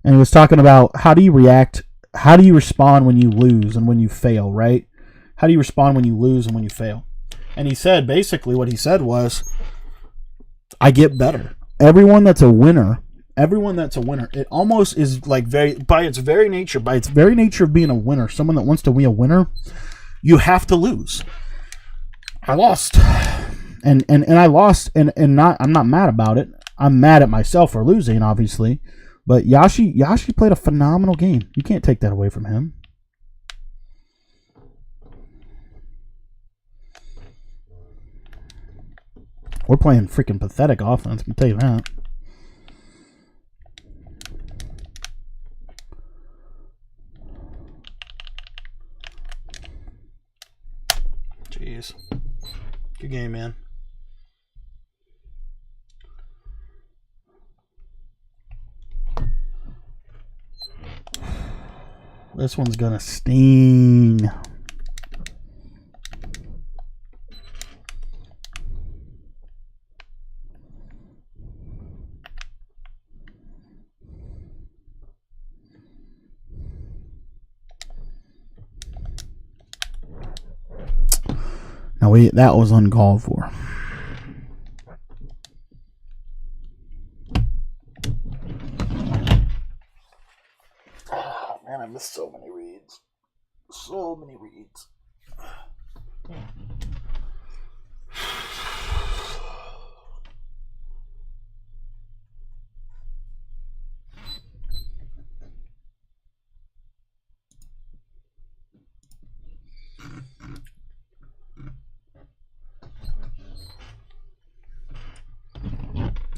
and it was talking about how do you react. How do you respond when you lose and when you fail, right? How do you respond when you lose and when you fail? And he said, basically what he said was, I get better. Everyone that's a winner, it almost is like by its very nature of being a winner, someone that wants to be a winner, you have to lose. I lost. And I lost, and I'm not mad about it. I'm mad at myself for losing, obviously. But Yashi played a phenomenal game. You can't take that away from him. We're playing freaking pathetic offense, I can tell you that. Jeez. Good game, man. This one's gonna sting. Now that was uncalled for. Man, I missed so many reads. So many reads.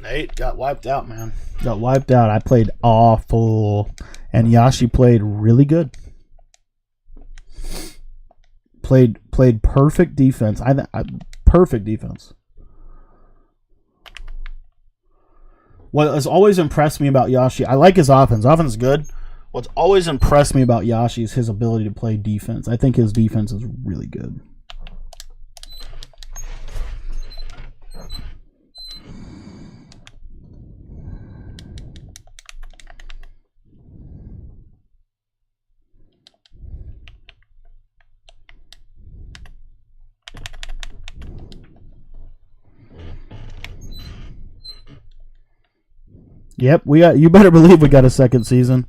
Nate got wiped out, man. Got wiped out. I played awful. And Yashi played really good. Played perfect defense. Perfect defense. What has always impressed me about Yashi, I like his offense. Offense is good. What's always impressed me about Yashi is his ability to play defense. I think his defense is really good. Yep, you better believe we got a second season.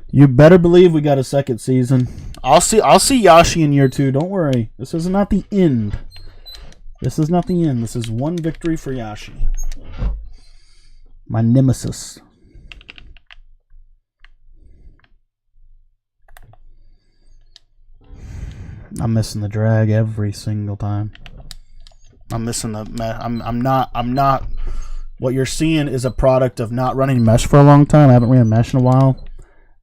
You better believe we got a second season. I'll see Yashi in year 2. Don't worry. This is not the end. This is not the end. This is one victory for Yashi. My nemesis. I'm missing the drag every single time. I'm missing the. I'm not. What you're seeing is a product of not running mesh for a long time. I haven't ran mesh in a while,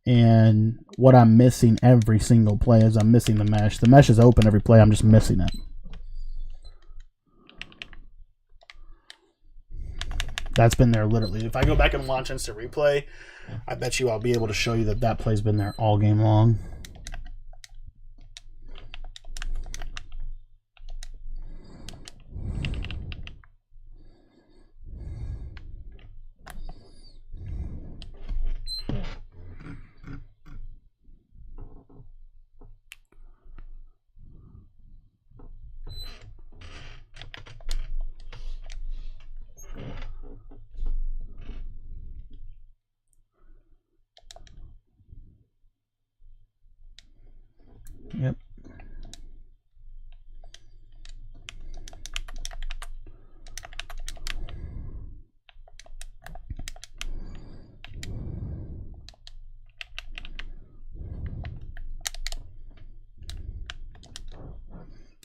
and what I'm missing every single play is I'm missing the mesh. The mesh is open every play. I'm just missing it. That's been there literally. If I go back and watch instant replay, I bet you I'll be able to show you that that play's been there all game long. Yep.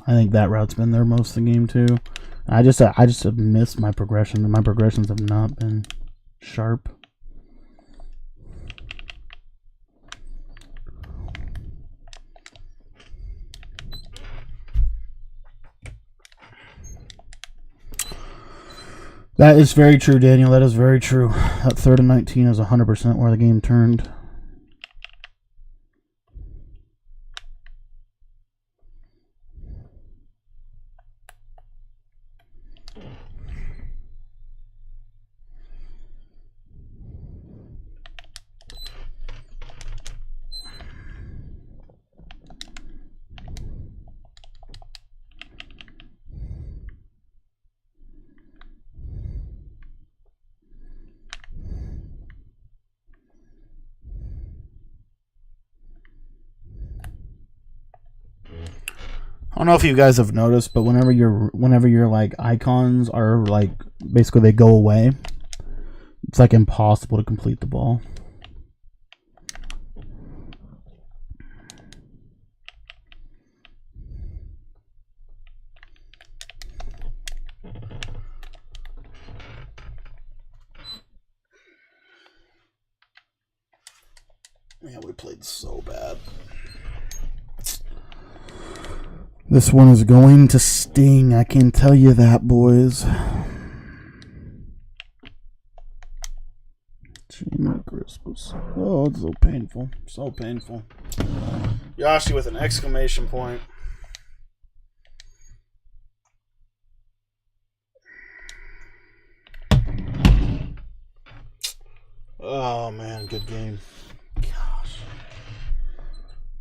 I think that route's been there most of the game too. I just have missed my progression. My progressions have not been sharp. That is very true, Daniel. That is very true. That 3rd and 19 is 100% where the game turned. I don't know if you guys have noticed, but whenever your like icons are like basically they go away, it's like impossible to complete the ball. Man, we played so bad. This one is going to sting, I can tell you that, boys. Christmas. Oh, it's so painful. So painful. Yoshi with an exclamation point. Oh, man, good game. Gosh.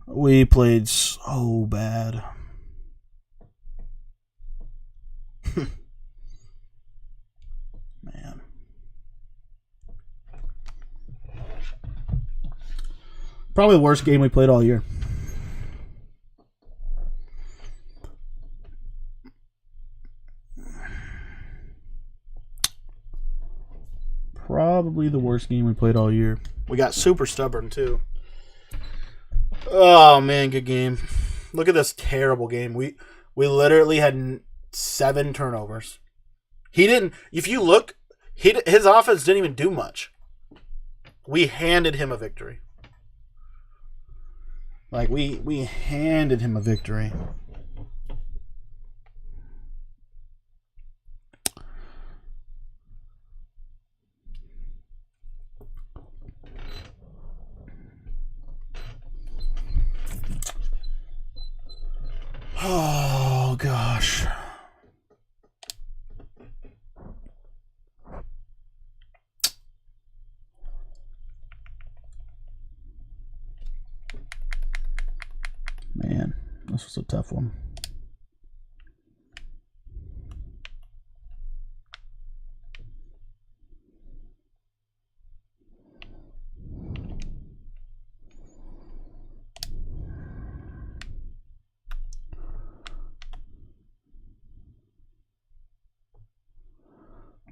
We played so bad. Man. Probably the worst game we played all year. Probably the worst game we played all year. We got super stubborn too. Oh man, good game. Look at this terrible game. We literally had 7 turnovers. He didn't. If you look, his offense didn't even do much. We handed him a victory. Like we handed him a victory. Oh gosh. Man, this was a tough one.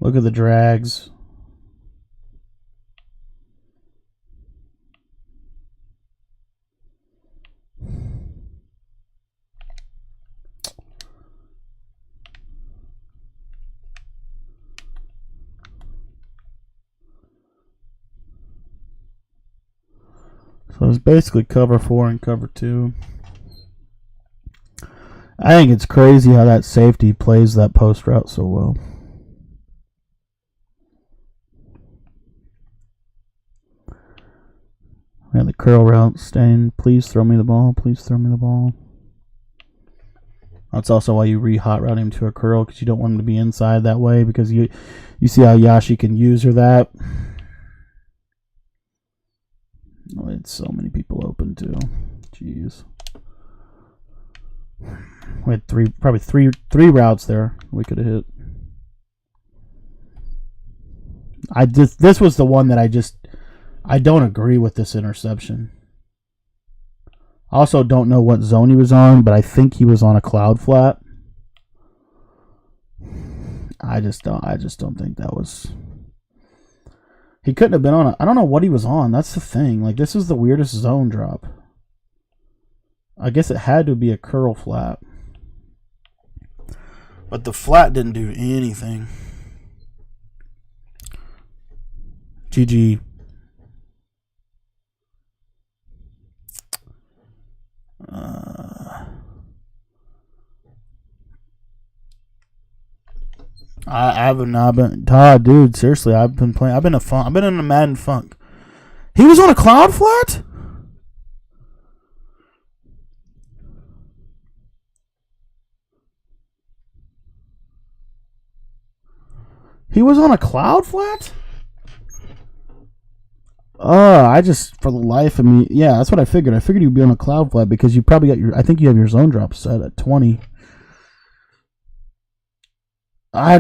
Look at the drags. So it's basically cover 4 and cover 2. I think it's crazy how that safety plays that post route so well. And the curl route staying, please throw me the ball, please throw me the ball. That's also why you re-hot route him to a curl, because you don't want him to be inside that way, because you see how Yashi can use her that. Oh, it's so many people open too. Jeez. We had probably three routes there we could have hit. This was the one that I don't agree with this interception. I also don't know what zone he was on, but I think he was on a cloud flat. I just don't think that was. He couldn't have been on I don't know what he was on. That's the thing. Like, this is the weirdest zone drop. I guess it had to be a curl flat. But the flat didn't do anything. GG. I haven't been Todd, dude. Seriously, I've been playing. I've been in a Madden funk. He was on a cloud flat. He was on a cloud flat. I just, for the life of me, yeah, that's what I figured. I figured you'd be on a cloud flat because you probably got I think you have your zone drop set at 20. I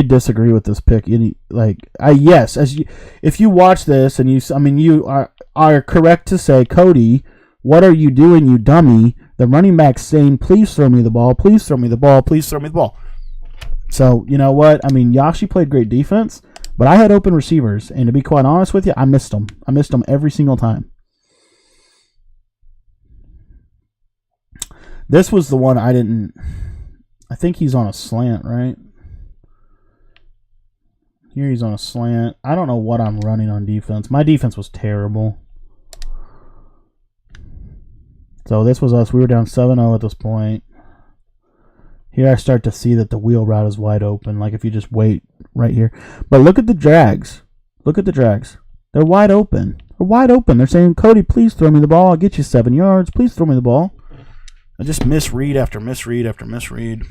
disagree with this pick. Yes, if you watch this and you are correct to say, Cody, what are you doing, you dummy? The running back's saying, please throw me the ball, please throw me the ball, please throw me the ball. So, you know what? I mean, Yashi played great defense, but I had open receivers, and to be quite honest with you, I missed them. I missed them every single time. This was the one I think he's on a slant, right? Here he's on a slant. I don't know what I'm running on defense. My defense was terrible. So this was us. We were down 7-0 at this point. Here I start to see that the wheel route is wide open. Like if you just wait right here. But look at the drags. Look at the drags. They're wide open. They're wide open. They're saying, Cody, please throw me the ball. I'll get you 7 yards. Please throw me the ball. I just misread after misread after misread.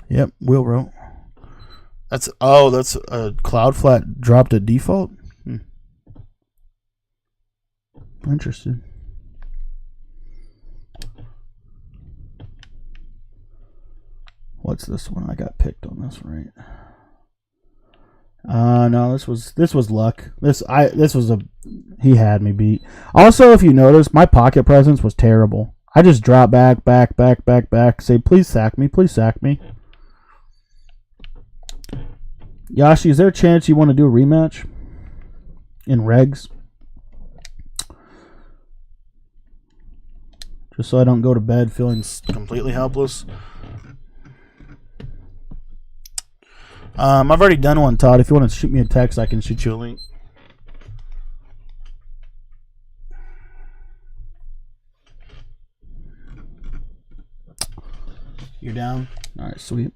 Yep, wheel route. That's a cloud flat dropped at default. Interesting. What's this one? I got picked on this, right? No, this was luck. He had me beat. Also, if you notice, my pocket presence was terrible. I just drop back, say, please sack me, please sack me. Yashi, is there a chance you want to do a rematch in regs? Just so I don't go to bed feeling completely helpless. I've already done one, Todd. If you want to shoot me a text, I can shoot you a link. You're down? All right, sweet.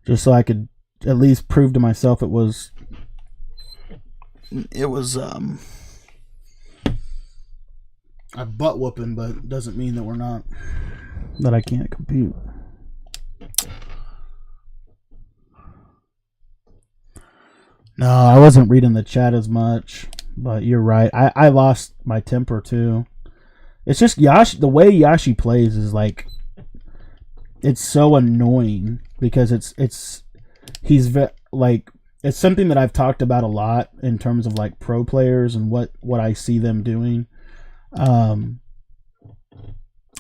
Just so I could at least prove to myself it was a butt whooping, but it doesn't mean that I can't compete. No, I wasn't reading the chat as much, but you're right. I lost my temper too. It's just Yashi. The way Yashi plays is like, it's so annoying because it's something that I've talked about a lot in terms of like pro players and what I see them doing, and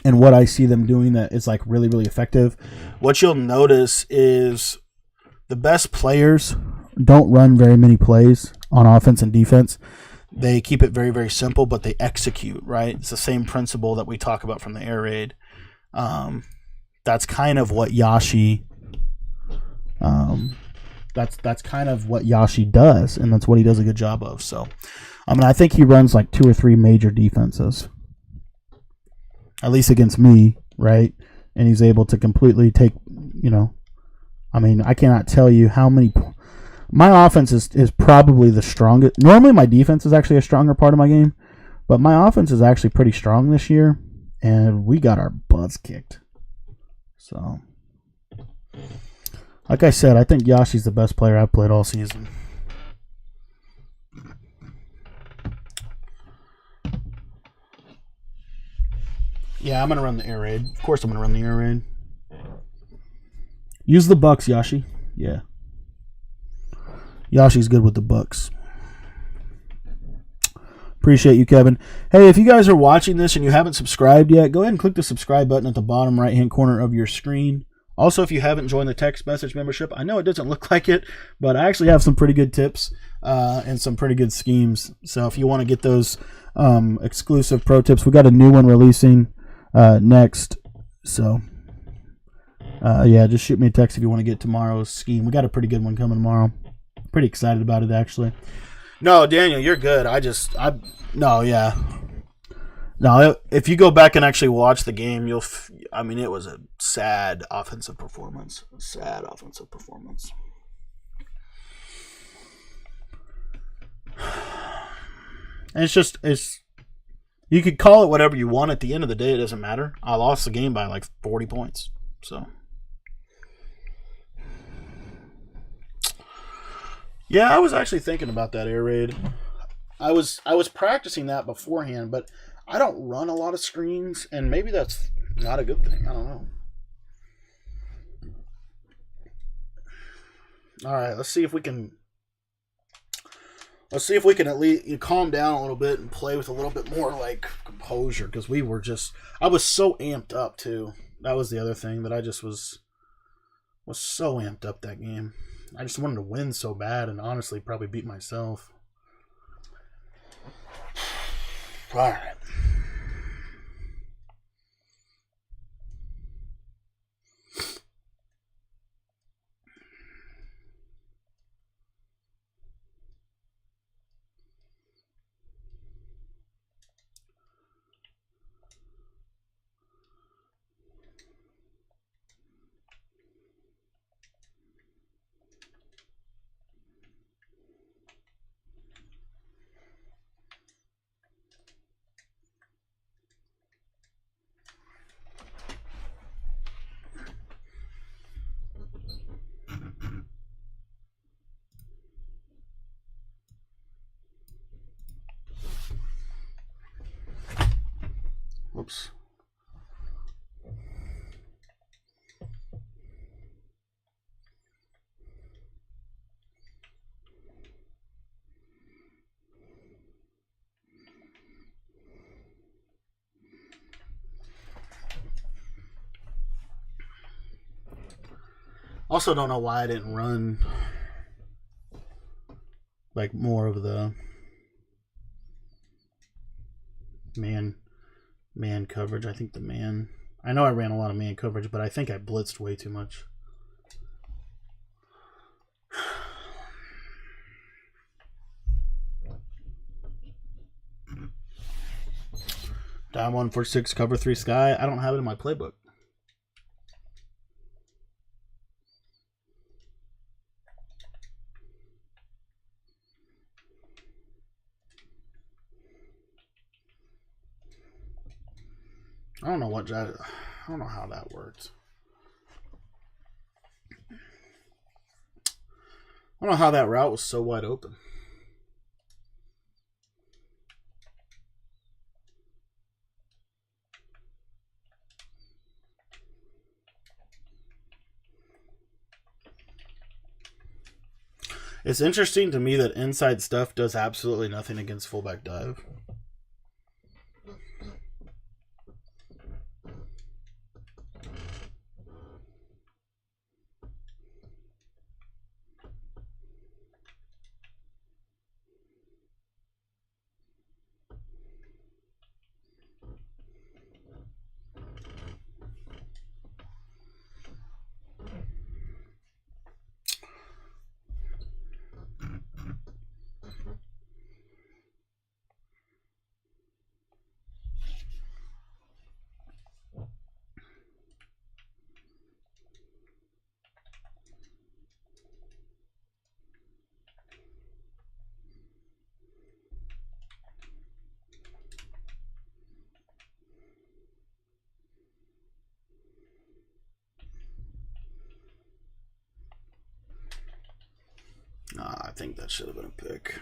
what I see them doing that is like really, really effective. What you'll notice is the best players don't run very many plays on offense and defense. They keep it very, very simple, but they execute, right? It's the same principle that we talk about from the air raid. That's kind of what Yashi. That's kind of what Yashi does, and that's what he does a good job of. So, I mean, I think he runs like 2 or 3 major defenses, at least against me, right? And he's able to completely take, I mean, I cannot tell you how many. My offense is probably the strongest. Normally, my defense is actually a stronger part of my game, but my offense is actually pretty strong this year, and we got our butts kicked. So, like I said, I think Yashi's the best player I've played all season. Yeah, I'm going to run the air raid. Of course I'm going to run the air raid. Use the Bucks, Yashi. Yeah. Yashi's good with the Bucks. Appreciate you, Kevin. Hey, if you guys are watching this and you haven't subscribed yet, go ahead and click the subscribe button at the bottom right-hand corner of your screen. Also, if you haven't joined the text message membership, I know it doesn't look like it, but I actually have some pretty good tips and some pretty good schemes. So if you want to get those exclusive pro tips, we got a new one releasing next. So, yeah, just shoot me a text if you want to get tomorrow's scheme. We got a pretty good one coming tomorrow. Pretty excited about it, actually. No, Daniel, you're good. No, if you go back and actually watch the game, it was a sad offensive performance. And you could call it whatever you want. At the end of the day, it doesn't matter. I lost the game by like 40 points. So, yeah, I was actually thinking about that air raid. I was practicing that beforehand, but I don't run a lot of screens, and maybe that's not a good thing. I don't know. All right, let's see if we can at least calm down a little bit and play with a little bit more like composure, because I was so amped up too. That was the other thing, that I just was so amped up that game. I just wanted to win so bad, and honestly probably beat myself. All right. Whoops. Also don't know why I didn't run like more of the man coverage. I think I know I ran a lot of man coverage, but I think I blitzed way too much. Down 146, cover 3 sky. I don't have it in my playbook. I don't know how that works. I don't know how that route was so wide open. It's interesting to me that inside stuff does absolutely nothing against fullback dive. I think that should have been a pick.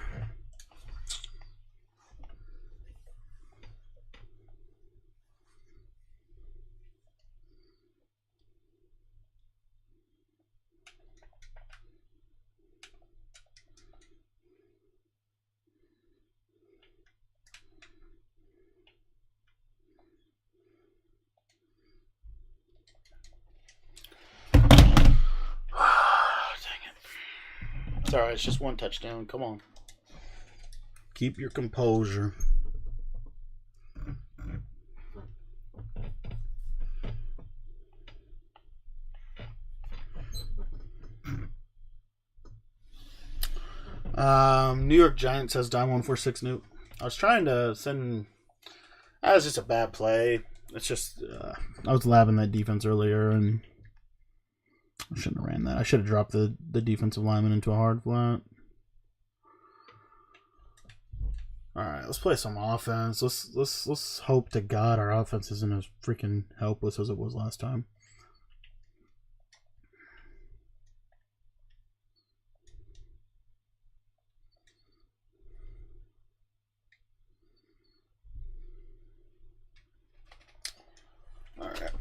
It's alright, it's just one touchdown. Come on. Keep your composure. New York Giants has Dime 146 Newt. I was trying to send. That was just a bad play. It's just I was labbing that defense earlier, and I shouldn't have ran that. I should have dropped the defensive lineman into a hard flat. All right, let's play some offense. Let's hope to God our offense isn't as freaking helpless as it was last time. All right.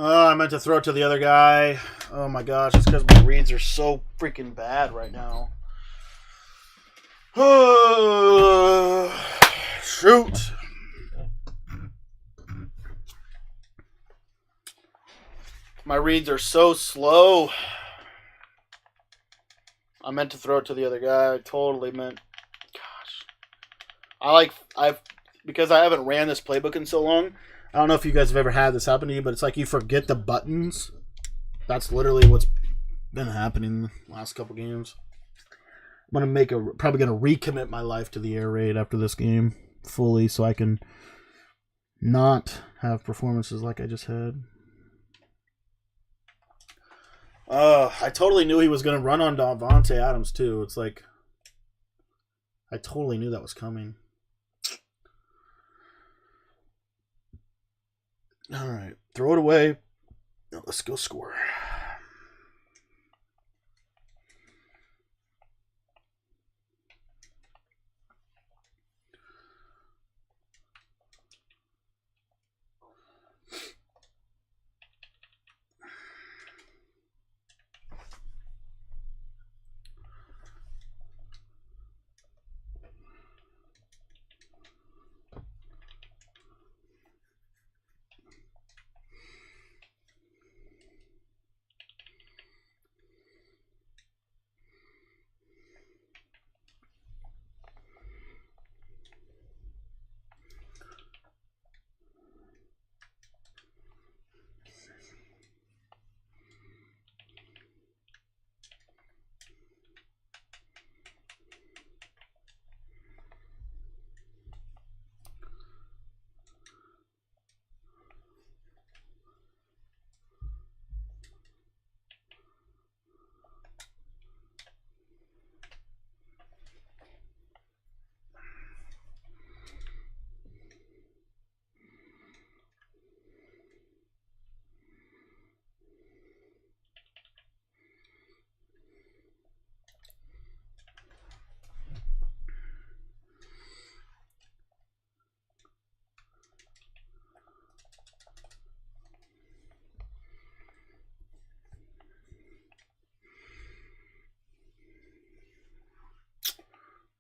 I meant to throw it to the other guy. Oh my gosh, it's because my reads are so freaking bad right now. Shoot. My reads are so slow. I meant to throw it to the other guy. I totally meant. Gosh. Because I haven't ran this playbook in so long. I don't know if you guys have ever had this happen to you, but it's like you forget the buttons. That's literally what's been happening the last couple games. I'm probably gonna recommit my life to the air raid after this game fully, so I can not have performances like I just had. I totally knew he was gonna run on Davante Adams too. It's like I totally knew that was coming. All right, throw it away. Now let's go score.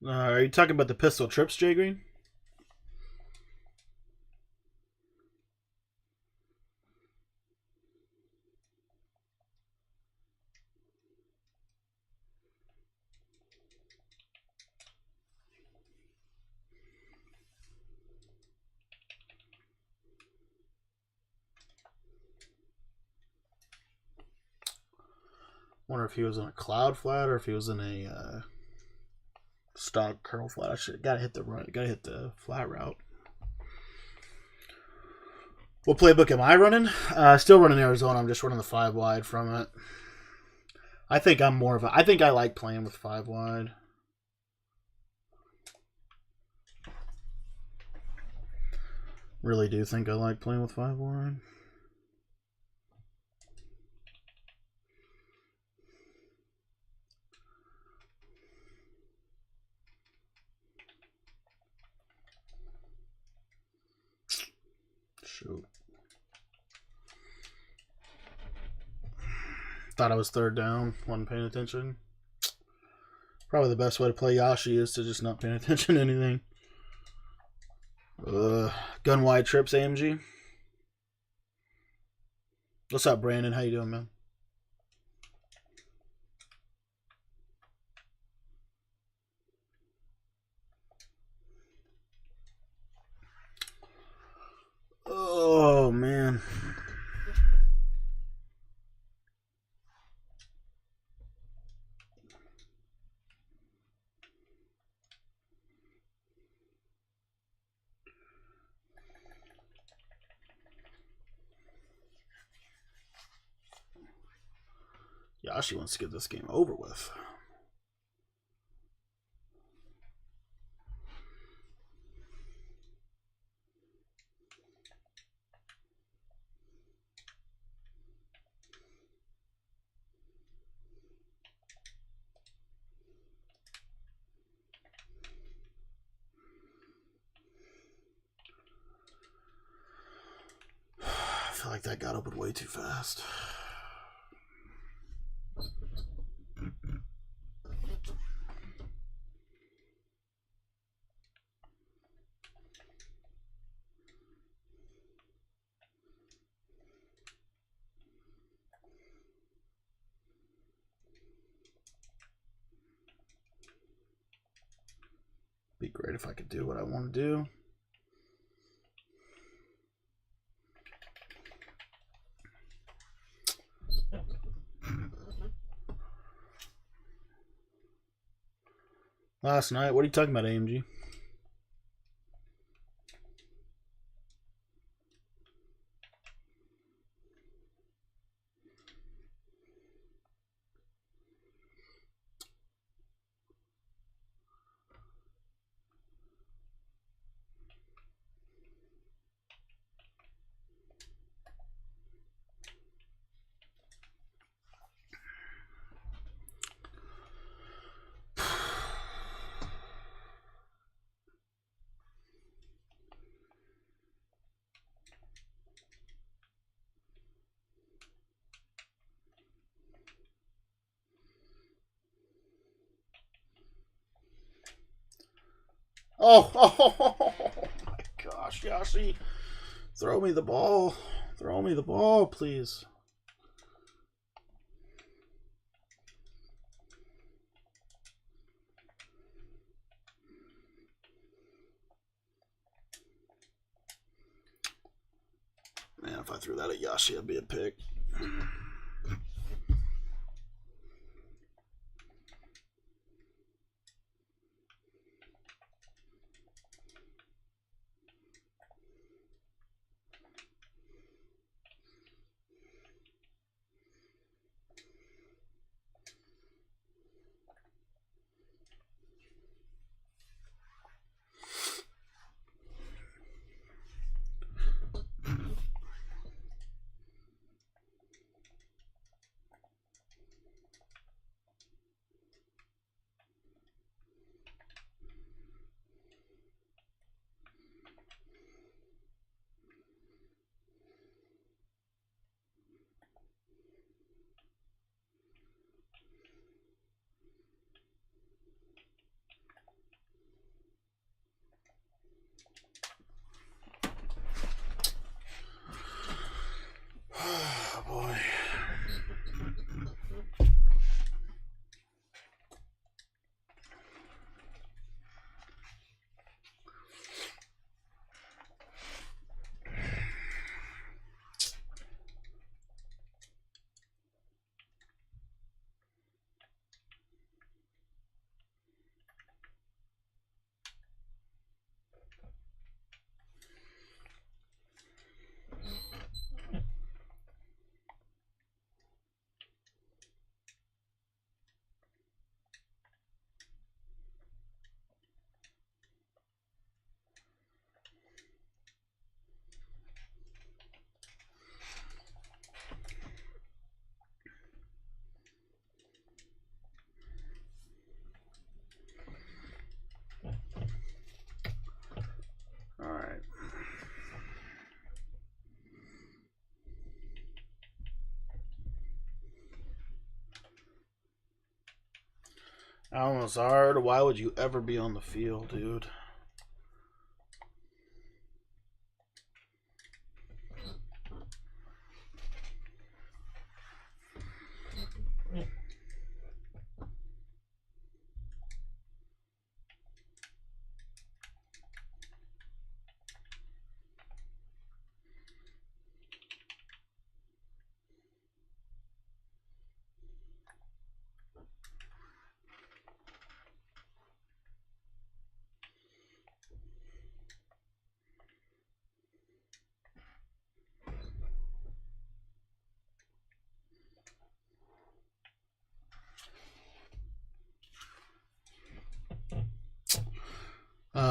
Are you talking about the pistol trips, Jay Green? Wonder if he was in a cloud flat or if he was in a stock curl flat. I should gotta hit the flat route. What playbook am I running? Still running Arizona. I'm just running the 5 wide from it. I think I'm more of a. I think I like playing with 5 wide. Really do think I like playing with 5 wide. Shoot. Thought I was third down. Wasn't paying attention. Probably the best way to play Yashi is to just not pay attention to anything. Gun wide trips, AMG. What's up, Brandon? How you doing, man? Oh, man. Yashi wants to get this game over with. I feel like that got open way too fast. Be great if I could do what I want to do. Last night, what are you talking about, AMG? Oh my gosh, Yashi. Throw me the ball. Throw me the ball, please. Man, if I threw that at Yashi, it'd be a pick. Al-Nazard, why would you ever be on the field, dude?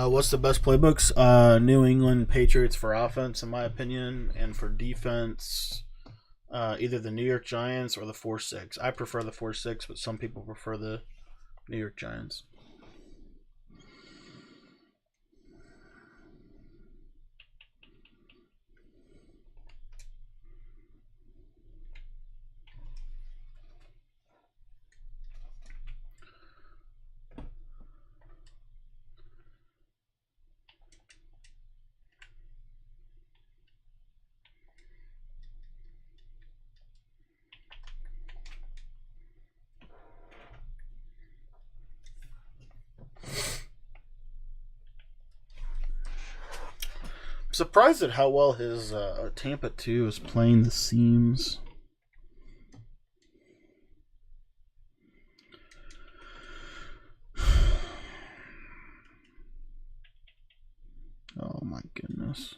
What's the best playbooks? New England Patriots for offense, in my opinion, and for defense, either the New York Giants or the 4-6. I prefer the 4-6, but some people prefer the New York Giants. Surprised at how well his Tampa 2 is playing the seams. Oh my goodness.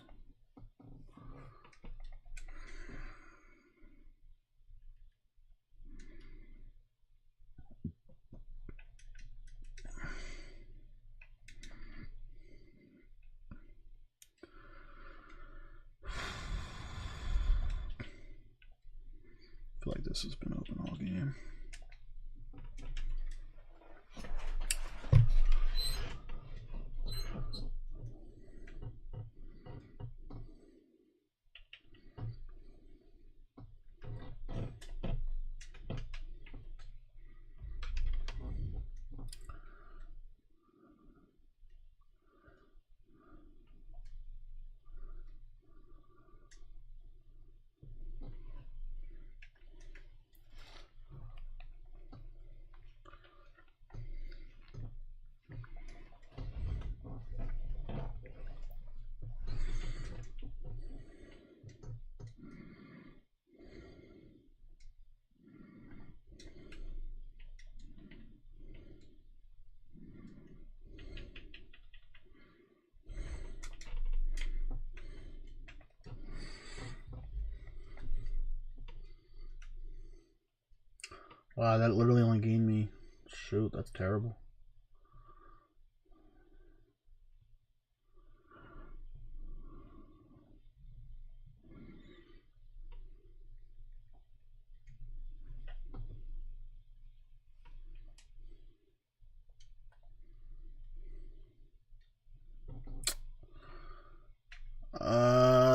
I feel like this has been open all game. Wow, that literally only gained me. Shoot, that's terrible.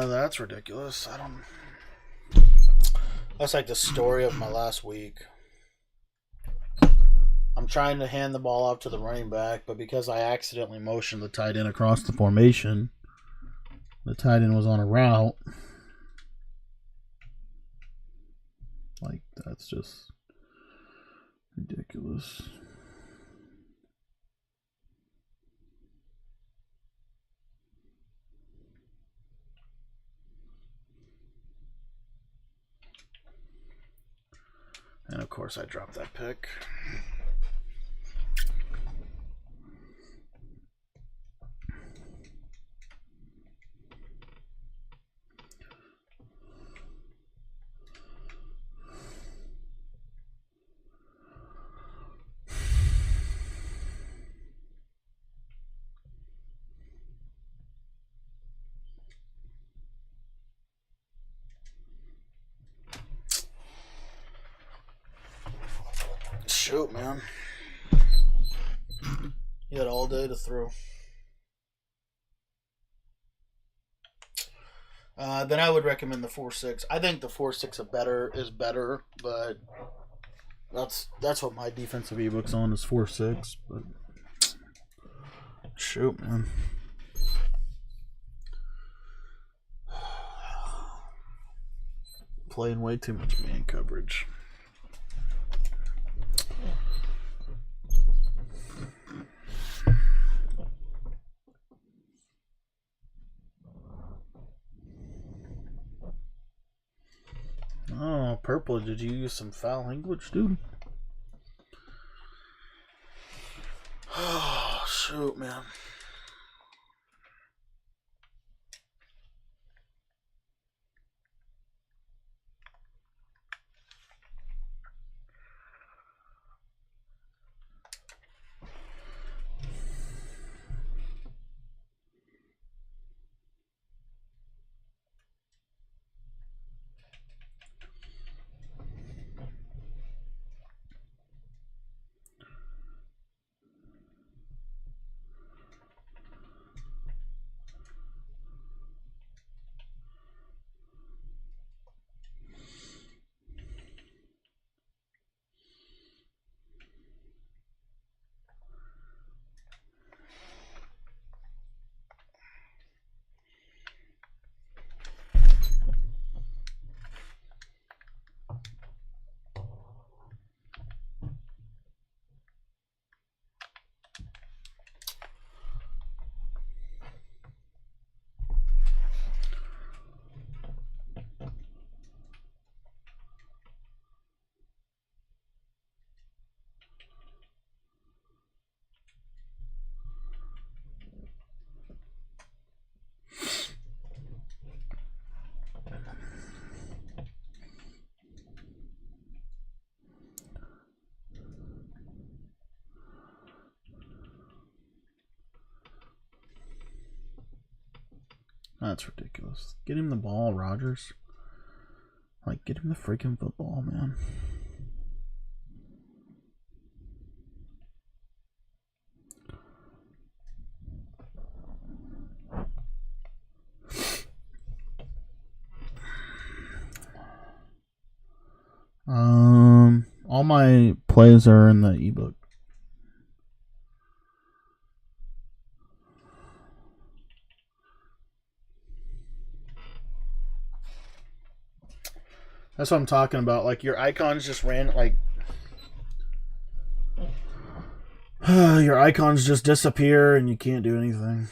That's ridiculous. That's like the story of my last week. I'm trying to hand the ball off to the running back, but because I accidentally motioned the tight end across the formation, the tight end was on a route. Like, that's just ridiculous. And of course I dropped that pick. Shoot, man. You had all day to throw. Then I would recommend the 4-6. I think the 4-6 is better, but That's what my defensive ebook's on is 4.6. But shoot, man. Playing way too much man coverage. Oh, purple, did you use some foul language, dude? Oh, shoot, man. That's ridiculous. Get him the ball, Rogers. Like, get him the freaking football, man. All my plays are in the ebook. That's what I'm talking about. Like, your icons just ran, like... your icons just disappear and you can't do anything.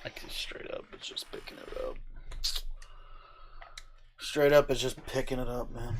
Like, straight up, it's just picking it up. Straight up, it's just picking it up, man.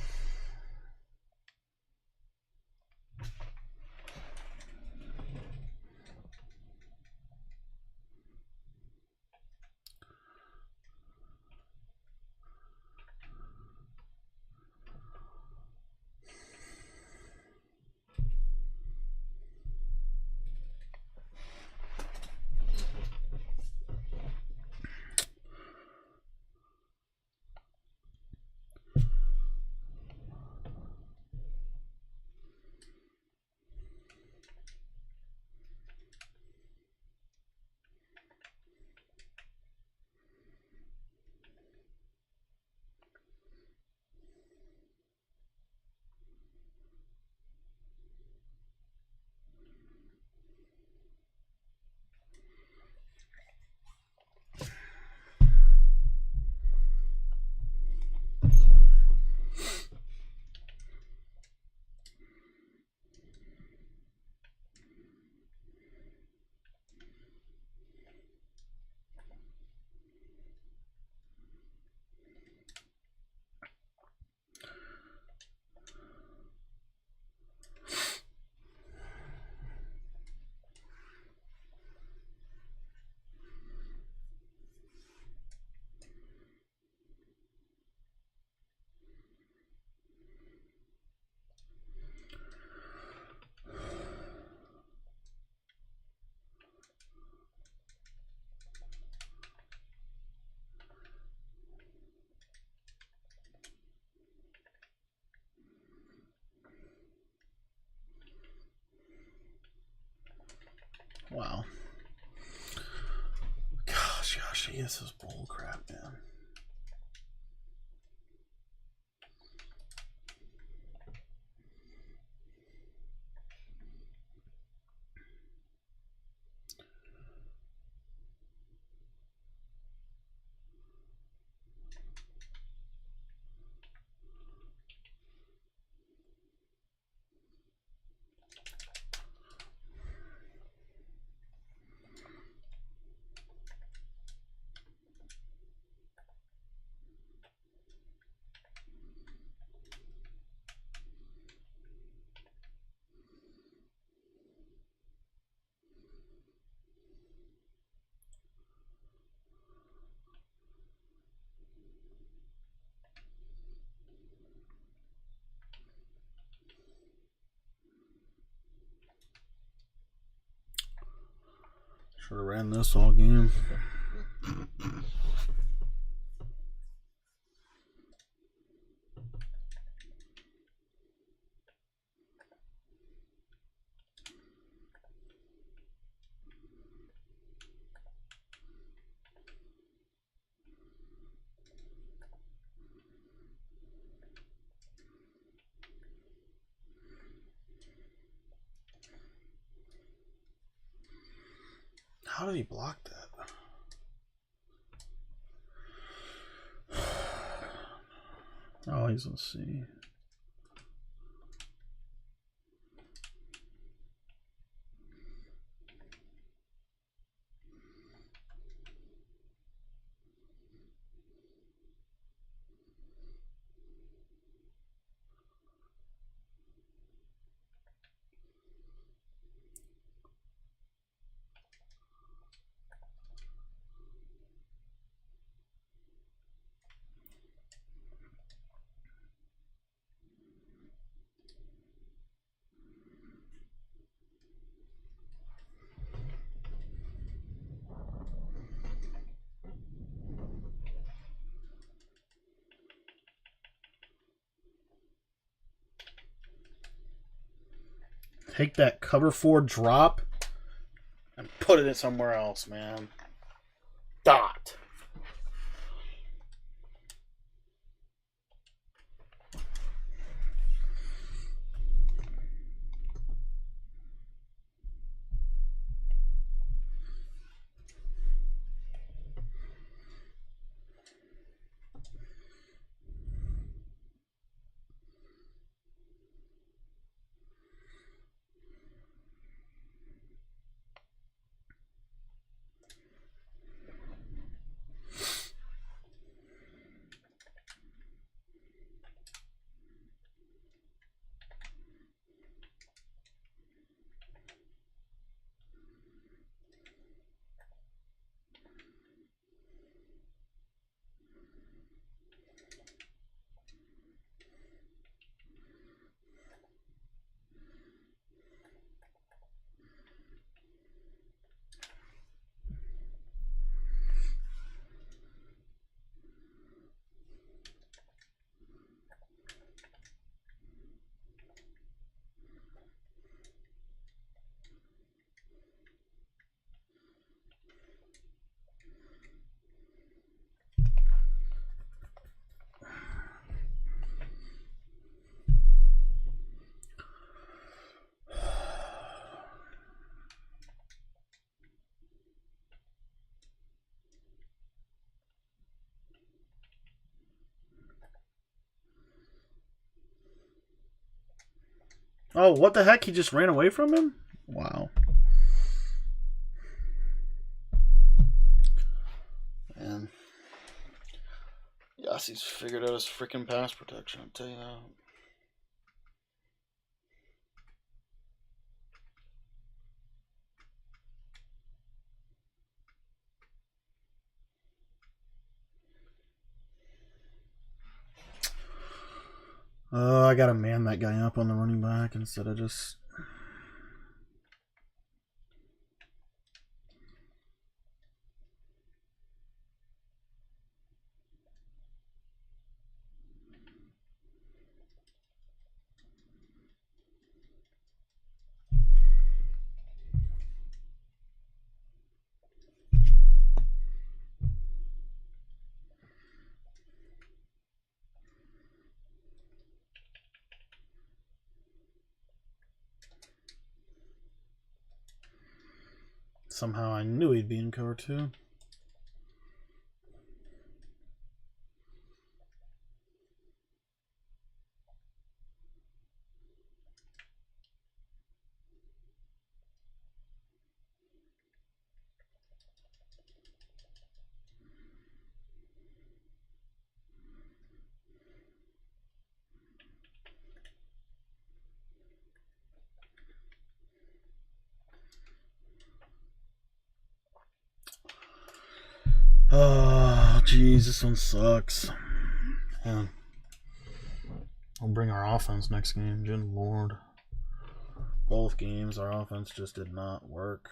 Wow. Gosh, Yoshi, this is bull crap, man. Should have ran this all game. How did he block that? Oh, he's gonna see. Take that cover 4 drop and put it in somewhere else, man. Dot. Oh, what the heck? He just ran away from him? Wow. Man. Yassi's figured out his freaking pass protection, I'll tell you that. I gotta man that guy up on the running back instead of just... Somehow I knew he'd be in cover 2. Oh, jeez, this one sucks. Yeah. We'll bring our offense next game. Good Lord. Both games, our offense just did not work.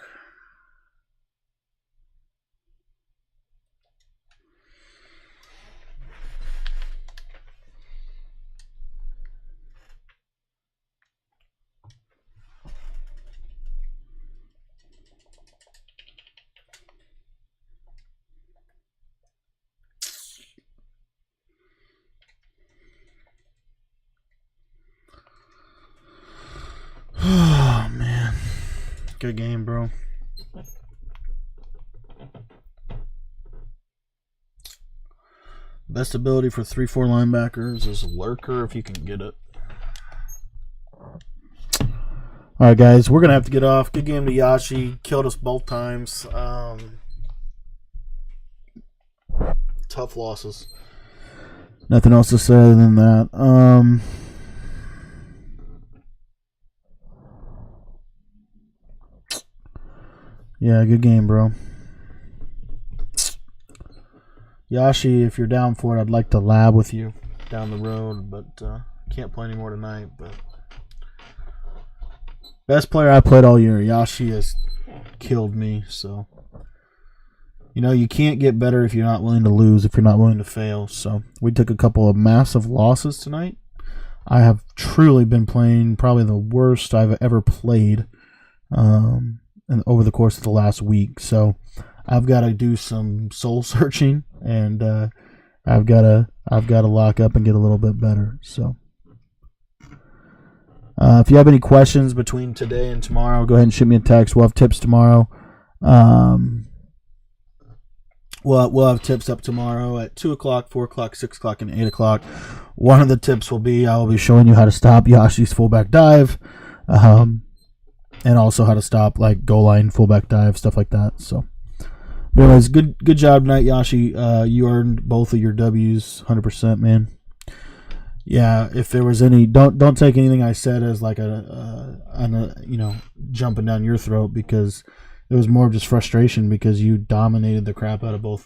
Oh, man. Good game, bro. Best ability for 3-4 linebackers is Lurker if you can get it. Alright, guys. We're going to have to get off. Good game to Yashi. Killed us both times. Tough losses. Nothing else to say other than that. Yeah, good game, bro. Yashi, if you're down for it, I'd like to lab with you down the road, but can't play anymore tonight. But best player I played all year. Yashi has killed me, so you know you can't get better if you're not willing to lose, if you're not willing to fail. So we took a couple of massive losses tonight. I have truly been playing probably the worst I've ever played. And over the course of the last week, so I've got to do some soul searching, and I've got to lock up and get a little bit better. So, if you have any questions between today and tomorrow, go ahead and shoot me a text. We'll have tips tomorrow. We'll have tips up tomorrow at 2 o'clock, 4 o'clock, 6 o'clock, and 8 o'clock. One of the tips will be I will be showing you how to stop Yashi's fullback dive. And also how to stop like goal line, fullback dive, stuff like that. So, but anyways, good job tonight, Yashi. You earned both of your W's, 100%, man. Yeah, if there was any, don't take anything I said as like a jumping down your throat, because it was more of just frustration because you dominated the crap out of both.